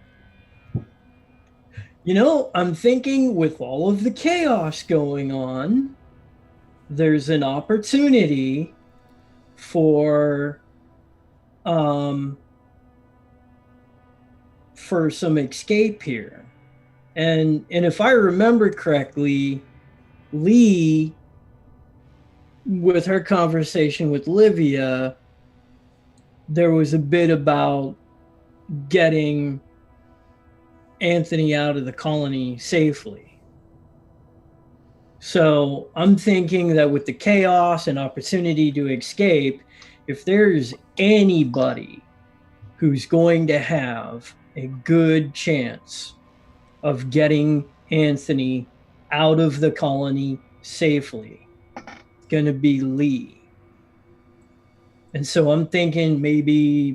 thinking with all of the chaos going on, there's an opportunity for some escape here. And if I remember correctly, Lee, with her conversation with Livia, there was a bit about getting Anthony out of the colony safely. So I'm thinking that with the chaos and opportunity to escape, if there's anybody who's going to have a good chance of getting Anthony out of the colony safely, it's going to be Lee. And so I'm thinking maybe,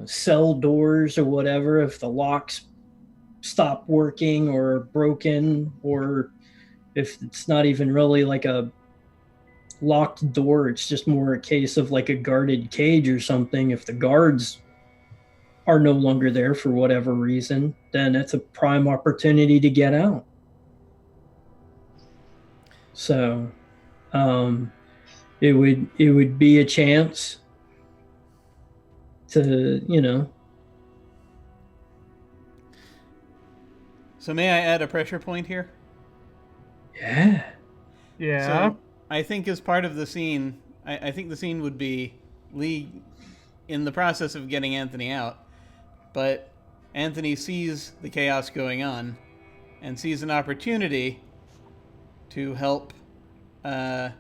cell doors or whatever, if the locks stop working or broken, or if it's not even really like a locked door, it's just more a case of like a guarded cage or something. If the guards are no longer there for whatever reason, then it's a prime opportunity to get out. So it would be a chance to, So may I add a pressure point here? Yeah. Yeah. So I think as part of the scene, I think the scene would be Lee in the process of getting Anthony out, but Anthony sees the chaos going on and sees an opportunity to help others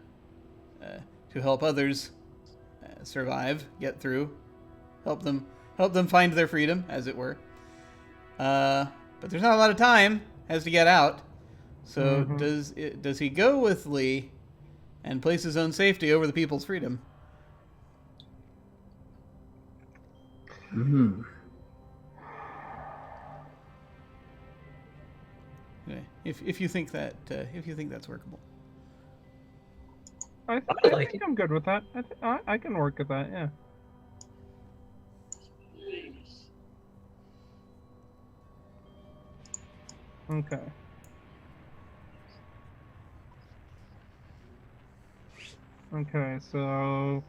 survive, get through, help them find their freedom, as it were. But there's not a lot of time, has to get out. So does he go with Lee and place his own safety over the people's freedom? Mm-hmm. Okay. If you think that's workable. I like think I'm good with that. I can work with that, yeah. Okay. Okay, so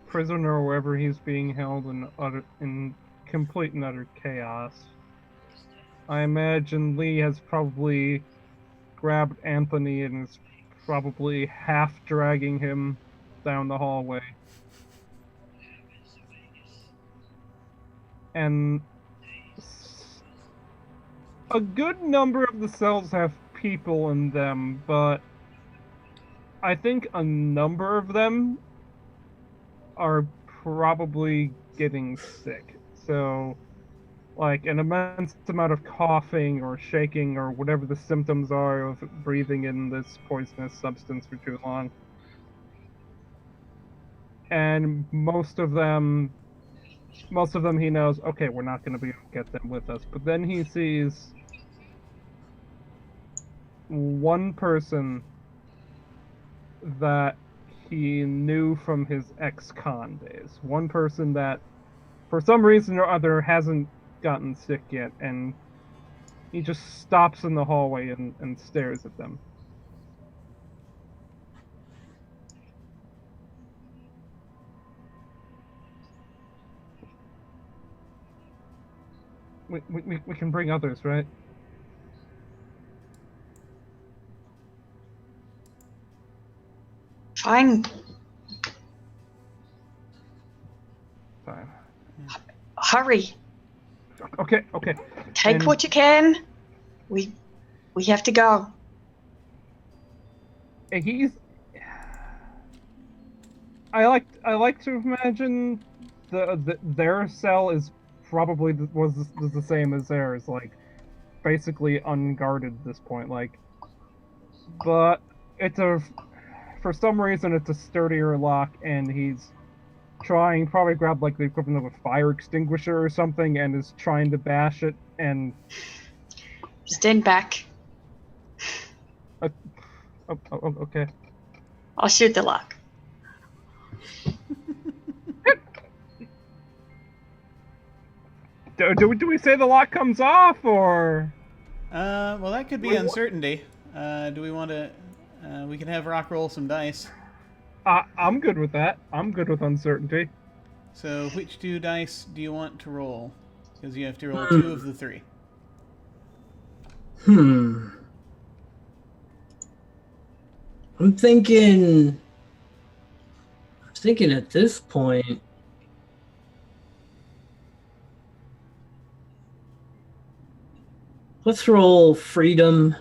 prisoner wherever he's being held in complete and utter chaos. I imagine Lee has probably grabbed Anthony and is probably half dragging him down the hallway. And a good number of the cells have people in them, but I think a number of them are probably getting sick. So, like, an immense amount of coughing or shaking or whatever the symptoms are of breathing in this poisonous substance for too long. And most of them he knows, okay, we're not going to be able to get them with us. But then he sees one person that he knew from his ex-con days. One person that, for some reason or other, hasn't gotten sick yet, and he just stops in the hallway and stares at them. We can bring others, right? Fine. Fine. Hurry. Okay. Take And- what you can. We have to go. He's. I like to imagine their cell is probably was the same as theirs, like basically unguarded at this point, like. But for some reason it's a sturdier lock, and he's trying, probably grabbed like the equivalent of a fire extinguisher or something, and is trying to bash it, and Stand back. okay. I'll shoot the lock. Do we say the lock comes off, or? Well, that could be uncertainty. Do we want to? We can have Rock roll some dice. I'm good with that. I'm good with uncertainty. So, which 2 dice do you want to roll? Because you have to roll 2 of the 3. I'm thinking at this point, let's roll freedom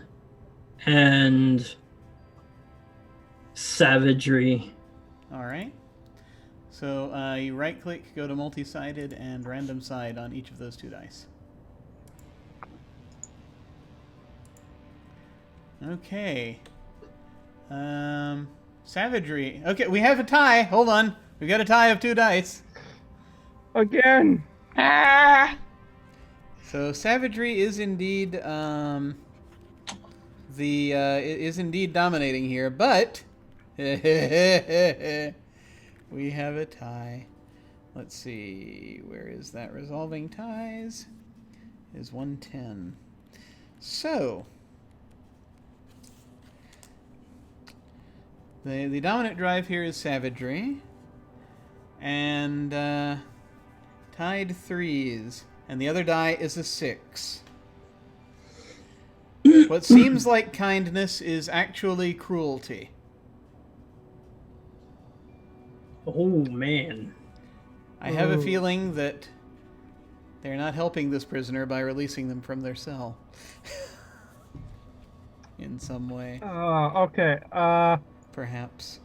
and savagery. All right. So you right-click, go to multi-sided, and random side on each of those 2 dice. Okay. Savagery. Okay, we have a tie. Hold on. We got a tie of 2 dice. Again. Ah! So savagery is indeed is indeed dominating here, but we have a tie. Let's see, where is that resolving ties? Is 110. So the dominant drive here is savagery, and tied 3s, and the other die is a 6. What seems like kindness is actually cruelty. Oh, man. I have a feeling that they're not helping this prisoner by releasing them from their cell. In some way. Okay. Perhaps.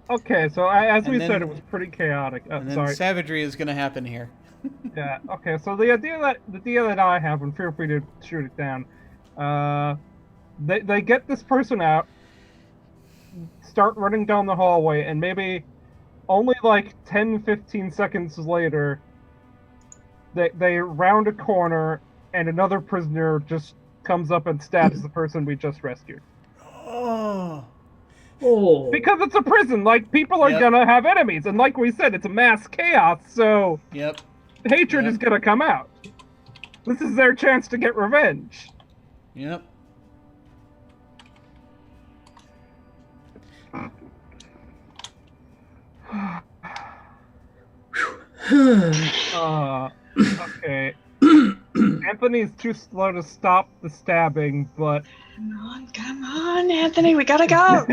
Okay, so as And we then- said, it was pretty chaotic. And then Sorry. savagery is going to happen here. Yeah. Okay. So the idea that I have, and feel free to shoot it down. They get this person out, start running down the hallway, and maybe only like 10-15 seconds later, they round a corner, and another prisoner just comes up and stabs the person we just rescued. Oh. Oh. Because it's a prison, like, people are Yep. gonna have enemies, and like we said, it's a mass chaos, so Yep. hatred Yep. is gonna come out. This is their chance to get revenge. Yep. Okay. Anthony's too slow to stop the stabbing, but Come on, Anthony, we gotta go.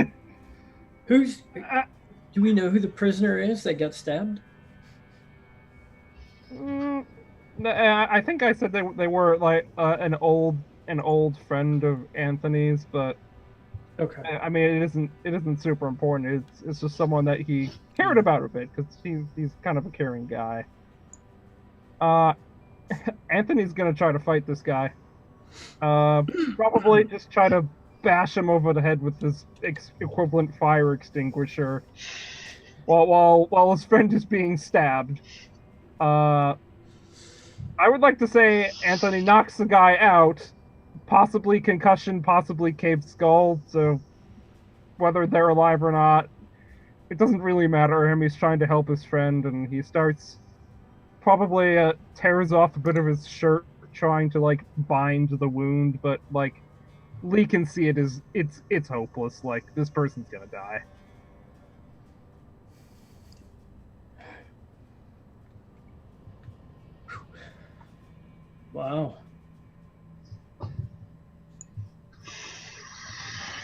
Do we know who the prisoner is that got stabbed? I think I said they were like an old friend of Anthony's, but Okay. I mean it isn't super important. It's just someone that he cared about a bit because he's kind of a caring guy. Anthony's gonna try to fight this guy. Probably just try to bash him over the head with this equivalent fire extinguisher, while his friend is being stabbed. I would like to say Anthony knocks the guy out, possibly concussion, possibly caved skull. So whether they're alive or not, it doesn't really matter. He's trying to help his friend, and he starts. Probably tears off a bit of his shirt, trying to like bind the wound, but like Lee can see it's hopeless. Like this person's gonna die. Wow.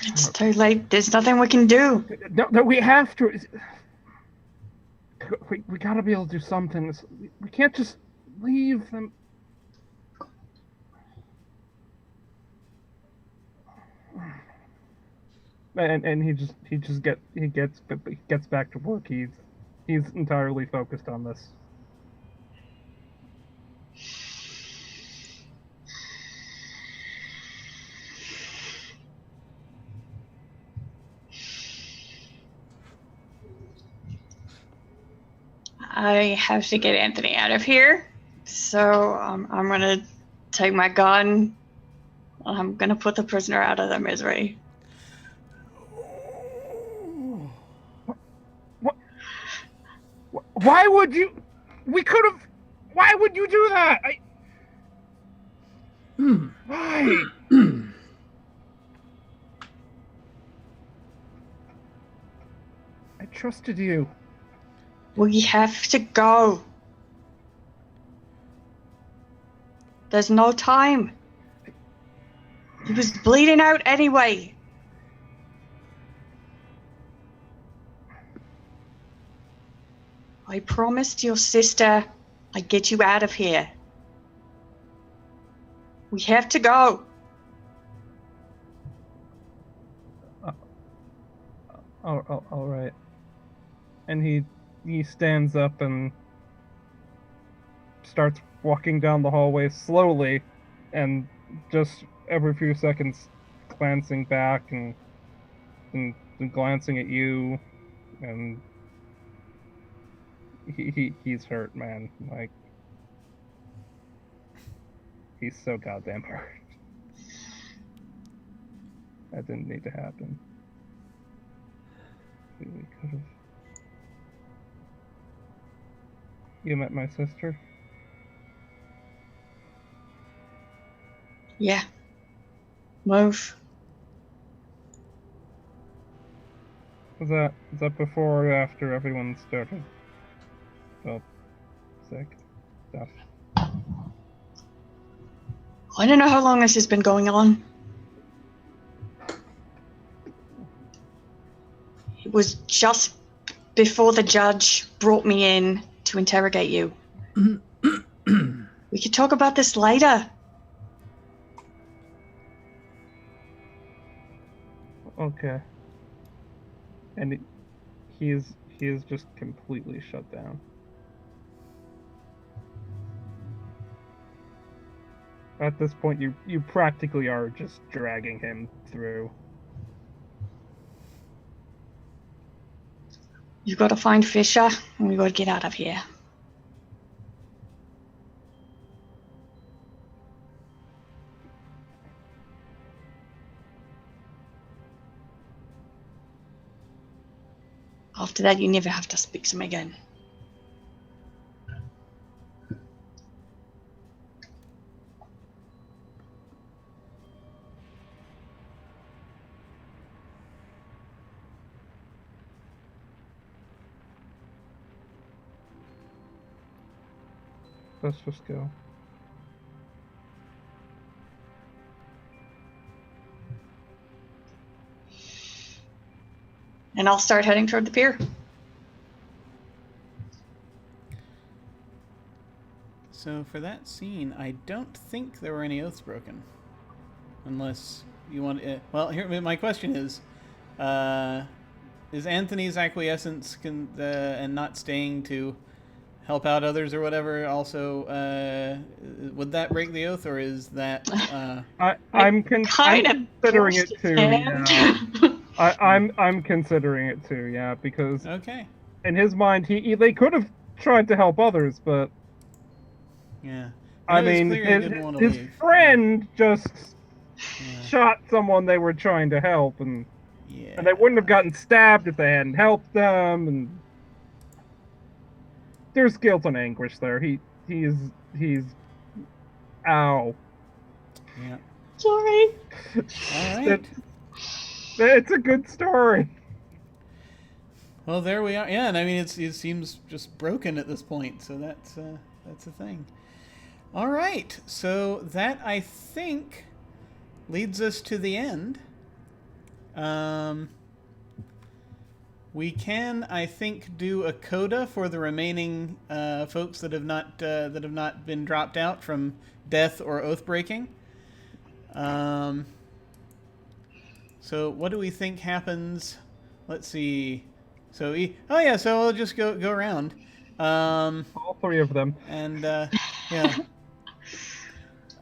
It's too late. There's nothing we can do. No, we have to. We gotta be able to do something. We can't just leave them. And he gets back to work. He's entirely focused on this. I have to get Anthony out of here. So I'm going to take my gun. I'm going to put the prisoner out of their misery. Why would you? We could have. Why would you do that? Why? I trusted you. We have to go. There's no time. He was bleeding out anyway. I promised your sister I'd get you out of here. We have to go. All right. And he stands up and starts walking down the hallway slowly, and just every few seconds glancing back and glancing at you, and he's hurt, man. Like, he's so goddamn hurt. That didn't need to happen. We could have. You met my sister? Yeah. Move. Was that before or after everyone started? Well, sick stuff. I don't know how long this has been going on. It was just before the judge brought me in to interrogate you. We could talk about this later. Okay. And he is just completely shut down. At this point, you practically are just dragging him through. You gotta find Fisher, and we gotta get out of here. After that, you never have to speak to me again. Let's just go. And I'll start heading toward the pier. So for that scene, I don't think there were any oaths broken. Unless you want to... Well, here my question is Anthony's acquiescence and not staying to help out others or whatever also... would that break the oath, or is that... I'm considering it too. Yeah. I'm considering it too, yeah, because okay. In his mind, they could have tried to help others, but yeah, I mean, his friend just shot someone they were trying to help, and they wouldn't have gotten stabbed if they hadn't helped them, and there's guilt and anguish there. He's ow. Yeah. Sorry. All right. It's a good story. Well, there we are. Yeah, and I mean, it seems just broken at this point, so that's a thing. All right, so that, I think, leads us to the end. We can, I think, do a coda for the remaining folks that have not been dropped out from death or oath breaking. So what do we think happens? Let's see. So so I'll just go around. All three of them. And yeah.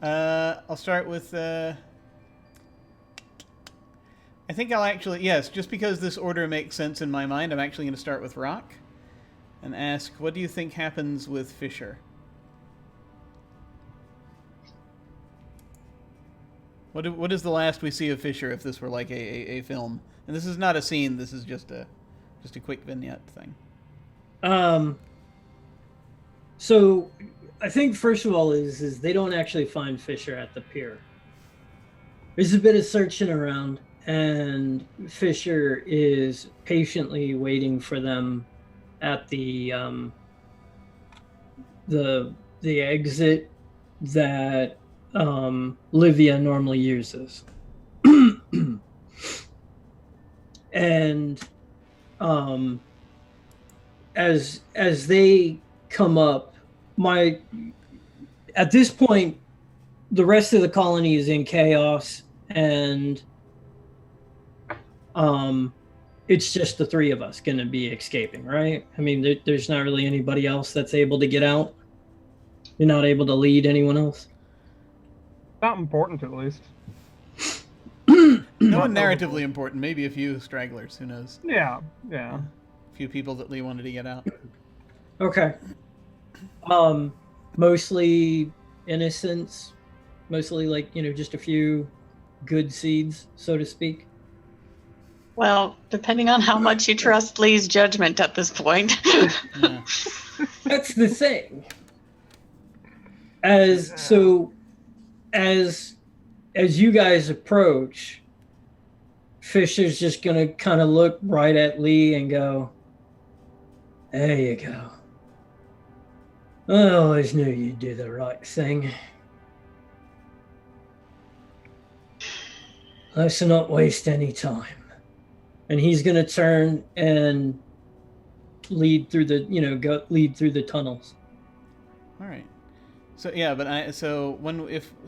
I'll start with I think I'll actually, yes, just because this order makes sense in my mind, I'm actually going to start with Rock. and ask, what do you think happens with Fisher? What is the last we see of Fisher if this were like a film? And this is not a scene. This is just a quick vignette thing. So I think first of all is they don't actually find Fisher at the pier. There's a bit of searching around, and Fisher is patiently waiting for them at the exit that Livia normally uses. And as they come up, at this point the rest of the colony is in chaos, and it's just the three of us going to be escaping, right? I mean, there's not really anybody else that's able to get out. You're not able to lead anyone else? Not important, at least. No one narratively important. Maybe a few stragglers. Who knows? Yeah. A few people that Lee wanted to get out. Okay. Mostly innocents. Mostly, like, just a few good seeds, so to speak. Well, depending on how much you trust Lee's judgment at this point. Yeah. That's the thing. As you guys approach, Fisher's just gonna kind of look right at Lee and go, "There you go. I always knew you'd do the right thing. Let's not waste any time." And he's gonna turn and lead through the tunnels. All right. So yeah, but so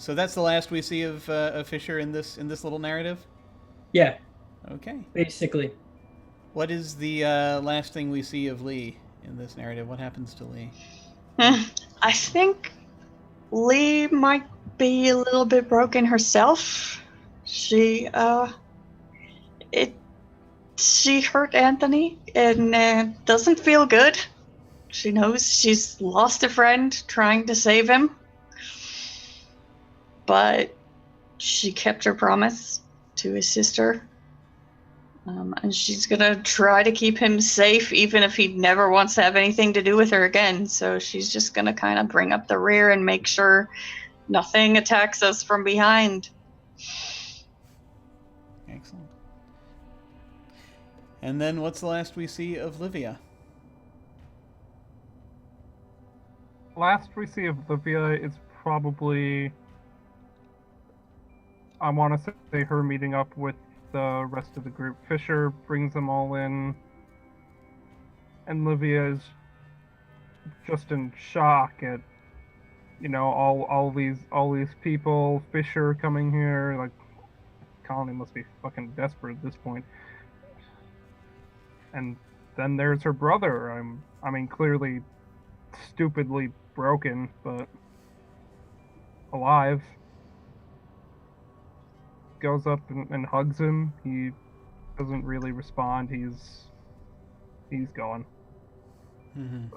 that's the last we see of Fisher in this little narrative. Yeah. Okay. Basically. What is the last thing we see of Lee in this narrative? What happens to Lee? I think Lee might be a little bit broken herself. She hurt Anthony and doesn't feel good. She knows she's lost a friend trying to save him, but she kept her promise to his sister, and she's gonna try to keep him safe even if he never wants to have anything to do with her again. So she's just gonna kind of bring up the rear and make sure nothing attacks us from behind. Excellent. And then what's the last we see of Livia? Last we see of Livia is probably, I want to say, her meeting up with the rest of the group. Fisher brings them all in, and Livia is just in shock at, all these people. Fisher coming here, like, colony must be fucking desperate at this point. And then there's her brother. I mean, clearly stupidly broken, but alive. Goes up and hugs him. He doesn't really respond. He's gone. Mm-hmm.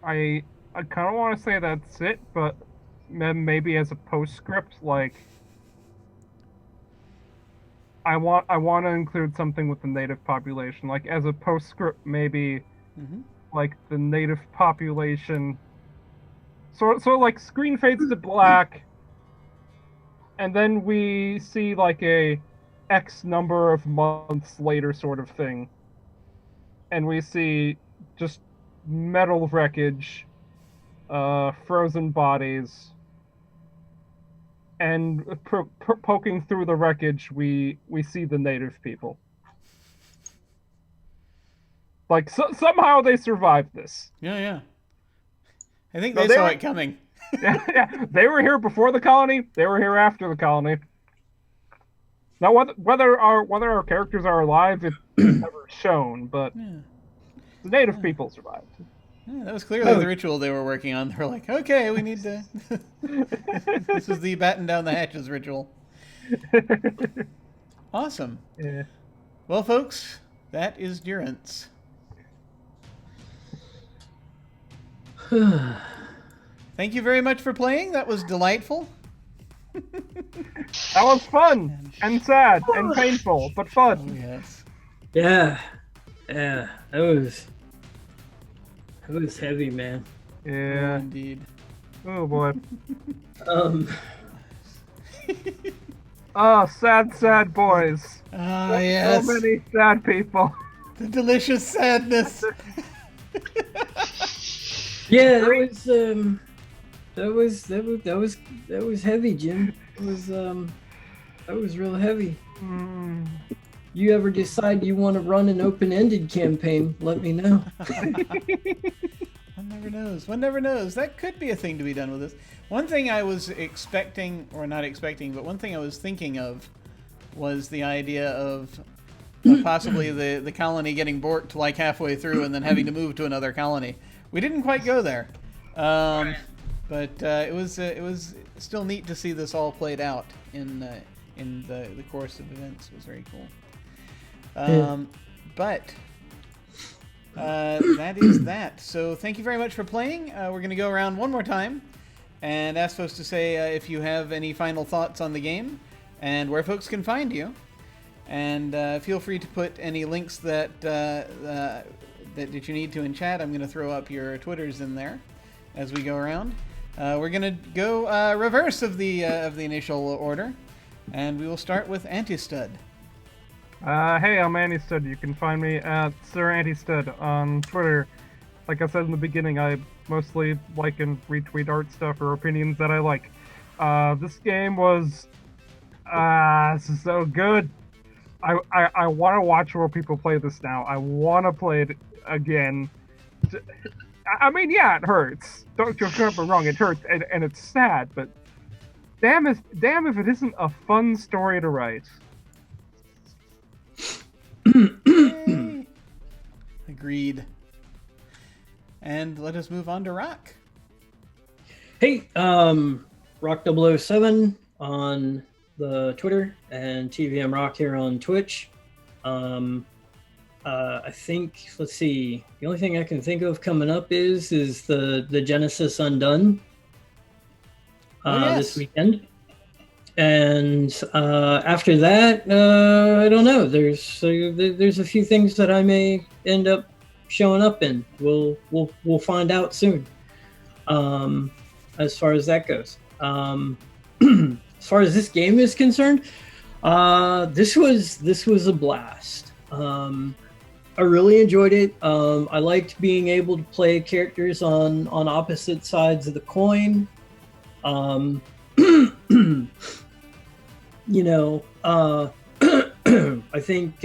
I kind of want to say that's it, but maybe as a postscript, like, I want to include something with the native population, like as a postscript, maybe, like the native population. So like screen fades to black, and then we see like a X number of months later sort of thing, and we see just metal wreckage, frozen bodies. And poking through the wreckage, we see the native people. Like, somehow they survived this. Yeah. I think they saw it coming. Yeah, they were here before the colony. They were here after the colony. Now, whether our characters are alive, it's never shown, but the native people survived. Yeah, that was clearly the ritual they were working on. They were like, okay, we need to... This is the batten down the hatches ritual. Awesome. Yeah. Well, folks, That is Durance. Thank you very much for playing. That was delightful. That was fun and sad and painful, but Oh, fun. yes. Yeah. Yeah. That was heavy, man. Oh, Yeah. indeed. Oh boy. Um. Oh, sad boys. Ah, yes. So many sad people. The delicious sadness. Yeah, that was heavy, Jim. That was real heavy. Mm. You ever decide you want to run an open-ended campaign, let me know. One never knows. One never knows. That could be a thing to be done with this. One thing I was expecting, or not expecting, but one thing I was thinking of was the idea of possibly the colony getting borked like halfway through and then having to move to another colony. We didn't quite go there, but it was still neat to see this all played out in the course of events. It was very cool. But that is that. So thank you very much for playing. We're going to go around one more time and ask folks to say if you have any final thoughts on the game and where folks can find you. And feel free to put any links that you need to in chat. I'm going to throw up your Twitters in there as we go around. We're going to go reverse of the initial order, and we will start with Antistud. Hey, I'm Antistud. You can find me at Sir Antistud on Twitter. Like I said in the beginning, I mostly like and retweet art stuff or opinions that I like. This game was so good. I want to watch more people play this now. I want to play it again. I mean, yeah, it hurts. Don't get me wrong, it hurts and it's sad, but damn if it isn't a fun story to write. Agreed. And let us move on to Rock. Hey, Rock007 on the Twitter and TVM Rock here on Twitch. I think, let's see, the only thing I can think of coming up is the Genesis Undone this weekend. And after that, I don't know. There's a few things that I may end up showing up in. We'll find out soon. As far as that goes. As far as this game is concerned, this was a blast. I really enjoyed it. I liked being able to play characters on opposite sides of the coin. You know, I think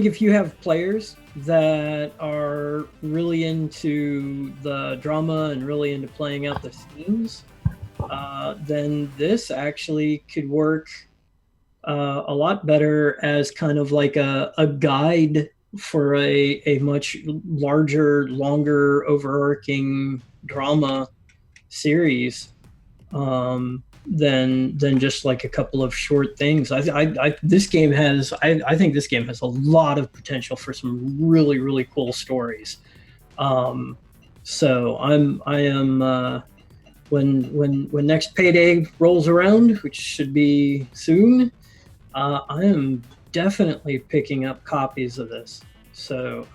if you have players that are really into the drama and really into playing out the scenes, then this actually could work a lot better as kind of like a guide for a much larger, longer, overarching drama series than just like a couple of short things. I think this game has a lot of potential for some really, really cool stories. So I am when next payday rolls around, which should be soon, I am definitely picking up copies of this. So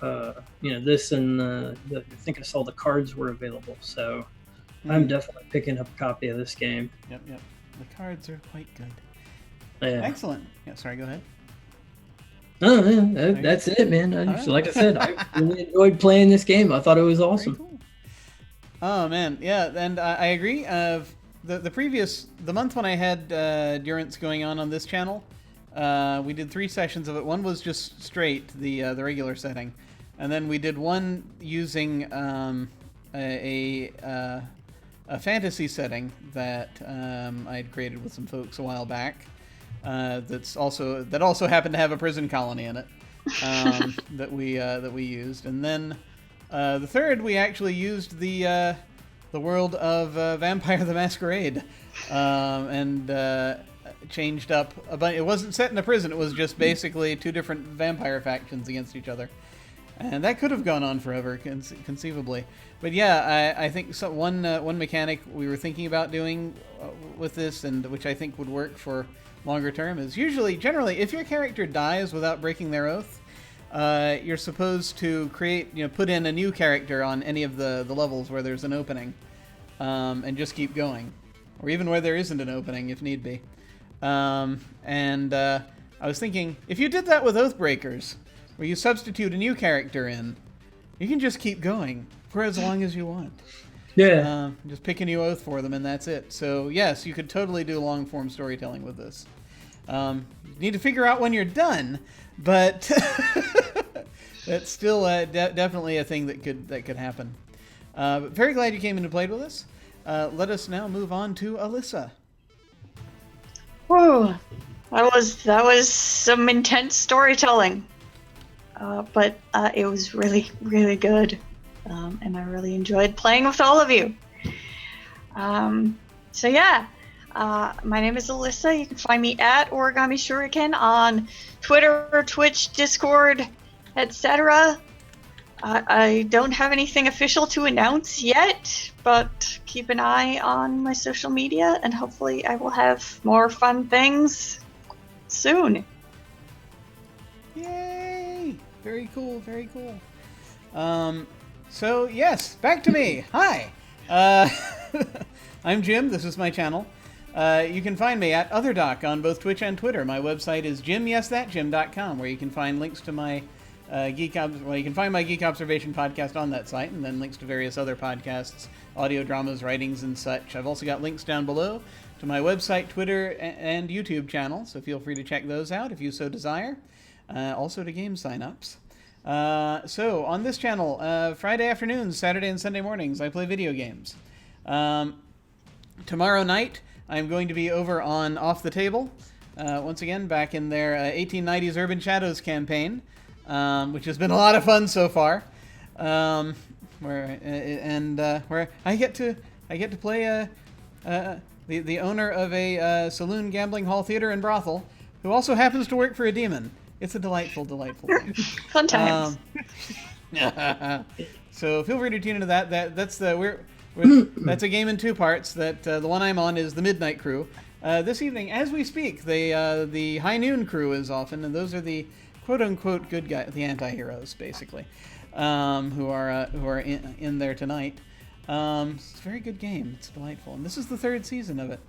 this and I think I saw the cards were available. So I'm definitely picking up a copy of this game. Yep. The cards are quite good. Yeah. Excellent. Yeah, sorry, go ahead. Oh, yeah, that's it, man. Like I said, I really enjoyed playing this game. I thought it was awesome. Very cool. Oh, man. Yeah, and I agree. The month when I had Durance going on this channel, we did 3 sessions of it. One was just straight, the regular setting. And then we did one using a fantasy setting that I had created with some folks a while back. That also happened to have a prison colony in it that we used. And then the third, we actually used the world of Vampire the Masquerade, and changed up a bunch. It wasn't set in a prison. It was just basically two different vampire factions against each other. And that could have gone on forever, conceivably. But yeah, I think one mechanic we were thinking about doing with this, and which I think would work for longer term, is generally, if your character dies without breaking their oath, you're supposed to put in a new character on any of the levels where there's an opening, and just keep going, or even where there isn't an opening if need be. I was thinking, if you did that with Oathbreakers, where you substitute a new character in, you can just keep going for as long as you want. Yeah. Just pick a new oath for them, and that's it. So, yes, you could totally do long-form storytelling with this. You need to figure out when you're done, but that's still definitely a thing that could happen. But very glad you came in and played with us. Let us now move on to Alyssa. Whoa, that was some intense storytelling. But it was really, really good. And I really enjoyed playing with all of you. So yeah, my name is Alyssa. You can find me at Origami Shuriken on Twitter, Twitch, Discord, etc. I don't have anything official to announce yet, but keep an eye on my social media, and hopefully I will have more fun things soon. Yay! Very cool, very cool. So, yes, back to me. Hi! I'm Jim. This is my channel. You can find me at OtherDoc on both Twitch and Twitter. My website is jimyesthatjim.com, where you can find links to my you can find my Geek Observation podcast on that site, and then links to various other podcasts, audio dramas, writings, and such. I've also got links down below to my website, Twitter, and YouTube channel, so feel free to check those out if you so desire. Also to game signups. So on this channel, Friday afternoons, Saturday and Sunday mornings, I play video games. Tomorrow night, I'm going to be over on Off the Table, once again back in their 1890s Urban Shadows campaign, which has been a lot of fun so far. Where I get to play the owner of a saloon, gambling hall, theater, and brothel, who also happens to work for a demon. It's a delightful, delightful thing. Fun times. So feel free to tune into that. That's a game in two parts. That the one I'm on is the Midnight Crew. This evening, as we speak, the High Noon Crew is often, and those are the quote-unquote good guys, the anti-heroes, basically, who are in there tonight. It's a very good game. It's delightful, and this is the third season of it.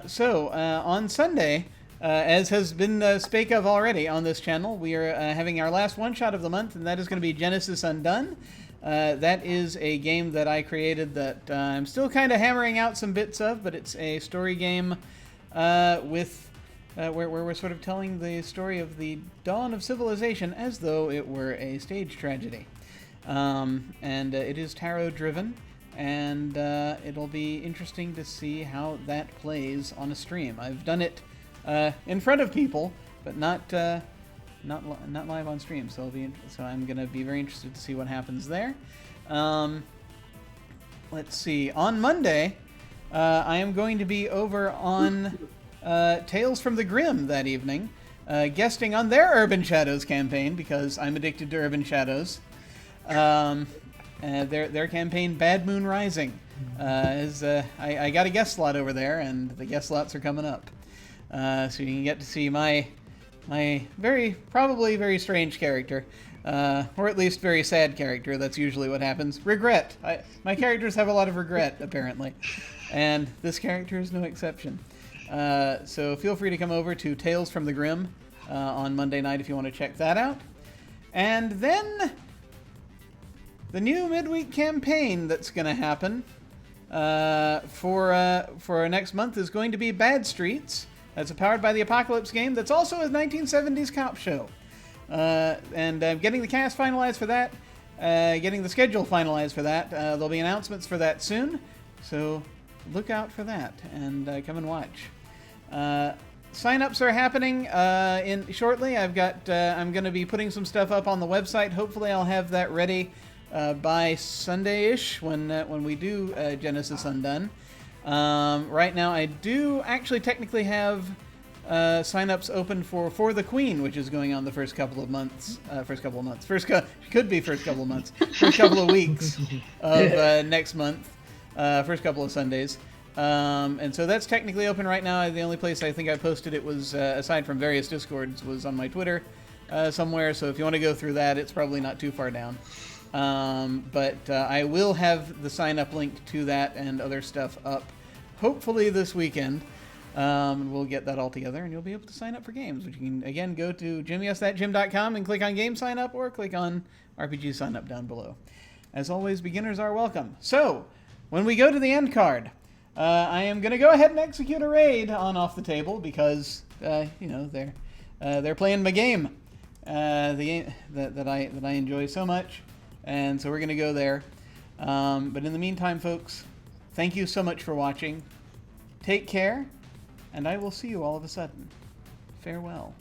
So on Sunday, as has been spake of already on this channel, we are having our last one-shot of the month, and that is going to be Genesis Undone. That is a game that I created that I'm still kind of hammering out some bits of, but it's a story game where we're sort of telling the story of the dawn of civilization as though it were a stage tragedy. And it is tarot-driven, and it'll be interesting to see how that plays on a stream. I've done it in front of people, but not live on stream. So I'm going to be very interested to see what happens there. Let's see. On Monday, I am going to be over on Tales from the Grim that evening, guesting on their Urban Shadows campaign, because I'm addicted to Urban Shadows. Their campaign, Bad Moon Rising, I got a guest slot over there, and the guest slots are coming up. So you can get to see my probably very strange character, or at least very sad character. That's usually what happens. Regret. My characters have a lot of regret, apparently, and this character is no exception. So feel free to come over to Tales from the Grim on Monday night if you want to check that out. And then the new midweek campaign that's going to happen for next month is going to be Bad Streets. That's a Powered by the Apocalypse game that's also a 1970s cop show. And I'm getting the cast finalized for that, getting the schedule finalized for that. There'll be announcements for that soon, so look out for that and come and watch. Sign-ups are happening shortly. I'm going to be putting some stuff up on the website. Hopefully I'll have that ready by Sunday-ish when we do Genesis Undone. Right now, I do actually technically have sign-ups open for the Queen, which is going on the first couple of months. First couple of months. First couple of months. First couple of weeks of next month. First couple of Sundays. And so that's technically open right now. The only place I think I posted it was, aside from various Discords, was on my Twitter somewhere. So if you want to go through that, it's probably not too far down. But I will have the sign-up link to that and other stuff up, hopefully this weekend. We'll get that all together, and you'll be able to sign up for games, which you can, again, go to jimmyyesthatjim.com and click on Game Sign Up, or click on RPG Sign Up down below. As always, beginners are welcome. So, when we go to the end card, I am going to go ahead and execute a raid on Off the Table, because, they're playing my game, the game that I enjoy so much, and so we're going to go there. But in the meantime, folks, thank you so much for watching. Take care. And I will see you all of a sudden. Farewell.